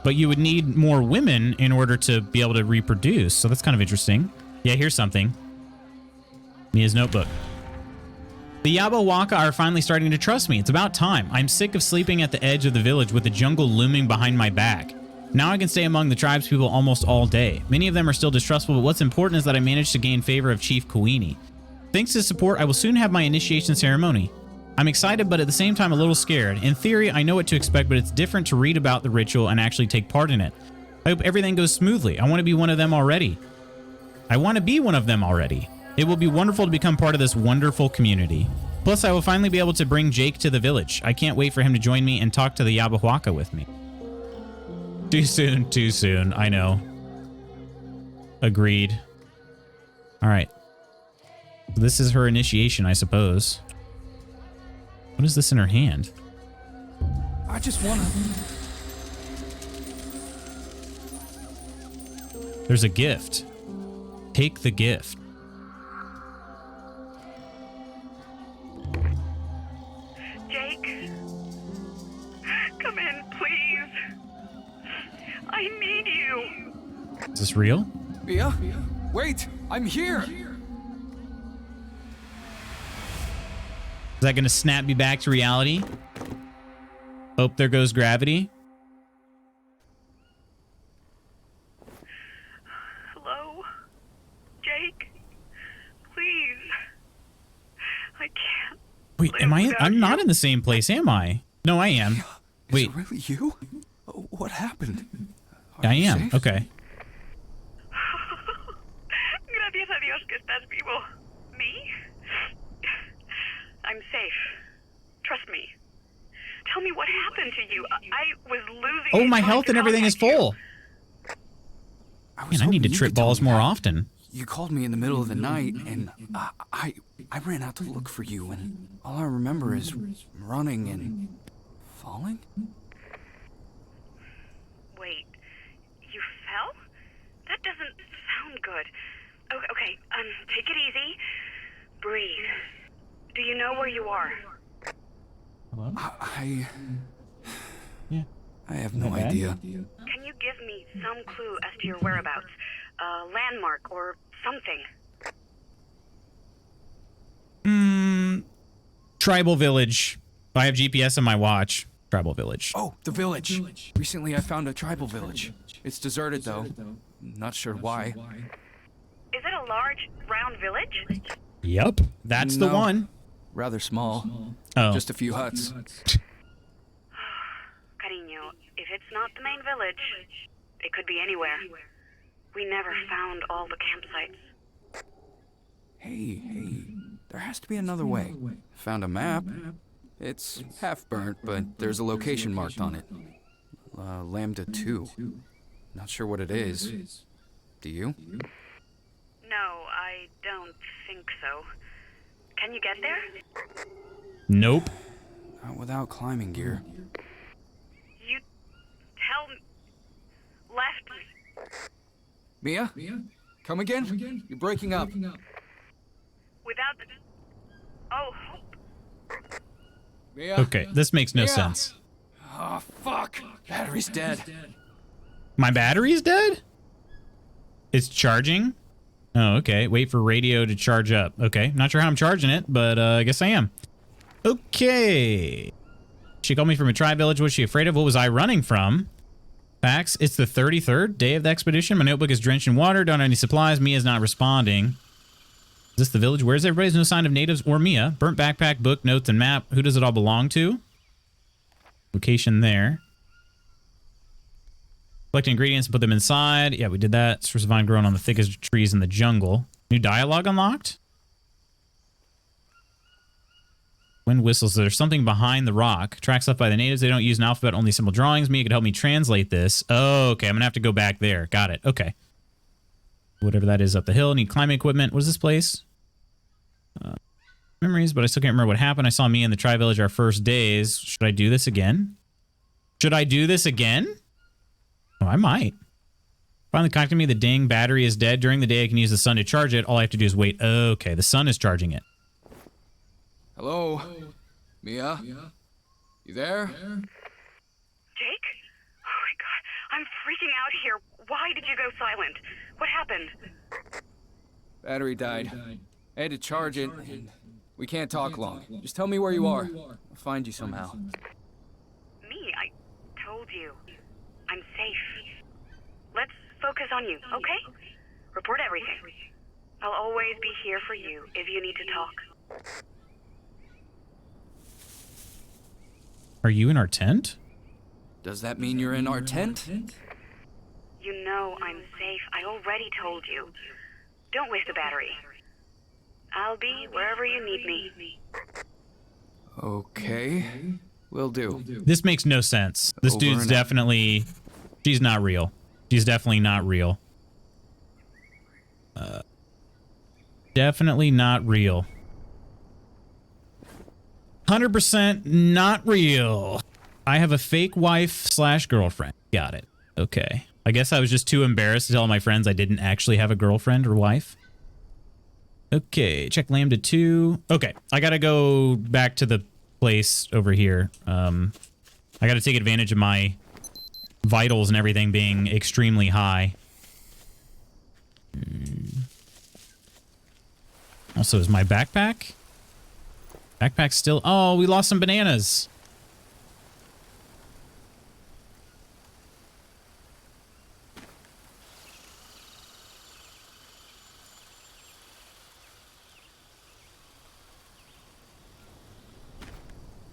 A: But you would need more women in order to be able to reproduce. So that's kind of interesting. Yeah, here's something. Mia's notebook. The Yabahuaca are finally starting to trust me. It's about time. I'm sick of sleeping at the edge of the village with the jungle looming behind my back. Now I can stay among the tribespeople almost all day. Many of them are still distrustful, but what's important is that I managed to gain favor of Chief Kawini. Thanks to his support, I will soon have my initiation ceremony. I'm excited, but at the same time a little scared. In theory, I know what to expect, but it's different to read about the ritual and actually take part in it. I hope everything goes smoothly. I want to be one of them already. It will be wonderful to become part of this wonderful community. Plus, I will finally be able to bring Jake to the village. I can't wait for him to join me and talk to the Yabahuaca with me. Too soon. I know. Agreed. All right. This is her initiation, I suppose. What is this in her hand?
E: I just wanna...
A: There's a gift. Take the gift.
G: Jake, come in, please. I need you.
A: Is this real?
E: Mia? Wait! I'm here!
A: Is that going to snap me back to reality? Oh, there goes gravity.
G: Hello? Jake? Please. I can't.
A: Wait, am I? I'm not in the same place, am I? No, I am.
E: Is
A: Wait,
E: it really you? What happened?
A: I
E: you
A: am.
E: safe?
A: Okay.
G: Gracias a Dios que estás vivo. Me? I'm safe. Trust me. Tell me what happened to you. I was losing.
A: Oh, my
G: trying
A: health
G: to
A: and everything is
G: contact you.
A: full. Man, I need to trip balls more often.
E: You called me in the middle of the night, and I ran out to look for you, and all I remember is running and falling.
G: Wait, you fell? That doesn't sound good. Okay, take it easy. Breathe. Do you know where you are?
A: Hello?
E: I have no idea.
G: Can you give me some clue as to your whereabouts? A landmark or something?
A: Tribal village. I have GPS on my watch. Tribal village.
E: Oh, the village. Recently I found a tribal village. It's deserted though. Not sure why.
G: Is it a large, round village?
A: Yep. That's the
E: No.
A: one.
E: Rather small.
A: Oh.
E: Just a few huts.
G: Cariño, if it's not the main village, it could be anywhere. We never found all the campsites.
E: Hey, there has to be another way. Found a map. It's half burnt, but there's a location marked on it. Lambda 2. Not sure what it is. Do you?
G: No, I don't think so. Can you get there?
A: Nope.
E: Not without climbing gear.
G: You tell me. Left
E: Mia? Come again? You're breaking up.
G: without the. Oh,
E: Mia?
A: Okay, this makes no
E: Yeah.
A: sense.
E: Oh, fuck. Battery's dead.
A: My battery's dead? It's charging? Oh, okay. Wait for radio to charge up. Okay. Not sure how I'm charging it, but I guess I am. Okay. She called me from a tribe village. What was she afraid of? What was I running from? Facts. It's the 33rd day of the expedition. My notebook is drenched in water. Don't have any supplies. Mia's not responding. Is this the village? Where's everybody? There's no sign of natives or Mia. Burnt backpack, book, notes, and map. Who does it all belong to? Location there. Collect ingredients and put them inside. Yeah, we did that. Source of vine growing on the thickest trees in the jungle. New dialogue unlocked? Wind whistles. There's something behind the rock. Tracks left by the natives. They don't use an alphabet, only simple drawings. Mia could help me translate this. Oh, okay. I'm going to have to go back there. Got it. Okay. Whatever that is up the hill. Need climbing equipment. What is this place? Memories, but I still can't remember what happened. I saw Mia in the tri village our first days. Should I do this again? Should I do this again? Oh, I might. Finally contacted me. The dang battery is dead. During the day, I can use the sun to charge it. All I have to do is wait. Okay, the sun is charging it.
E: Hello? Mia? You there?
G: Jake? Oh my god, I'm freaking out here. Why did you go silent? What happened?
E: Battery died. I had to charge it, and we can't talk long. Just tell me where you are. I'll find you somehow.
G: Me? I told you. I'm safe. Let's focus on you, okay? Report everything. I'll always be here for you if you need to talk.
A: Are you in our tent?
E: Does that mean you're in our tent?
G: You know I'm safe. I already told you. Don't waste a battery. I'll be wherever you need me.
E: Okay. Will do.
A: This makes no sense. This
E: Over
A: dude's
E: and out.
A: definitely... She's not real. She's definitely not real. Definitely not real. 100% not real. I have a fake wife / girlfriend. Got it. Okay. I guess I was just too embarrassed to tell my friends I didn't actually have a girlfriend or wife. Okay, check Lambda 2. Okay, I gotta go back to the place over here. I gotta take advantage of my vitals and everything being extremely high. Also, is my backpack? Backpack's still... Oh, we lost some bananas.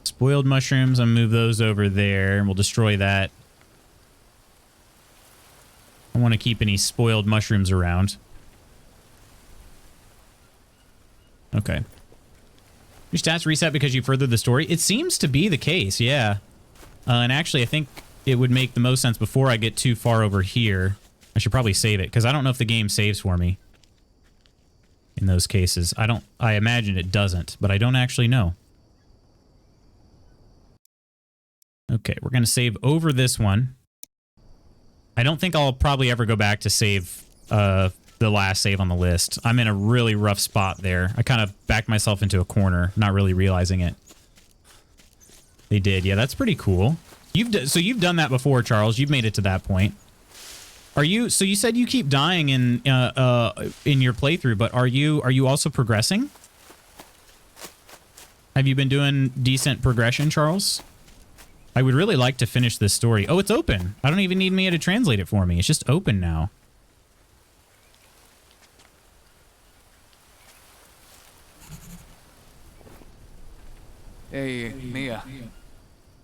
A: Spoiled mushrooms. I'll move those over there and we'll destroy that. I don't want to keep any spoiled mushrooms around. Okay. Your stats reset because you furthered the story? It seems to be the case, yeah. And actually, I think it would make the most sense before I get too far over here. I should probably save it, because I don't know if the game saves for me. In those cases. I imagine it doesn't, but I don't actually know. Okay, we're going to save over this one. I don't think I'll probably ever go back to save the last save on the list. I'm in a really rough spot there. I kind of backed myself into a corner, not really realizing it. They did. Yeah, that's pretty cool. So you've done that before, Charles. You've made it to that point. Are you... So you said you keep dying in your playthrough, but are you also progressing? Have you been doing decent progression, Charles? I would really like to finish this story. Oh, it's open. I don't even need Mia to translate it for me. It's just open now.
E: Hey, Mia.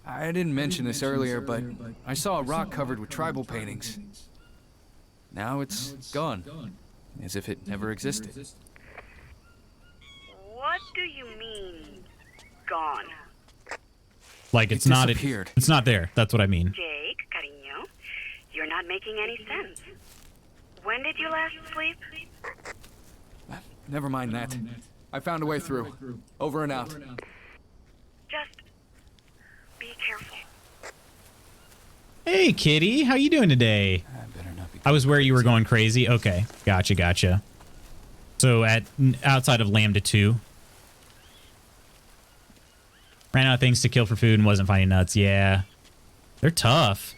E: I didn't mention this earlier, but I saw a rock covered with tribal paintings. Now it's gone, as if it never existed.
G: What do you mean, gone?
A: Like it's
E: It
A: not
E: disappeared.
A: it's not there. That's what I mean.
G: Jake, cariño, you're not making any sense. When did you last sleep?
E: Never mind that. I found a way through. Over and out.
G: Just be careful.
A: Hey, kitty. How you doing today?
E: I better not be.
A: I was where you were going crazy. Okay. Gotcha. So outside of Lambda 2. Ran out of things to kill for food and wasn't finding nuts. Yeah. They're tough.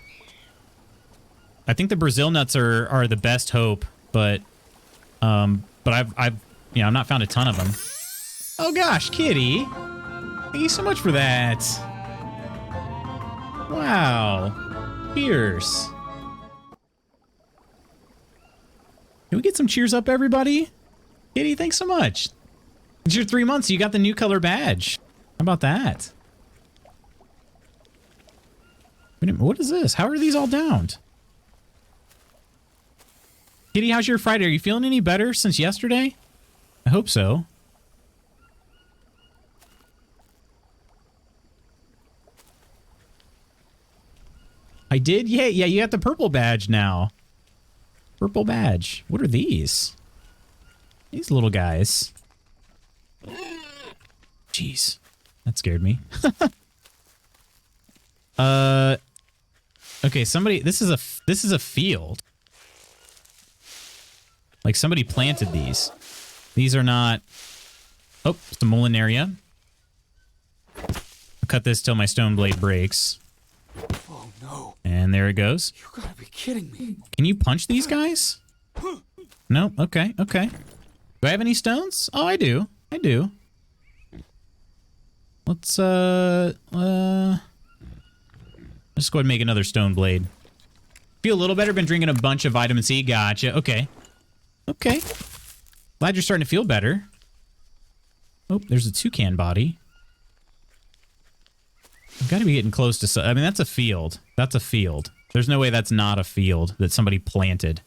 A: I think the Brazil nuts are the best hope, but I've I've not found a ton of them. Oh gosh, kitty. Thank you so much for that. Wow. Cheers. Can we get some cheers up, everybody? Kitty, thanks so much. It's your 3 months. You got the new color badge. How about that? Wait a minute, what is this? How are these all downed? Kitty, how's your Friday? Are you feeling any better since yesterday? I hope so. I did? Yeah, you got the purple badge now. Purple badge. What are these? These little guys. Jeez. That scared me. Okay, somebody... This is a field. Like, somebody planted these. These are not... Oh, it's the Molinaria. I'll cut this till my stone blade breaks.
E: Oh no.
A: And there it goes.
E: You gotta be kidding me.
A: Can you punch these guys? No? Okay. Do I have any stones? Oh, I do. Let's, let's go ahead and make another stone blade. Feel a little better. Been drinking a bunch of vitamin C. Gotcha. Okay. Glad you're starting to feel better. Oh, there's a toucan body. I've got to be getting close to... I mean, that's a field. That's a field. There's no way that's not a field that somebody planted.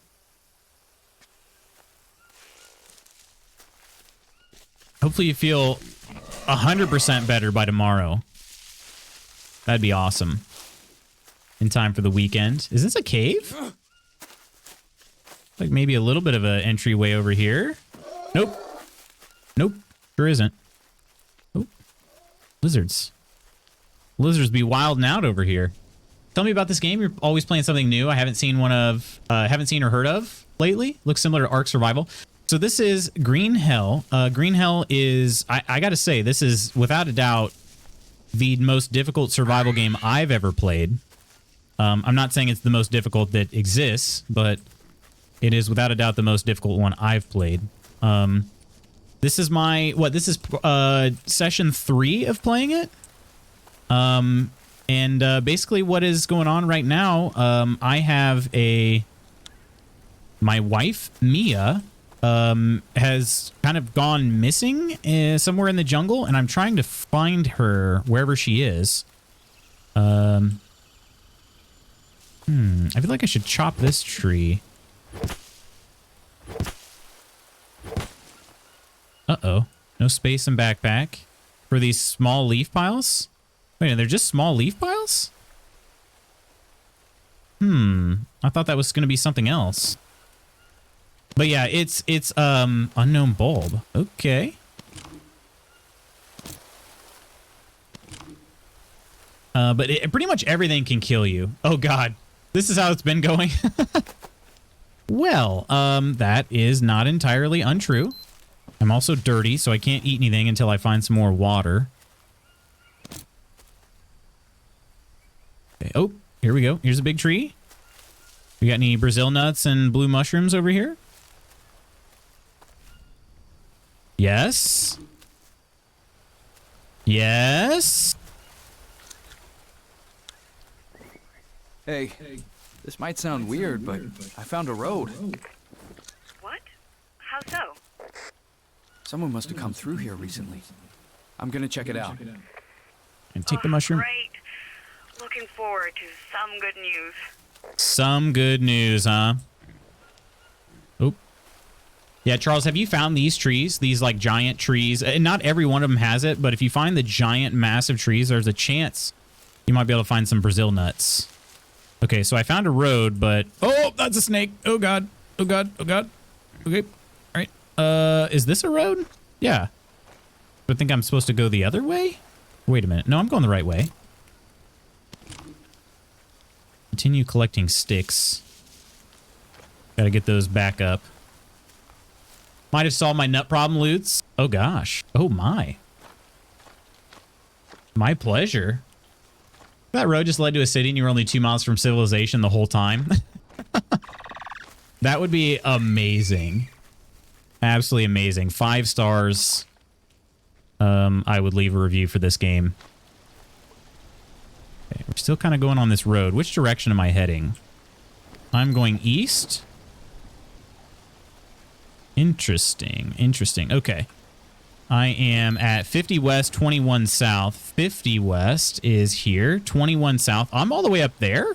A: Hopefully you feel 100% better by tomorrow. That'd be awesome. In time for the weekend. Is this a cave? Like maybe a little bit of an entryway over here. Nope. Nope. Sure isn't. Oh. Lizards. Lizards be wilding out over here. Tell me about this game. You're always playing something new. I haven't seen haven't seen or heard of lately. Looks similar to Ark Survival. So this is Green Hell. Green Hell is, I gotta say, this is without a doubt the most difficult survival game I've ever played. I'm not saying it's the most difficult that exists, but it is without a doubt the most difficult one I've played. This is this is session 3 of playing it. And basically what is going on right now, I have my wife, Mia, has kind of gone missing somewhere in the jungle, and I'm trying to find her wherever she is. I feel like I should chop this tree. Uh-oh. No space in backpack for these small leaf piles? Wait, they're just small leaf piles? I thought that was going to be something else. But yeah, it's unknown bulb. Okay. But pretty much everything can kill you. Oh god. This is how it's been going. Well, that is not entirely untrue. I'm also dirty, so I can't eat anything until I find some more water. Okay. Oh, here we go. Here's a big tree. We got any Brazil nuts and blue mushrooms over here? Yes. Yes.
E: Hey, this might sound weird, but I found a road.
G: What? How so?
E: Someone must have come through here recently. I'm gonna check it out.
A: And take the mushroom.
G: Great. Looking forward to some good news.
A: Some good news, huh? Oh. Yeah, Charles, have you found these trees? These, like, giant trees? And not every one of them has it, but if you find the giant, massive trees, there's a chance you might be able to find some Brazil nuts. Okay, so I found a road, but... Oh, that's a snake. Oh, God. Oh, God. Oh, God. Okay. All right. Is this a road? Yeah. I think I'm supposed to go the other way? Wait a minute. No, I'm going the right way. Continue collecting sticks. Gotta get those back up. Might have solved my nut problem, Lutz. Oh, gosh. Oh, my. My pleasure. That road just led to a city and you were only 2 miles from civilization the whole time. That would be amazing. Absolutely amazing. 5 stars. I would leave a review for this game. Okay, we're still kind of going on this road. Which direction am I heading? I'm going east. Interesting. Interesting. Okay. I am at 50 west, 21 south. 50 west is here. 21 south. I'm all the way up there.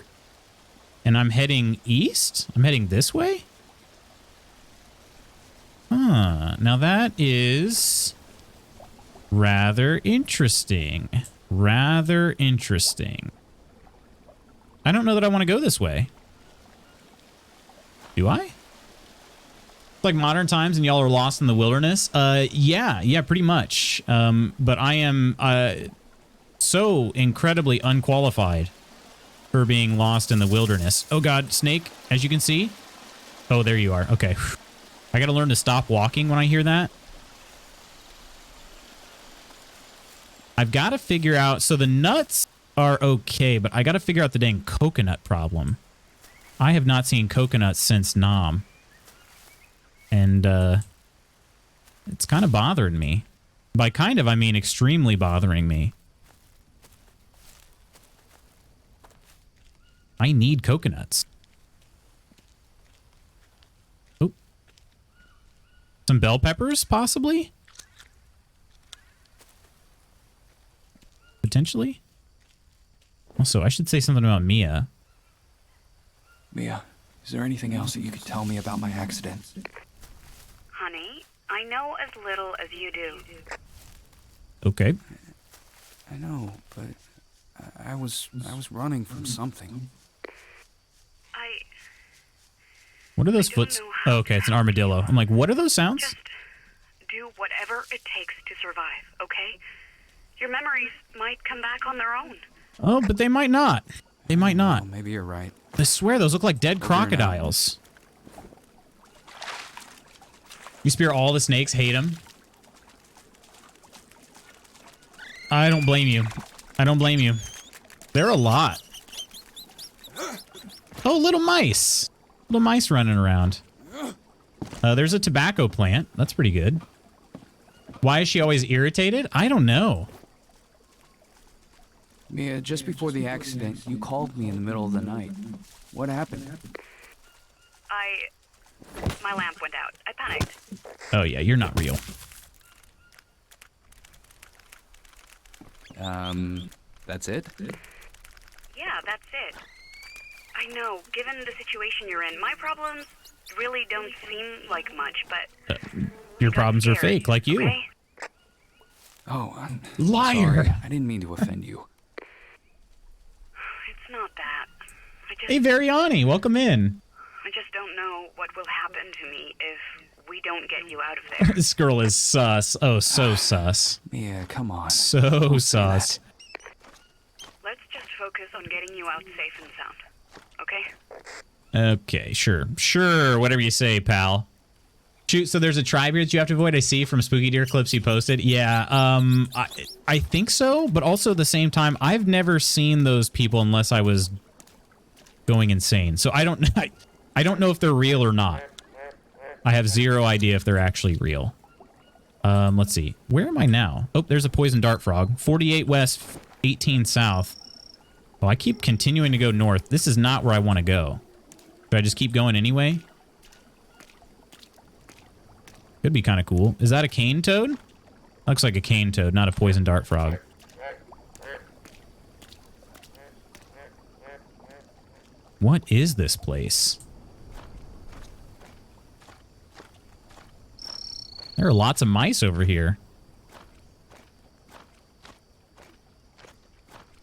A: And I'm heading east. I'm heading this way. Huh. Now that is rather interesting. Rather interesting. I don't know that I want to go this way. Do I? Like modern times and y'all are lost in the wilderness? Yeah, pretty much. But I am so incredibly unqualified for being lost in the wilderness. Oh god, snake, as you can see. Oh, there you are. Okay. I gotta learn to stop walking when I hear that. I've got to figure out... So the nuts are okay, but I got to figure out the dang coconut problem. I have not seen coconuts since Nam. And it's kind of bothering me. By kind of, I mean extremely bothering me. I need coconuts. Oh. Some bell peppers, possibly? Potentially? Also, I should say something about Mia.
E: Mia, is there anything else that you could tell me about my accident?
G: Honey, I know as little as you do.
A: Okay.
E: I know, but I was running from something.
A: What are those
G: I don't
A: foots?
G: know how
A: Oh, okay, it's an armadillo. I'm like, what are those sounds?
G: Just do whatever it takes to survive, okay? Your memories might come back on their own.
A: Oh, but they might not. They might not.
E: Oh, maybe you're right.
A: I swear those look like dead
E: Over and out.
A: crocodiles. You spear all the snakes, hate them. I don't blame you. I don't blame you. They're a lot. Oh, little mice. Little mice running around. There's a tobacco plant. That's pretty good. Why is she always irritated? I don't know.
E: Mia, just before the accident, you called me in the middle of the night. What happened?
G: My lamp went out. I panicked.
A: Oh, yeah, you're not real.
E: That's it?
G: Yeah, that's it. I know, given the situation you're in, my problems really don't seem like much, but...
A: Your
G: got
A: problems are
G: scary,
A: fake, like you.
G: okay?
E: Oh, I'm
A: Liar.
E: sorry. I didn't mean to offend you.
G: It's not that.
A: Hey, Variani, welcome in.
G: I just don't know what will happen to me if we don't get you out of there.
A: This girl is sus. Oh, so sus.
E: Mia, come on.
A: So
E: Don't say
A: sus.
G: Let's just focus on getting you out safe and sound, okay?
A: Okay, sure. Sure, whatever you say, pal. Shoot, so there's a tribe here that you have to avoid, I see, from Spooky Deer clips you posted. Yeah, I think so, but also at the same time, I've never seen those people unless I was going insane. So I don't know if they're real or not. I have zero idea if they're actually real. Let's see. Where am I now? Oh, there's a poison dart frog. 48 west, 18 south. Oh, I keep continuing to go north. This is not where I want to go. Should I just keep going anyway? Could be kind of cool. Is that a cane toad? Looks like a cane toad, not a poison dart frog. What is this place? There are lots of mice over here.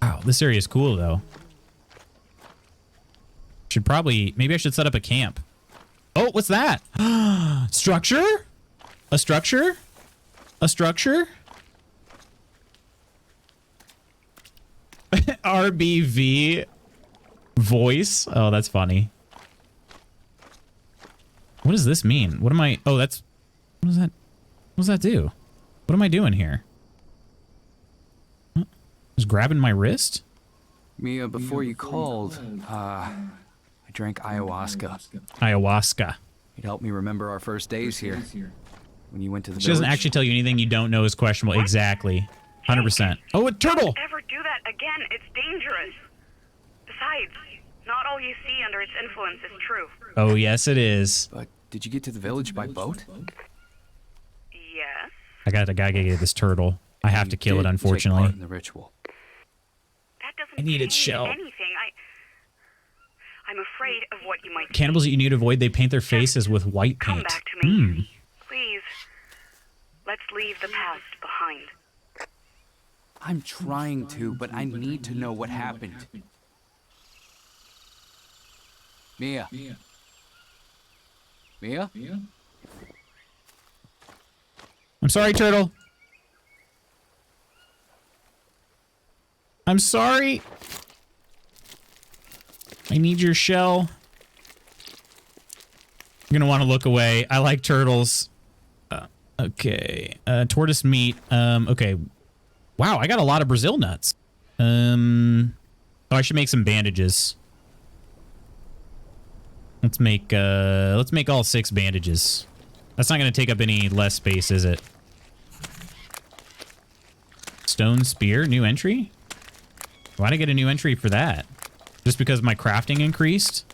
A: Wow, this area is cool, though. Should probably... Maybe I should set up a camp. Oh, what's that? Structure? A structure? A structure? RBV voice? Oh, that's funny. What does this mean? What am I... Oh, that's... What does that... What does that do? What am I doing here? Huh? Just grabbing my wrist?
E: Mia, before you called, I drank ayahuasca.
A: Ayahuasca.
E: It helped me remember our first days here. When you went to the
A: She doesn't
E: village.
A: actually tell you anything you don't know is questionable. Exactly. 100%. Oh, a turtle!
G: Don't ever do that again. It's dangerous. Besides, not all you see under its influence is true.
A: Oh, yes, it is.
E: But did you get to the village by boat?
G: Yes.
A: I gotta get this turtle. I have to kill it,
E: Did take
A: unfortunately.
E: part in the ritual.
G: That doesn't
A: I need its
G: change
A: shell.
G: anything. I'm afraid of what you might
A: Cannibals that you need to avoid, they paint their faces with white
G: come
A: paint.
G: back to me. Please. Let's leave the past behind.
E: I'm trying to, but I need to know what happened. Mia. Mia?
A: I'm sorry, turtle. I'm sorry. I need your shell. I'm gonna want to look away. I like turtles. Okay. Tortoise meat. Okay. Wow, I got a lot of Brazil nuts. Oh, I should make some bandages. Let's make all 6 bandages. That's not gonna take up any less space, is it? Stone spear, new entry? Why'd I get a new entry for that? Just because my crafting increased?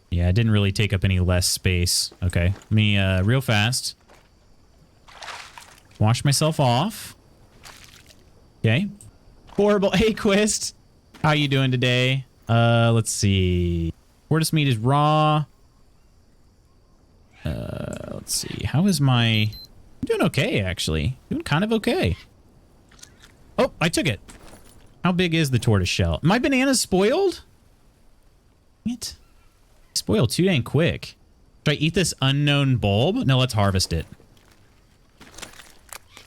A: Yeah, it didn't really take up any less space. Okay, let me, real fast. Wash myself off. Okay. Horrible. Hey, Quist. How you doing today? Let's see. Tortoise meat is raw. Let's see. How is my... I'm doing okay, actually. Doing kind of okay. Oh, I took it. How big is the tortoise shell? My banana's spoiled? Dang it. Spoiled too dang quick. Should I eat this unknown bulb? No, let's harvest it.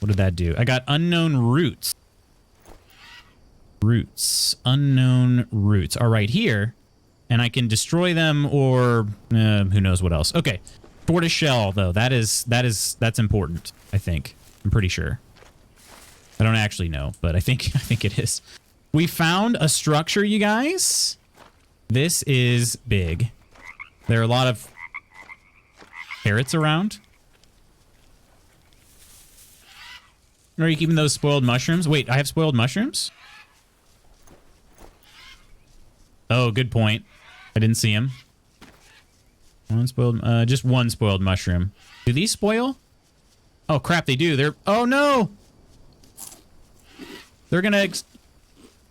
A: What did that do? I got unknown roots. Roots. Unknown roots are right here. And I can destroy them or who knows what else. Okay. Tortoise shell, though. That's important, I think. I'm pretty sure. I don't actually know, but I think it is. We found a structure, you guys. This is big. There are a lot of carrots around. Are you keeping those spoiled mushrooms? Wait, I have spoiled mushrooms? Oh, good point. I didn't see him. One spoiled, just one spoiled mushroom. Do these spoil? Oh crap, they do. They're, oh no! They're gonna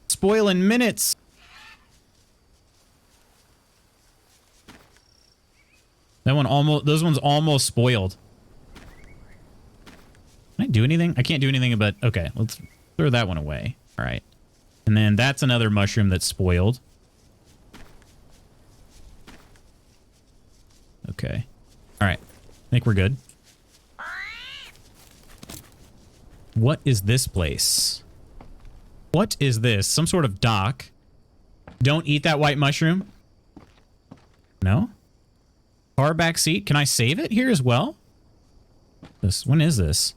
A: spoil in minutes. That one almost, those ones almost spoiled. Can I do anything? I can't do anything but, okay, let's throw that one away. All right. And then that's another mushroom that's spoiled. Okay. All right. I think we're good. What is this place? What is this? Some sort of dock. Don't eat that white mushroom. No? Car back seat. Can I save it here as well? When is this?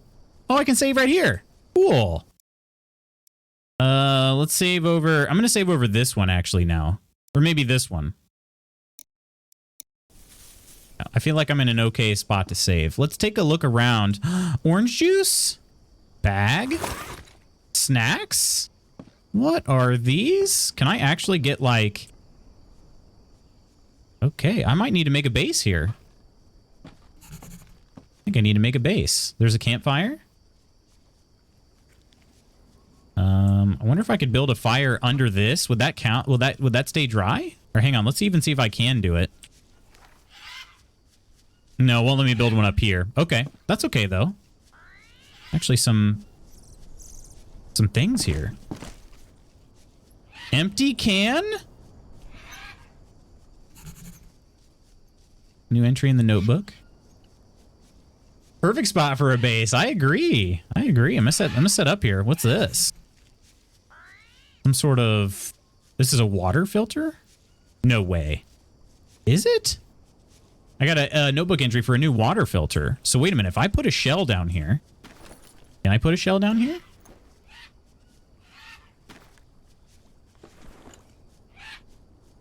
A: Oh, I can save right here. Cool. Let's save over. I'm going to save over this one actually now. Or maybe this one. I feel like I'm in an okay spot to save. Let's take a look around. Orange juice? Bag? Snacks? What are these? Can I actually get like... Okay, I might need to make a base here. I think I need to make a base. There's a campfire. I wonder if I could build a fire under this. Would that count? Would that stay dry? Or hang on, let's even see if I can do it. No, won't let me build one up here. Okay, that's okay though. Actually, some things here. Empty can? New entry in the notebook. Perfect spot for a base. I agree. I agree. I'm gonna set up here. What's this? Some sort of... This is a water filter? No way. Is it? I got a notebook entry for a new water filter. So wait a minute. If I put a shell down here... Can I put a shell down here?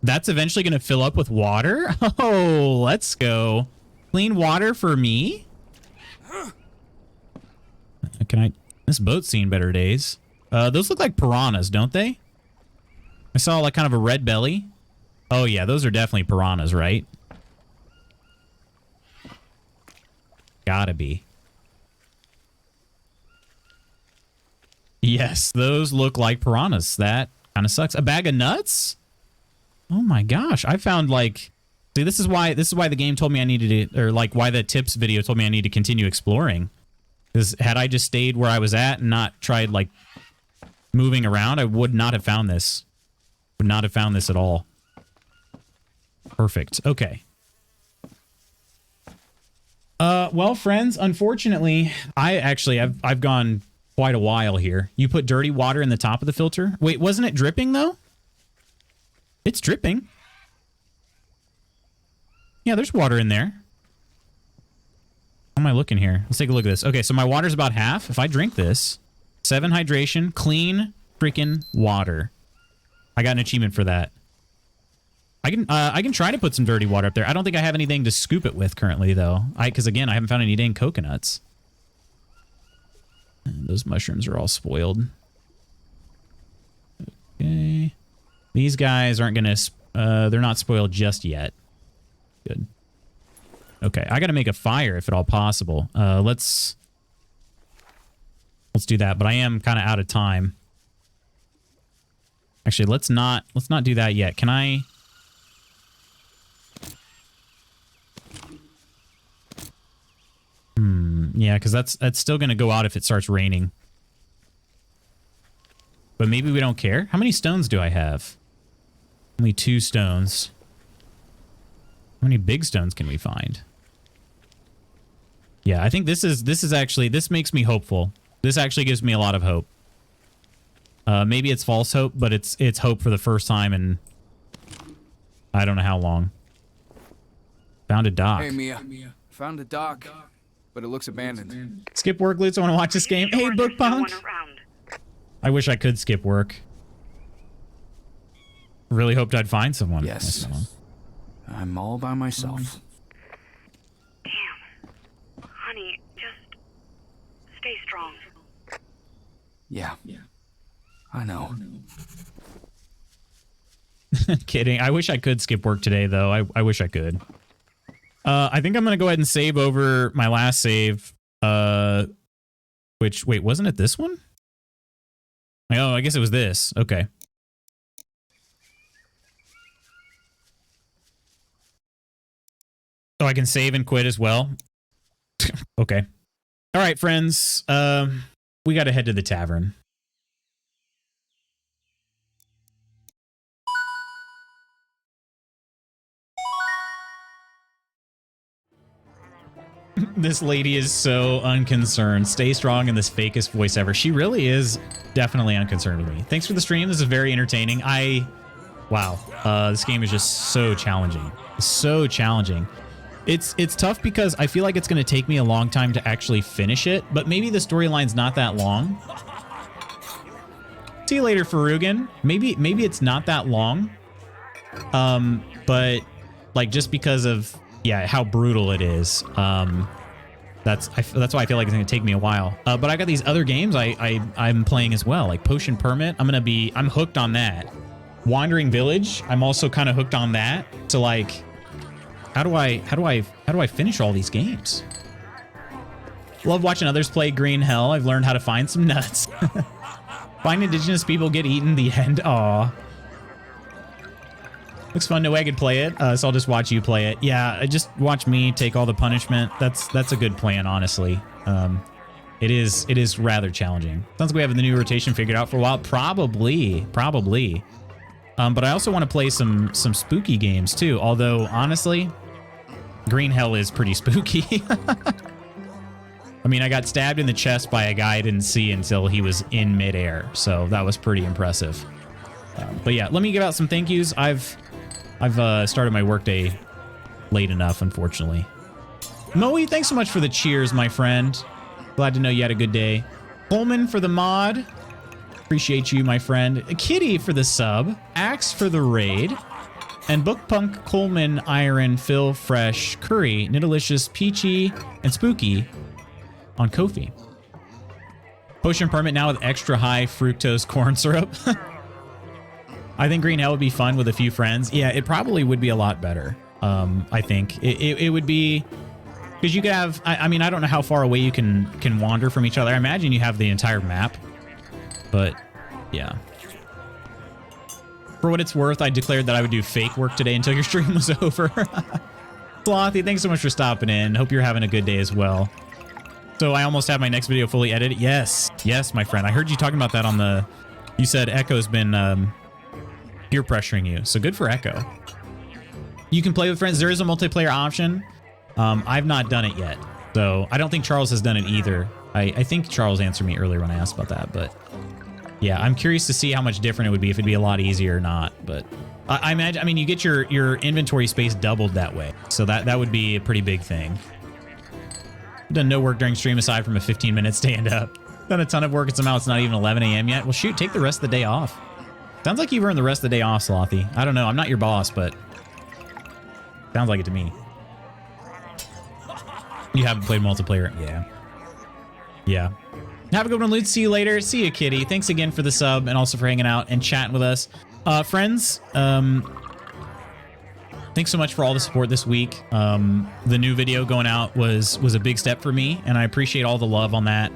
A: That's eventually going to fill up with water? Oh, let's go. Clean water for me? Can I... This boat's seen better days. Those look like piranhas, don't they? I saw like kind of a red belly. Oh yeah, those are definitely piranhas, right? Gotta be. Yes, those look like piranhas. That kind of sucks. A bag of nuts? Oh my gosh, I found like... See, this is why the game told me I needed to... Or like why the tips video told me I need to continue exploring. Because had I just stayed where I was at and not tried like moving around, I would not have found this. Would not have found this at all. Perfect. Okay. Well, friends, unfortunately, I've gone quite a while here. You put dirty water in the top of the filter? Wait, wasn't it dripping though? It's dripping. Yeah, there's water in there. How am I looking here? Let's take a look at this. Okay, so my water's about half. If I drink this, 7 hydration, clean freaking water. I got an achievement for that. I can try to put some dirty water up there. I don't think I have anything to scoop it with currently, though. Because again, I haven't found any dang coconuts. And those mushrooms are all spoiled. Okay. These guys aren't going to... they're not spoiled just yet. Good. Okay, I got to make a fire if at all possible. Let's do that, but I am kind of out of time. Actually, let's not do that yet. Can I? Yeah, because that's still going to go out if it starts raining. But maybe we don't care. How many stones do I have? Only 2 stones. How many big stones can we find? Yeah, I think this is actually, this makes me hopeful. This actually gives me a lot of hope. Maybe it's false hope, but it's hope for the first time in I don't know how long. Found a dock.
E: Hey, Mia. Found a dock, but it looks abandoned.
A: Skip work, Lutz. I want to watch this game. Hey, Book Punk.
G: No one around.
A: I wish I could skip work. Really hoped I'd find someone.
E: Yes. I'm all by myself.
G: Damn. Honey, just stay strong.
E: Yeah. I know.
A: Kidding. I wish I could skip work today, though. I wish I could. I think I'm going to go ahead and save over my last save. Which, wait, wasn't it this one? Oh, I guess it was this. Okay. So I can save and quit as well. Okay. All right, friends. We got to head to the tavern. This lady is so unconcerned. Stay strong in this fakest voice ever. She really is definitely unconcerned with me. Thanks for the stream. This is very entertaining. Wow. This game is just so challenging. So challenging. It's tough because I feel like it's going to take me a long time to actually finish it, but maybe the storyline's not that long. See you later, Farugan. Maybe it's not that long. But like just because of how brutal it is. That's why I feel like it's gonna take me a while. But I got these other games I'm playing as well, like Potion Permit. I'm hooked on that. Wandering Village. I'm also kind of hooked on that. So like, how do I finish all these games? Love watching others play Green Hell. I've learned how to find some nuts. Find indigenous people get eaten. The end. Aw. Looks fun. No way I could play it, so I'll just watch you play it. Yeah, just watch me take all the punishment. That's a good plan, honestly. It is rather challenging. Sounds like we have the new rotation figured out for a while. Probably. But I also want to play some spooky games too. Although honestly, Green Hell is pretty spooky. I mean, I got stabbed in the chest by a guy I didn't see until he was in midair, so that was pretty impressive. But yeah, let me give out some thank yous. I've started my workday late enough, unfortunately. Moe, thanks so much for the cheers, my friend. Glad to know you had a good day. Coleman for the mod. Appreciate you, my friend. Kitty for the sub. Axe for the raid. And Bookpunk, Coleman, Iron, Phil, Fresh, Curry, Nidalicious, Peachy, and Spooky on Ko-fi. Potion Permit now with extra high fructose corn syrup. I think Green Hell would be fun with a few friends. Yeah, it probably would be a lot better. I think it would be, because you could have. I mean, I don't know how far away you can wander from each other. I imagine you have the entire map, but yeah. For what it's worth, I declared that I would do fake work today until your stream was over. Slothy, thanks so much for stopping in. Hope you're having a good day as well. So I almost have my next video fully edited. Yes, my friend. I heard you talking about that on the. You said Echo's been peer pressuring you, so good for Echo. You can play with friends. There is a multiplayer option. I've not done it yet, so I don't think Charles has done it either. I think Charles answered me earlier when I asked about that, but yeah, I'm curious to see how much different it would be, if it'd be a lot easier or not. But I imagine, I mean, you get your inventory space doubled that way, so that would be a pretty big thing. I've done no work during stream aside from a 15-minute stand-up. Done a ton of work, and somehow it's not even 11 a.m. yet. Well, shoot, take the rest of the day off. Sounds like you've earned the rest of the day off, Slothy. I don't know. I'm not your boss, but sounds like it to me. You haven't played multiplayer? Yeah. Have a good one, Luke. See you later. See you, Kitty. Thanks again for the sub and also for hanging out and chatting with us. Friends, thanks so much for all the support this week. The new video going out was a big step for me, and I appreciate all the love on that.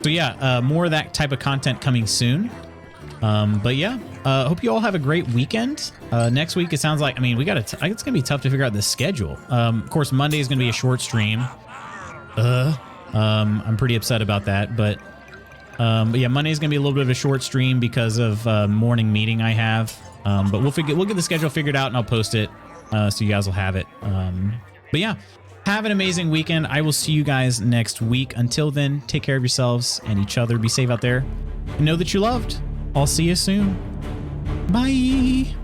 A: So yeah, more of that type of content coming soon. But yeah, hope you all have a great weekend. Next week, it sounds like, I mean, it's going to be tough to figure out the schedule. Of course, Monday is going to be a short stream. I'm pretty upset about that, but yeah, Monday is going to be a little bit of a short stream because of morning meeting I have. But we'll get the schedule figured out and I'll post it so you guys will have it. But yeah, have an amazing weekend. I will see you guys next week. Until then, take care of yourselves and each other. Be safe out there and know that you're loved. I'll see you soon. Bye.